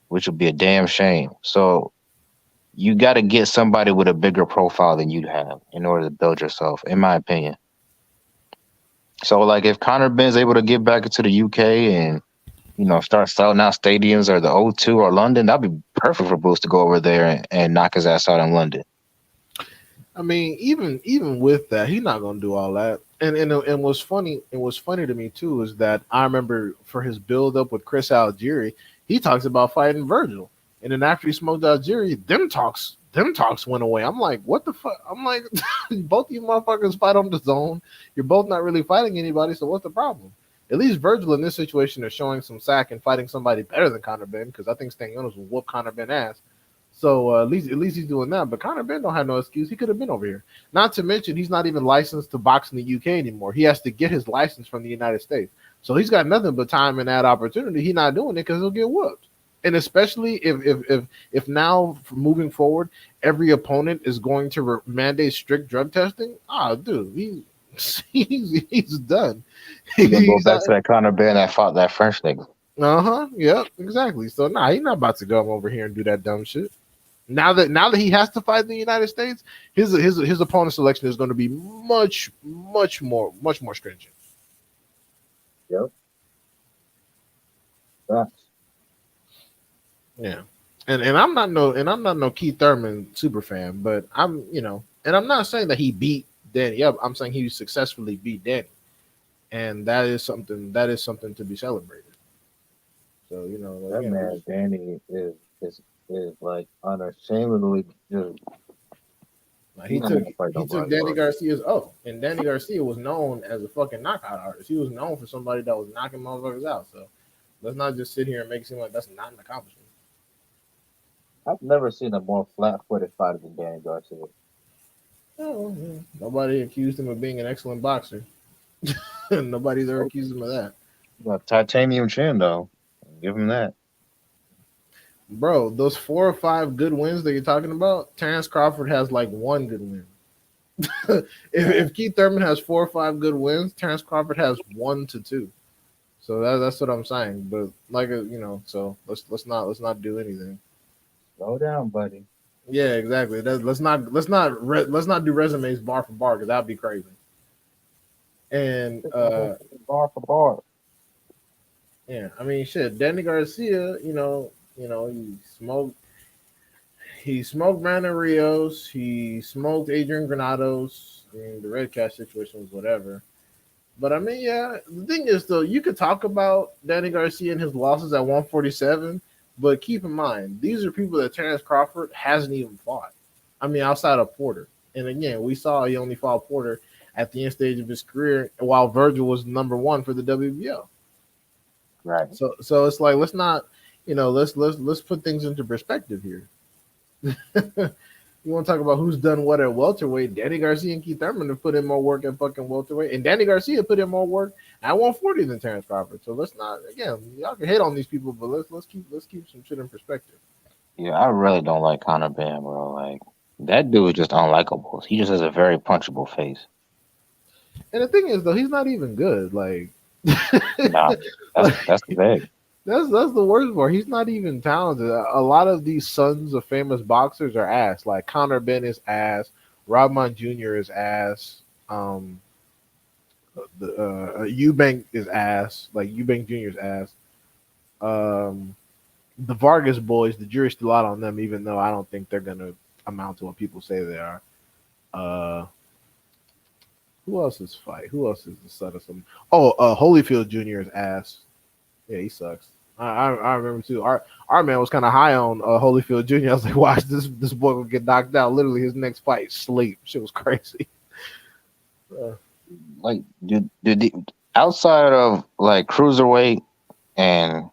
which would be a damn shame. So you got to get somebody with a bigger profile than you'd have in order to build yourself, in my opinion. So, like, if Conor Ben's able to get back into the UK and, start selling out stadiums or the O2 or London, that'd be perfect for Bruce to go over there and knock his ass out in London. I mean, even with that, he's not gonna do all that. And what's funny to me too is that I remember for his build up with Chris Algieri, he talks about fighting Virgil, and then after he smoked Algieri, them talks went away. I'm like, what the fuck? I'm like, both of you motherfuckers fight on the zone. You're both not really fighting anybody, so what's the problem? At least Virgil in this situation is showing some sack and fighting somebody better than Conor Ben, because I think Stanionis will whoop Conor Ben ass. So at least he's doing that. But Conor Ben don't have no excuse. He could have been over here. Not to mention he's not even licensed to box in the UK anymore. He has to get his license from the United States. So he's got nothing but time and that opportunity. He's not doing it because he'll get whooped. And especially if now moving forward, every opponent is going to mandate strict drug testing. Dude, he's done. He's gonna go back to that Conor Ben that fought that French nigga. Yep, exactly. So he's not about to come over here and do that dumb shit. Now that he has to fight in the United States, his opponent selection is going to be much more stringent. Yep. That's... Yeah. And I'm not no Keith Thurman super fan, but I'm and I'm not saying that he beat Danny. Yeah, I'm saying he successfully beat Danny, and that is something to be celebrated. So That again, man Danny is like unashamedly just like he's not gonna fight he took nobody, Danny bro. Garcia's O, and Danny Garcia was known as a fucking knockout artist. He was known for somebody that was knocking motherfuckers out. So let's not just sit here and make it seem like that's not an accomplishment. I've never seen a more flat-footed fighter than Danny Garcia. Oh, yeah. Nobody accused him of being an excellent boxer. Nobody's ever accused him of that. Got titanium chin though. Give him that. Bro, those 4 or 5 good wins that you're talking about, Terrence Crawford has like 1 good win. if Keith Thurman has 4 or 5 good wins, Terrence Crawford has 1 to 2. So that's what I'm saying. But like so let's not do anything. Slow down, buddy. Yeah, exactly. Let's not do resumes bar for bar because that'd be crazy. And Bar for bar. yeah, I mean, shit. Danny Garcia, he smoked Brandon Rios, he smoked Adrian Granados. I mean, the Red Cat situation was whatever. But I mean, yeah, the thing is though, you could talk about Danny Garcia and his losses at 147, but keep in mind, these are people that Terrence Crawford hasn't even fought. I mean, outside of Porter. And again, we saw he only fought Porter at the end stage of his career, while Virgil was number 1 for the WBO. Right. So it's like let's not, let's put things into perspective here. You want to talk about who's done what at welterweight? Danny Garcia and Keith Thurman have put in more work at fucking welterweight, and Danny Garcia put in more work at 140 than Terrence Crawford. So let's not, again, y'all can hate on these people, but let's keep some shit in perspective. Yeah, I really don't like Conor Benn, bro. Like that dude is just unlikable. He just has a very punchable face. And the thing is, though, he's not even good. Like, Nah, that's the thing. That's the worst part. He's not even talented. A lot of these sons of famous boxers are ass. Like Conor Benn is ass. Rodman Jr. is ass. Eubank is ass. Like Eubank Jr. is ass. The Vargas boys, the jury's still out on them, even though I don't think they're gonna amount to what people say they are. Who else is fight? Who else is the son of some? Oh, Holyfield Jr. is ass. Yeah, he sucks. I remember too. Our man was kind of high on Holyfield Jr. I was like, watch this boy will get knocked out. Literally, his next fight, sleep. Shit was crazy. Like, outside of like cruiserweight and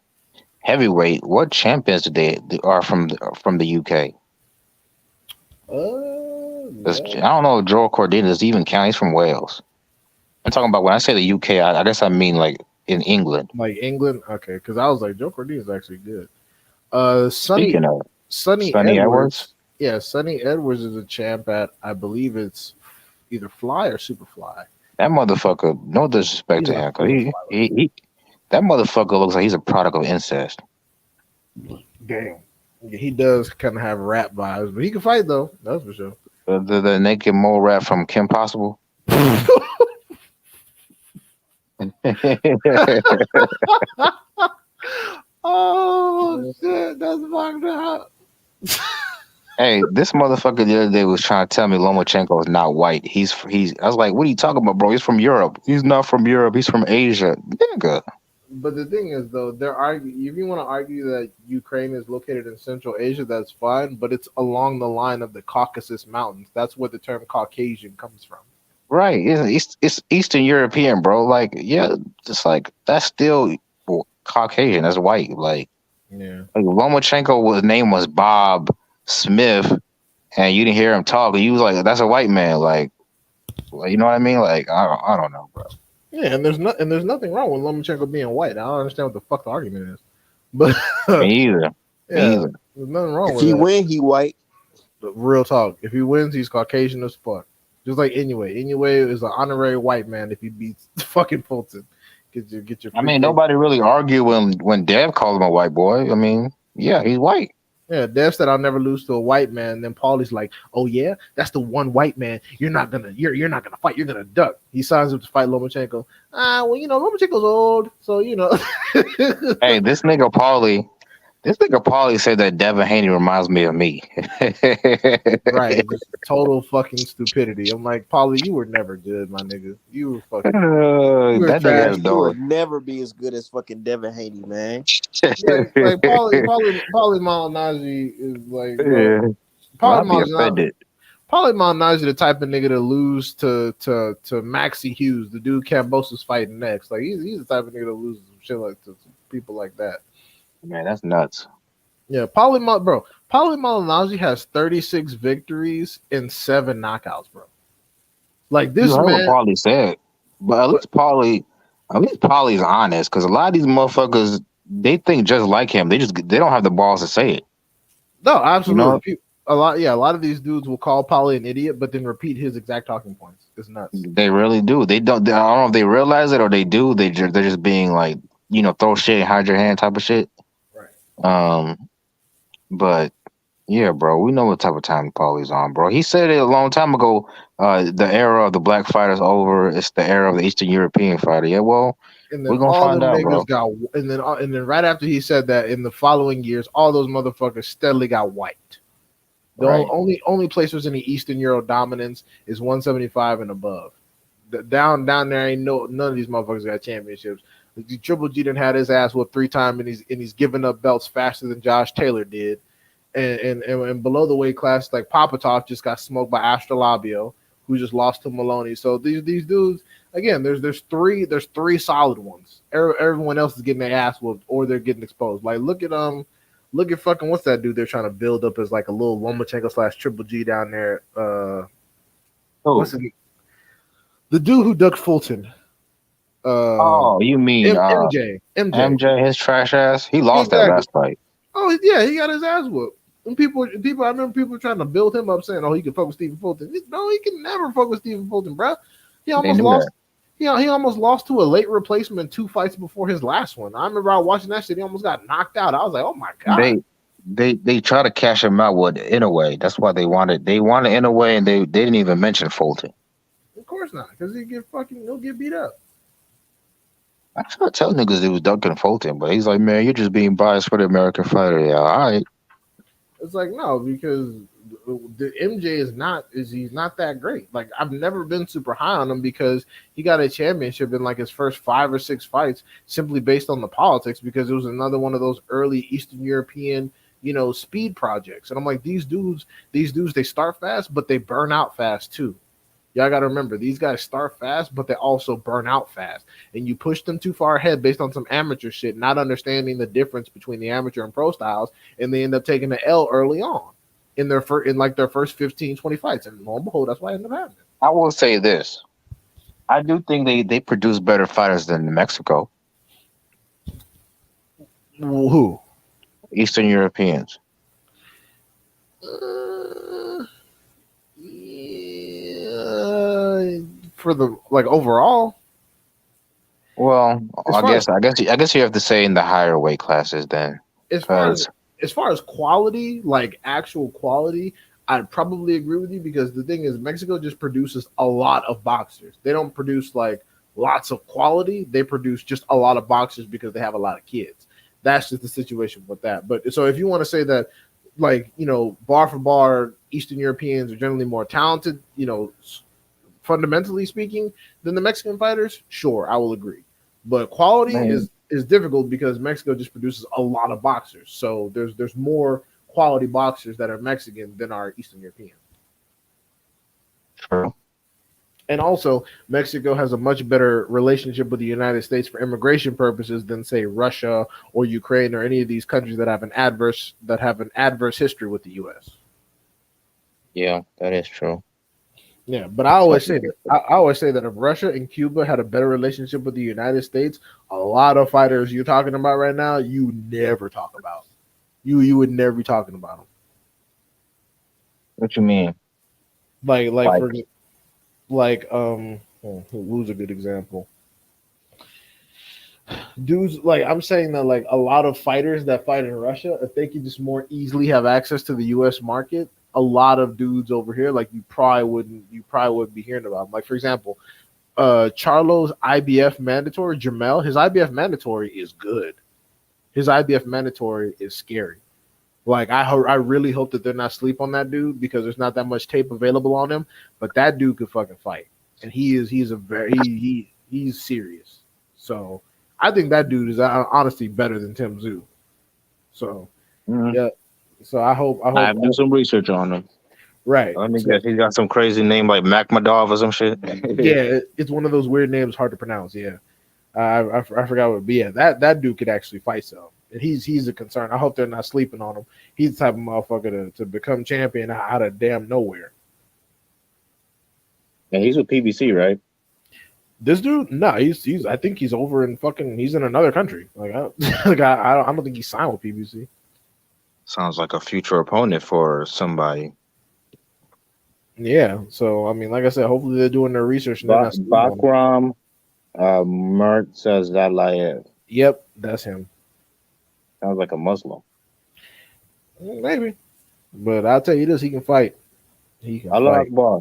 heavyweight, what champions they are from the UK? I don't know. Joel Cordina does even count. He's from Wales. I'm talking about when I say the UK. I guess I mean like in England. Like England, okay? Because I was like, Joe Cordina is actually good. Sonny Edwards. Yeah, Sonny Edwards is a champ at, I believe it's either Fly or Superfly. That motherfucker. No disrespect to him, cause he that motherfucker looks like he's a product of incest. Damn. Yeah, he does kind of have rap vibes, but he can fight though. That's for sure. The naked mole rap from Kim Possible. Oh shit, that's fucked up. Hey, this motherfucker the other day was trying to tell me Lomachenko is not white. He's. I was like, what are you talking about, bro? He's from Europe. He's not from Europe. He's from Asia, nigga. But the thing is, though, if you want to argue that Ukraine is located in Central Asia, that's fine. But it's along the line of the Caucasus Mountains. That's where the term Caucasian comes from. Right. It's Eastern European, bro. Like, yeah, just like that's still Caucasian. That's white. Like, yeah. Like Lomachenko, his name was Bob Smith, and you didn't hear him talk. And you was like, that's a white man. Like, you know what I mean? Like, I don't know, bro. Yeah, and there's nothing wrong with Lomachenko being white. I don't understand what the fuck the argument is. But Me either. There's nothing wrong with If he that. win, he white. But real talk. If he wins, he's Caucasian as fuck. Just like Inoue. Inoue is an honorary white man if he beats fucking Fulton. Get your. I mean, nobody really argued when Dev called him a white boy. I mean, yeah, he's white. Yeah, Dev said I'll never lose to a white man. And then Paulie's like, "Oh yeah, that's the one white man. You're not gonna fight. You're gonna duck." He signs up to fight Lomachenko. Well, Lomachenko's old, so Hey, this nigga Paulie This nigga Paulie said that Devin Haney reminds me of me. Right, it's just total fucking stupidity. I'm like, Paulie, you were never good, my nigga. You were fucking, you were That nigga trash. has You will no. never be as good as fucking Devin Haney, man. Like Paulie Malignaggi is like, bro. Yeah. Paulie I'll be Malignaggi, offended. Paulie Malignaggi, the type of nigga to lose to Maxie Hughes, the dude Cambosa's fighting next. Like he's the type of nigga to lose some shit like to people like that. Man, that's nuts. Yeah, Paulie Malignaggi has 36 victories and 7 knockouts, bro. Like You this heard what man, Paulie said, but at least Paulie's honest because a lot of these motherfuckers they think just like him. They don't have the balls to say it. no, You know, absolutely. A lot of these dudes will call Paulie an idiot, but then repeat his exact talking points. It's nuts. they really do. They don't. I don't know if they realize it or they do. They're just being like throw shit, hide your hand type of shit. Right. But yeah, bro, we know what type of time Paulie's on, bro. He said it a long time ago. The era of the black fighter's over. It's the era of the Eastern European fighter. Yeah, well, And then we're gonna all find them out, niggas bro. got, and then right after he said that, in the following years, all those motherfuckers steadily got wiped. The Right. only place was any Eastern Euro dominance is 175 and above. Down there ain't none of these motherfuckers got championships. The Triple G done had his ass whooped 3 times and he's giving up belts faster than Josh Taylor did. And below the weight class, like Papatov just got smoked by Astrolabio, who just lost to Maloney. So these dudes, again, there's three solid ones. Everyone else is getting their ass whooped or they're getting exposed. Like look at fucking what's that dude they're trying to build up as like a little Lomachenko / Triple G down there. What's it? The dude who ducked Fulton. Oh, you mean MJ. His trash ass? He lost that Exactly. last fight. Oh yeah, he got his ass whooped. And people, I remember people trying to build him up, saying, "Oh, he can fuck with Stephen Fulton." No, he can never fuck with Stephen Fulton, bro. He almost lost. He almost lost to a late replacement 2 fights before his last one. I remember I watching that shit. He almost got knocked out. I was like, "Oh my god!" They try to cash him out with Inouye. That's why they wanted Inouye, and they didn't even mention Fulton. Of course not, because he'll get beat up. I tried to tell niggas he was dunking Fulton, but he's like, man, you're just being biased for the American fighter. Yeah, all right. It's like no, because the MJ he's not that great. Like I've never been super high on him because he got a championship in like his first 5 or 6 fights simply based on the politics because it was another one of those early Eastern European, speed projects. And I'm like, these dudes, they start fast, but they burn out fast too. Y'all got to remember, these guys start fast, but they also burn out fast. And you push them too far ahead based on some amateur shit, not understanding the difference between the amateur and pro styles, and they end up taking the L early on in their first 15, 20 fights. And lo and behold, that's why it ended up happening. I will say this. I do think they produce better fighters than Mexico. Who? Eastern Europeans. For the overall. Well, I guess you have to say in the higher weight classes then. As far as quality, like actual quality, I'd probably agree with you because the thing is Mexico just produces a lot of boxers. They don't produce like lots of quality. They produce just a lot of boxers because they have a lot of kids. That's just the situation with that. But so if you want to say that, like, bar for bar, Eastern Europeans are generally more talented, fundamentally speaking, than the Mexican fighters, sure, I will agree. But quality is difficult because Mexico just produces a lot of boxers. So there's more quality boxers that are Mexican than are Eastern European. True. And also, Mexico has a much better relationship with the United States for immigration purposes than, say, Russia or Ukraine or any of these countries that have an adverse history with the U.S. Yeah, that is true. Yeah, but I always say that if Russia and Cuba had a better relationship with the United States, a lot of fighters you're talking about right now, you never talk about. You would never be talking about them. What you mean? Who's a good example? Dudes, like I'm saying that like a lot of fighters that fight in Russia, if they could just more easily have access to the U.S. market, a lot of dudes over here, like you probably wouldn't be hearing about them. Like for example, Charlo's IBF mandatory, Jamel, his IBF mandatory is good. His IBF mandatory is scary. Like I really hope that they're not sleep on that dude because there's not that much tape available on him. But that dude could fucking fight, and he's a very he's serious. So I think that dude is honestly better than Tim Tszyu. So yeah. So I hope I have to do some research on him. right. Let me So, guess. He's got some crazy name like Makhmadov or some shit. yeah, it's one of those weird names, hard to pronounce. Yeah, I forgot what. But yeah, that dude could actually fight some, and he's a concern. I hope they're not sleeping on him. He's the type of motherfucker to become champion out of damn nowhere. And he's with PBC, right? This dude, no, he's. I think he's over in fucking. He's in another country. Like, I don't think he's signed with PBC. Sounds like a future opponent for somebody. Yeah. So I mean, like I said, hopefully they're doing their research. And Bakram Murtazalayev. Yep, that's him. Sounds like a Muslim. Maybe, but I'll tell you this: he can fight. He can Allah fight. Akbar.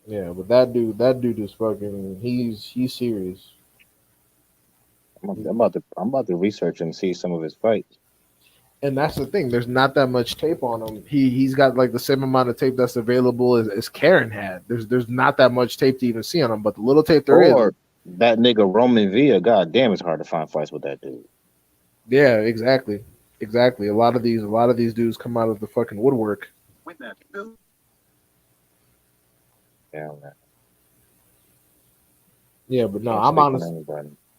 Yeah, but that dude is fucking. He's serious. I'm about to research and see some of his fights. And that's the thing. There's not that much tape on him. He's got like the same amount of tape that's available as Karen had. There's not that much tape to even see on him, but the little tape there is. That nigga Roman Villa. God damn, it's hard to find fights with that dude. Yeah, exactly. A lot of these dudes come out of the fucking woodwork. Yeah, but no,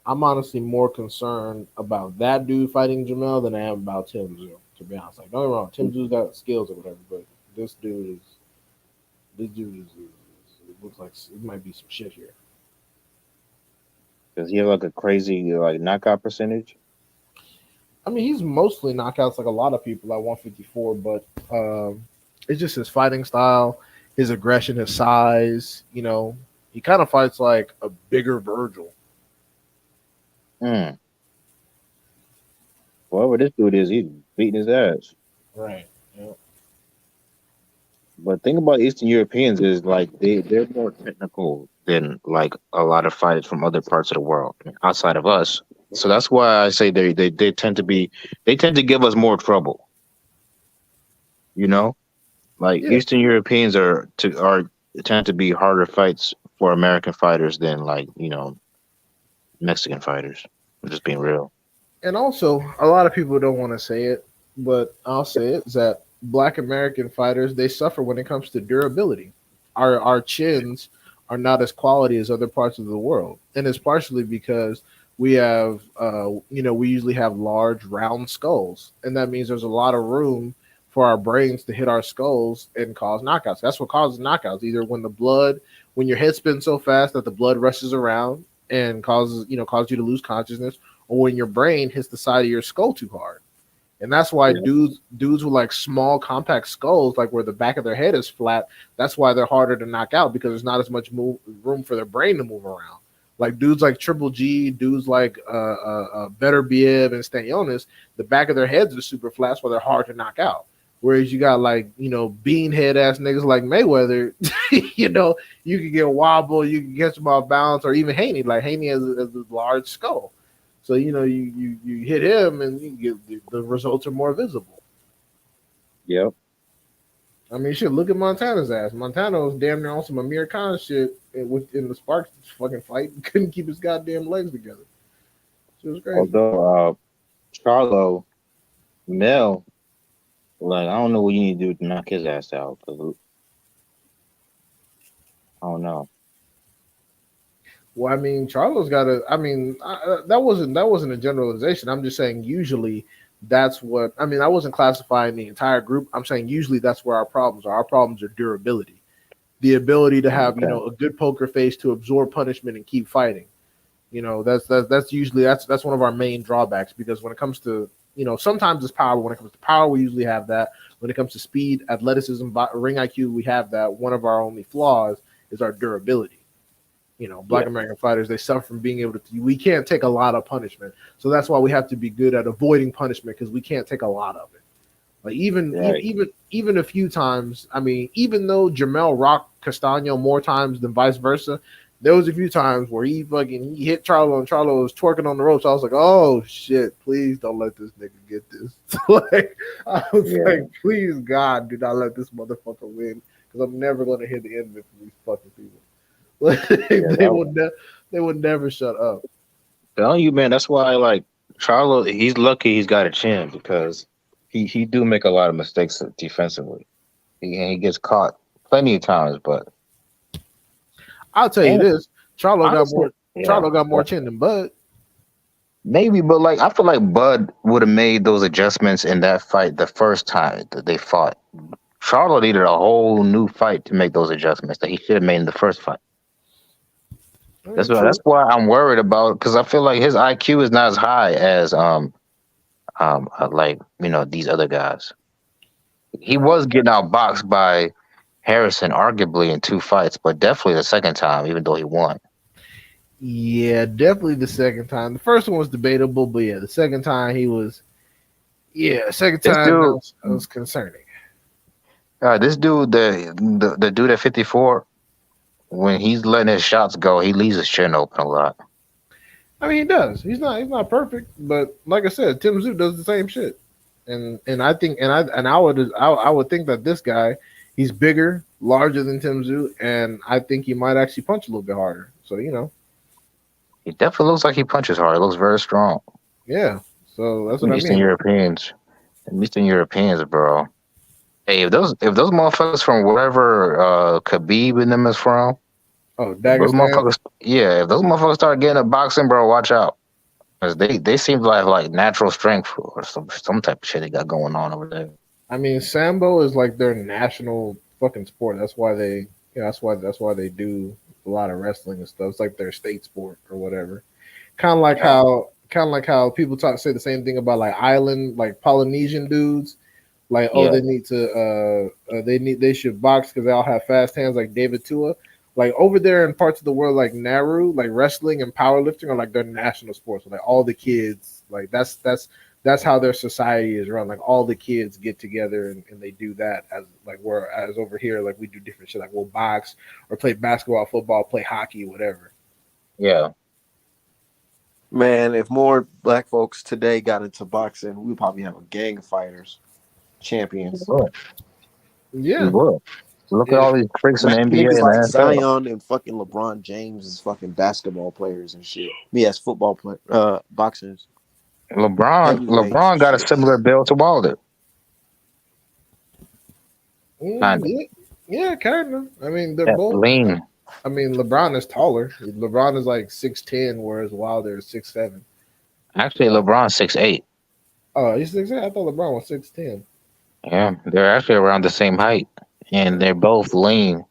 I'm honestly more concerned about that dude fighting Jamel than I am about Tim Tszyu, to be honest. Like, don't get me wrong, Tim Tszyu got skills or whatever, but this dude is it looks like it might be some shit here. Does he have like a crazy like knockout percentage? I mean, he's mostly knockouts like a lot of people at 154, but it's just his fighting style, his aggression, his size. You know, he kind of fights like a bigger Virgil. Whoever this dude is, he's beating his ass. Right. Yeah. But thing about Eastern Europeans is like they're more technical than like a lot of fighters from other parts of the world outside of us. So that's why I say they tend to give us more trouble. You know, like Eastern Europeans tend to be harder fights for American fighters than like Mexican fighters. I'm just being real. And also, a lot of people don't want to say it, but I'll say it, is that Black American fighters, they suffer when it comes to durability. Our chins are not as quality as other parts of the world. And it's partially because we have, we usually have large, round skulls. And that means there's a lot of room for our brains to hit our skulls and cause knockouts. That's what causes knockouts, either when your head spins so fast that the blood rushes around and causes you to lose consciousness, or when your brain hits the side of your skull too hard. And that's why dudes with like small compact skulls, like where the back of their head is flat, that's why they're harder to knock out, because there's not as much room for their brain to move around. Like dudes like Triple G, dudes like Better Biev and Stanionis, the back of their heads are super flat, so they're hard to knock out. Whereas you got like, beanhead ass niggas like Mayweather, you can get wobble, you can catch them off balance, or even Haney. Like Haney has a large skull. So, you hit him and you get the results are more visible. Yep. I mean, shit, look at Montana's ass. Montana was damn near on some Amir Khan shit in the Sparks fucking fight. Couldn't keep his goddamn legs together. It was great. Although Charlo, Mel, like, I don't know what you need to do to knock his ass out. I don't know. Well, I mean, Charlo's got to. I mean, that wasn't a generalization. I'm just saying usually that's what. I mean, I wasn't classifying the entire group. I'm saying usually that's where our problems are. Our problems are durability, the ability to have a good poker face to absorb punishment and keep fighting. That's usually that's one of our main drawbacks, because when it comes to sometimes it's power. But when it comes to power, we usually have that. When it comes to speed, athleticism, ring IQ, we have that. One of our only flaws is our durability. Black American fighters, they suffer from being able to. We can't take a lot of punishment, so that's why we have to be good at avoiding punishment, because we can't take a lot of it. Like even a few times. I mean, even though Jamel rocked Castano more times than vice versa, there was a few times where he hit Charlo and Charlo was twerking on the ropes. I was like, oh shit, please don't let this nigga get this. Like I was like, please God, do not let this motherfucker win because I'm never gonna hear the end of it from these fucking people. Like, they would never shut up. Telling you, man, that's why like Charlo, he's lucky he's got a chin because he do make a lot of mistakes defensively. He gets caught plenty of times, but I'll tell you this: Charlo honestly, got more chin than Bud. maybe, but like I feel like Bud would have made those adjustments in that fight the first time that they fought. Charlo needed a whole new fight to make those adjustments that he should have made in the first fight. That's why I'm worried about because I feel like his IQ is not as high as like these other guys. He was getting outboxed by Harrison, arguably in 2 fights, but definitely the second time, even though he won. Yeah, definitely the second time. The first one was debatable, but yeah, the second time he was. Yeah, second time that was concerning. This dude, the dude at 54, when he's letting his shots go, he leaves his chin open a lot. I mean, he does. He's not perfect, but like I said, Tim Tszyu does the same shit. And I think I would think that this guy, he's bigger, larger than Tim Tszyu, and I think he might actually punch a little bit harder. So he definitely looks like he punches hard. He looks very strong. Yeah. So that's what I mean. Eastern Europeans, bro. Hey, if those motherfuckers from wherever Khabib and them is from, those motherfuckers, if those motherfuckers start getting a boxing, bro, watch out. Because they seem to have like natural strength or some type of shit they got going on over there. I mean, Sambo is like their national fucking sport. That's why they that's why they do a lot of wrestling and stuff. It's like their state sport or whatever. Kind of like how people say the same thing about like island, like Polynesian dudes. Like, they need to they should box because they all have fast hands like David Tua. Like over there in parts of the world like Nauru, like wrestling and powerlifting are like their national sports. So, like all the kids, like that's how their society is run. Like all the kids get together and they do that as like whereas over here, like we do different shit. Like we'll box or play basketball, football, play hockey, whatever. Yeah. Man, if more black folks today got into boxing, we'd probably have a gang of fighters, champions. Yeah. We will. Look at all these freaks in the NBA Niggas and like NFL. Zion and fucking LeBron James is fucking basketball players and shit. Me as football boxers. LeBron got a similar build to Wilder. Yeah, kind of. I mean, they're both lean. I mean, LeBron is taller. LeBron is like 6'10", whereas Wilder is 6'7". Actually, LeBron's 6'8". Oh, he's 6'8"? I thought LeBron was 6'10". Yeah, they're actually around the same height, and they're both lean.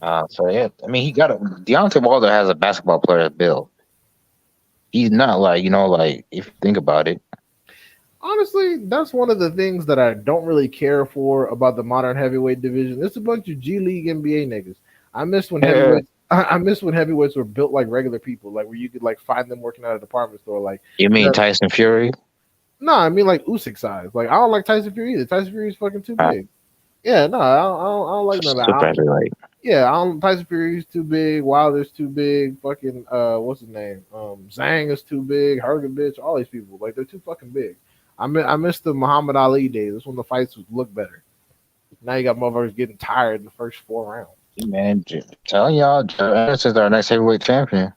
So yeah, I mean, Deontay Wilder has a basketball player build. He's not like if you think about it. Honestly, that's one of the things that I don't really care for about the modern heavyweight division. It's a bunch of G League NBA niggas. I miss when heavyweights were built like regular people, like where you could like find them working at a department store. Like you mean Tyson Fury? No, I mean like Usyk size. Like I don't like Tyson Fury either. Tyson Fury is fucking too big. Yeah, no, I don't like none of that. Tyson Fury's too big. Wilder's too big. Fucking what's his name? Zhang is too big. Hergovich, all these people, like they're too fucking big. I miss the Muhammad Ali days. That's when the fights would look better. Now you got motherfuckers getting tired in the first 4 rounds. Man, telling y'all, Jared Anderson's our next heavyweight champion.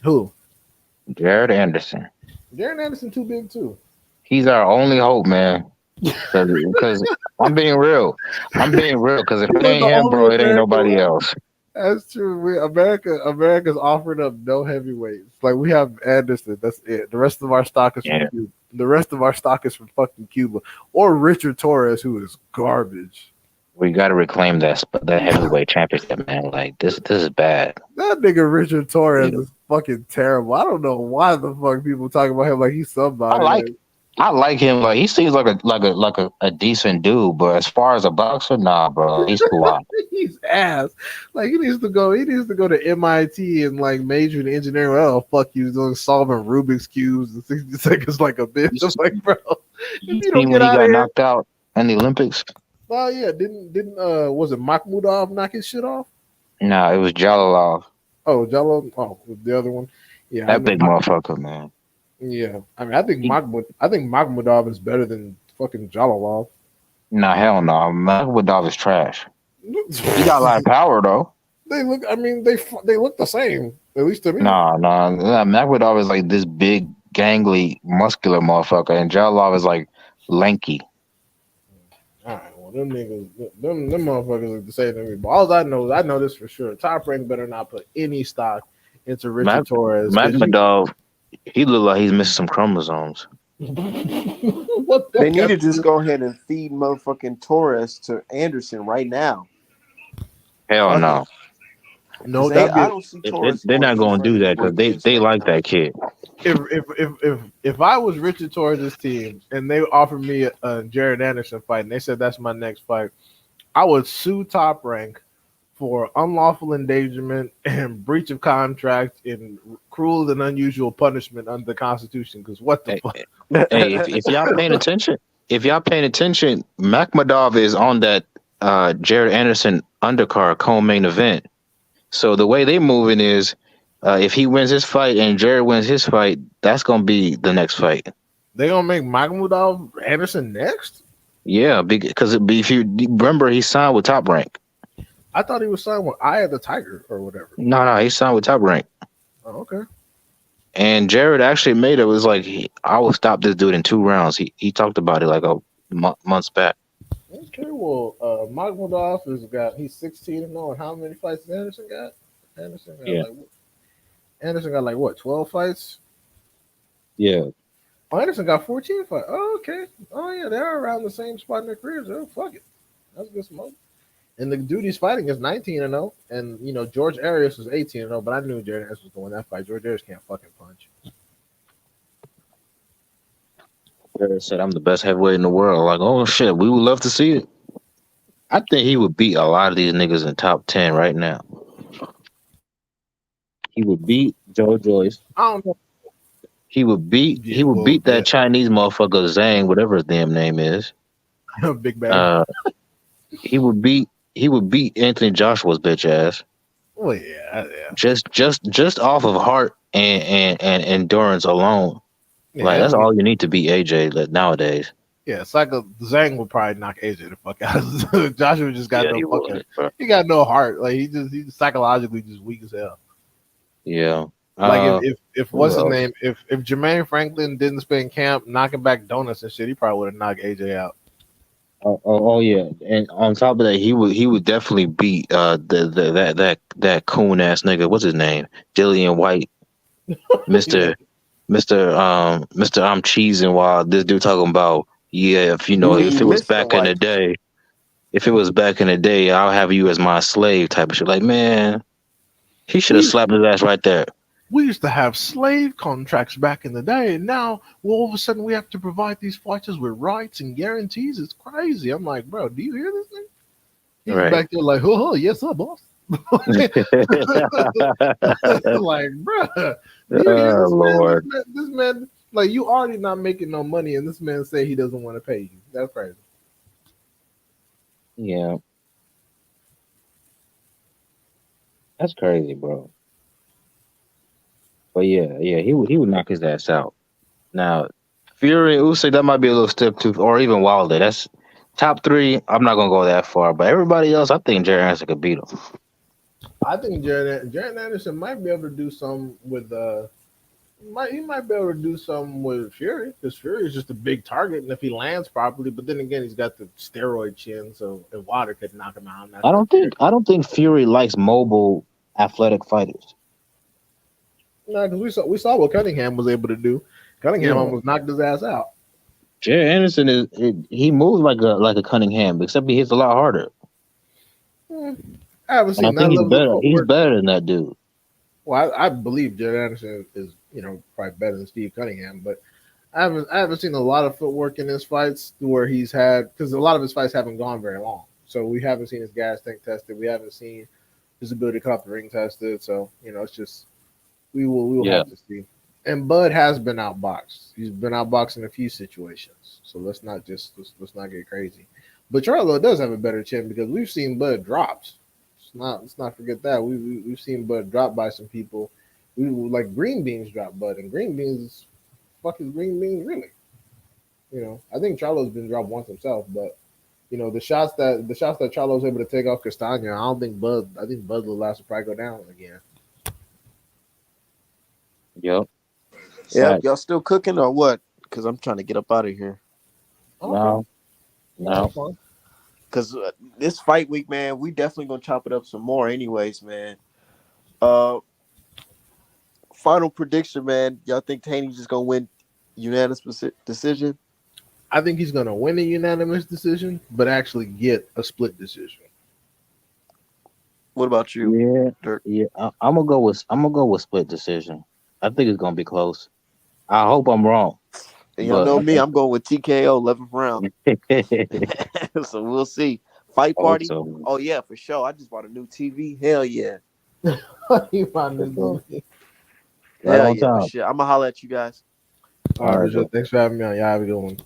Who? Jared Anderson. Jared Anderson too big too. He's our only hope, man. Because I'm being real. Because if it ain't him, bro, it ain't nobody else. That's true. America's offering up no heavyweights. Like we have Anderson. That's it. The rest of our stock is from Cuba. The rest of our stock is from fucking Cuba or Richard Torres, who is garbage. We got to reclaim that heavyweight championship, man. Like this is bad. That nigga Richard Torres is fucking terrible. I don't know why the fuck people talking about him like he's somebody. I like him. Like he seems like a decent dude, but as far as a boxer, nah, bro, he's too wild. He's ass. Like he needs to go to MIT and like major in engineering. Oh fuck, you doing solving Rubik's cubes in 60 seconds like a bitch. I'm like, bro, you seen when he got knocked out in the Olympics? Oh yeah, didn't was it Makhmudov knock his shit off? Nah, it was Jalalov. Oh, Jello. Oh, the other one. Yeah, I That know. big motherfucker, man. Yeah, I mean, I think He, Magmadov is better than fucking Jalolov. nah, hell no. Magmadov is trash. He got a lot of power though. They look. I mean, they look the same. At least to me. Nah. Magmadov is like this big, gangly, muscular motherfucker, and Jalalov is like lanky. All right, well, them niggas, them motherfuckers look the same to me. But all I know is I know this for sure. Top Rank better not put any stock into Richard Mag- Torres because you. Magmadov, he look like he's missing some chromosomes. What They that need got to to just do? go ahead and feed motherfucking Torres to Anderson right now. Hell Fuck it. no. No, I don't see Torres They're going not any gonna do further than that where because he they is they right like now. that kid. if I was Richard Torres' team and they offered me a Jared Anderson fight and they said that's my next fight, I would sue Top Rank for unlawful endangerment and breach of contract and cruel and unusual punishment under the Constitution. Because what the Hey, fuck? hey, if y'all paying attention, Makhmadov is on that Jared Anderson undercard co-main event. So the way they moving is, if he wins his fight and Jared wins his fight, that's gonna be the next fight. They gonna make Magmudov Anderson next? Yeah, because if you remember, he signed with Top Rank. I thought he was signed with Eye of the Tiger or whatever. No, he signed with Top Rank. Oh, okay. And Jared actually made it was like I will stop this dude in 2 rounds. He talked about it like a months back. Okay, well, Magmudov he's 16-0, and how many fights has Anderson got? Anderson got Yeah. Anderson got like what, 12 fights? Yeah. Oh, Anderson got 14 fights. Oh, okay. Oh yeah, they're around the same spot in their careers. Oh, fuck it. That's good smoke. And the dude he's fighting is 19-0, and George Arias was 18-0, but I knew Jared Arias was going that fight. George Arias can't fucking punch. Jared said I'm the best heavyweight in the world. Like, oh shit, we would love to see it. I think he would beat a lot of these niggas in top 10 right now. He would beat Joe Joyce. I don't know. He would beat that Chinese motherfucker Zhang, whatever his damn name is. Big bag. He would beat Anthony Joshua's bitch ass. Oh yeah. Just off of heart and endurance alone. Yeah, Like that's all you need to beat AJ nowadays. Yeah, Zhang would probably knock AJ the fuck out. Joshua just got He got no heart. Like he's psychologically just weak as hell. Yeah. Like if what's his name? If Jermaine Franklin didn't spend camp knocking back donuts and shit, he probably would have knocked AJ out. Oh yeah, and on top of that, he would definitely beat that coon ass nigga. What's his name? Dillian White, Mister I'm cheesing while this dude talking about if it was back in the day, I'll have you as my slave type of shit. Like man, he should have slapped his ass right there. We used to have slave contracts back in the day, and now all of a sudden we have to provide these fighters with rights and guarantees. It's crazy. I'm like, bro, do you hear this thing? He's back there like, oh yes, sir, boss. Like, bro, Lord, this man, like you already not making no money, and this man say he doesn't want to pay you. That's crazy. Yeah, that's crazy, bro. But yeah, he would knock his ass out. Now, Fury, Usyk, that might be a little step too, or even Wilder. That's top 3. I'm not gonna go that far, but everybody else, I think Jared Anderson could beat him. I think Jared Anderson might be able to do some with he might be able to do something with Fury because Fury is just a big target, and if he lands properly, but then again, he's got the steroid chin, so if Wilder could knock him out, I don't think Fury likes mobile, athletic fighters. No, because we saw what Cunningham was able to do. Cunningham almost knocked his ass out. Jared Anderson he moves like a Cunningham, except he hits a lot harder. I haven't seen I think he's better. He's better than that dude. Well, I believe Jared Anderson is probably better than Steve Cunningham, but I haven't seen a lot of footwork in his fights where he's had because a lot of his fights haven't gone very long. So we haven't seen his gas tank tested. We haven't seen his ability to come off the ring tested. So it's just. We will have to see. And Bud has been outboxed. He's been outboxed in a few situations. So let's not get crazy. But Charlo does have a better chin because we've seen Bud drops. Let's not forget that we've seen Bud drop by some people. We like green beans drop Bud, and green beans, fuck is green beans really? I think Charlo's been dropped once himself, but the shots that Charlo's able to take off Castagna, I don't think Bud. I think Bud will last to probably go down again. Yep. Yep, Fact. y'all still cooking or what? Because I'm trying to get up out of here. No. Yeah, No. that's fine. Because this fight week, man, we definitely gonna chop it up some more, anyways, man. Uh, Final prediction, man. Y'all think Haney just gonna win unanimous decision? I think he's gonna win a unanimous decision, but actually get a split decision. What about you, Yeah, Dirk? yeah. I'm gonna go with split decision. I think it's gonna be close. I hope I'm wrong, And y'all but know I me, think I'm going with TKO 11th round. So we'll see. Fight I hope party? so. Oh yeah, for sure. I just bought a new TV. Hell yeah. You find For sure. it. Right Hell on yeah, for time. sure. I'm gonna holler at you guys. All All right, right, Bridget. bro. Thanks for having me on. Y'all have a good one.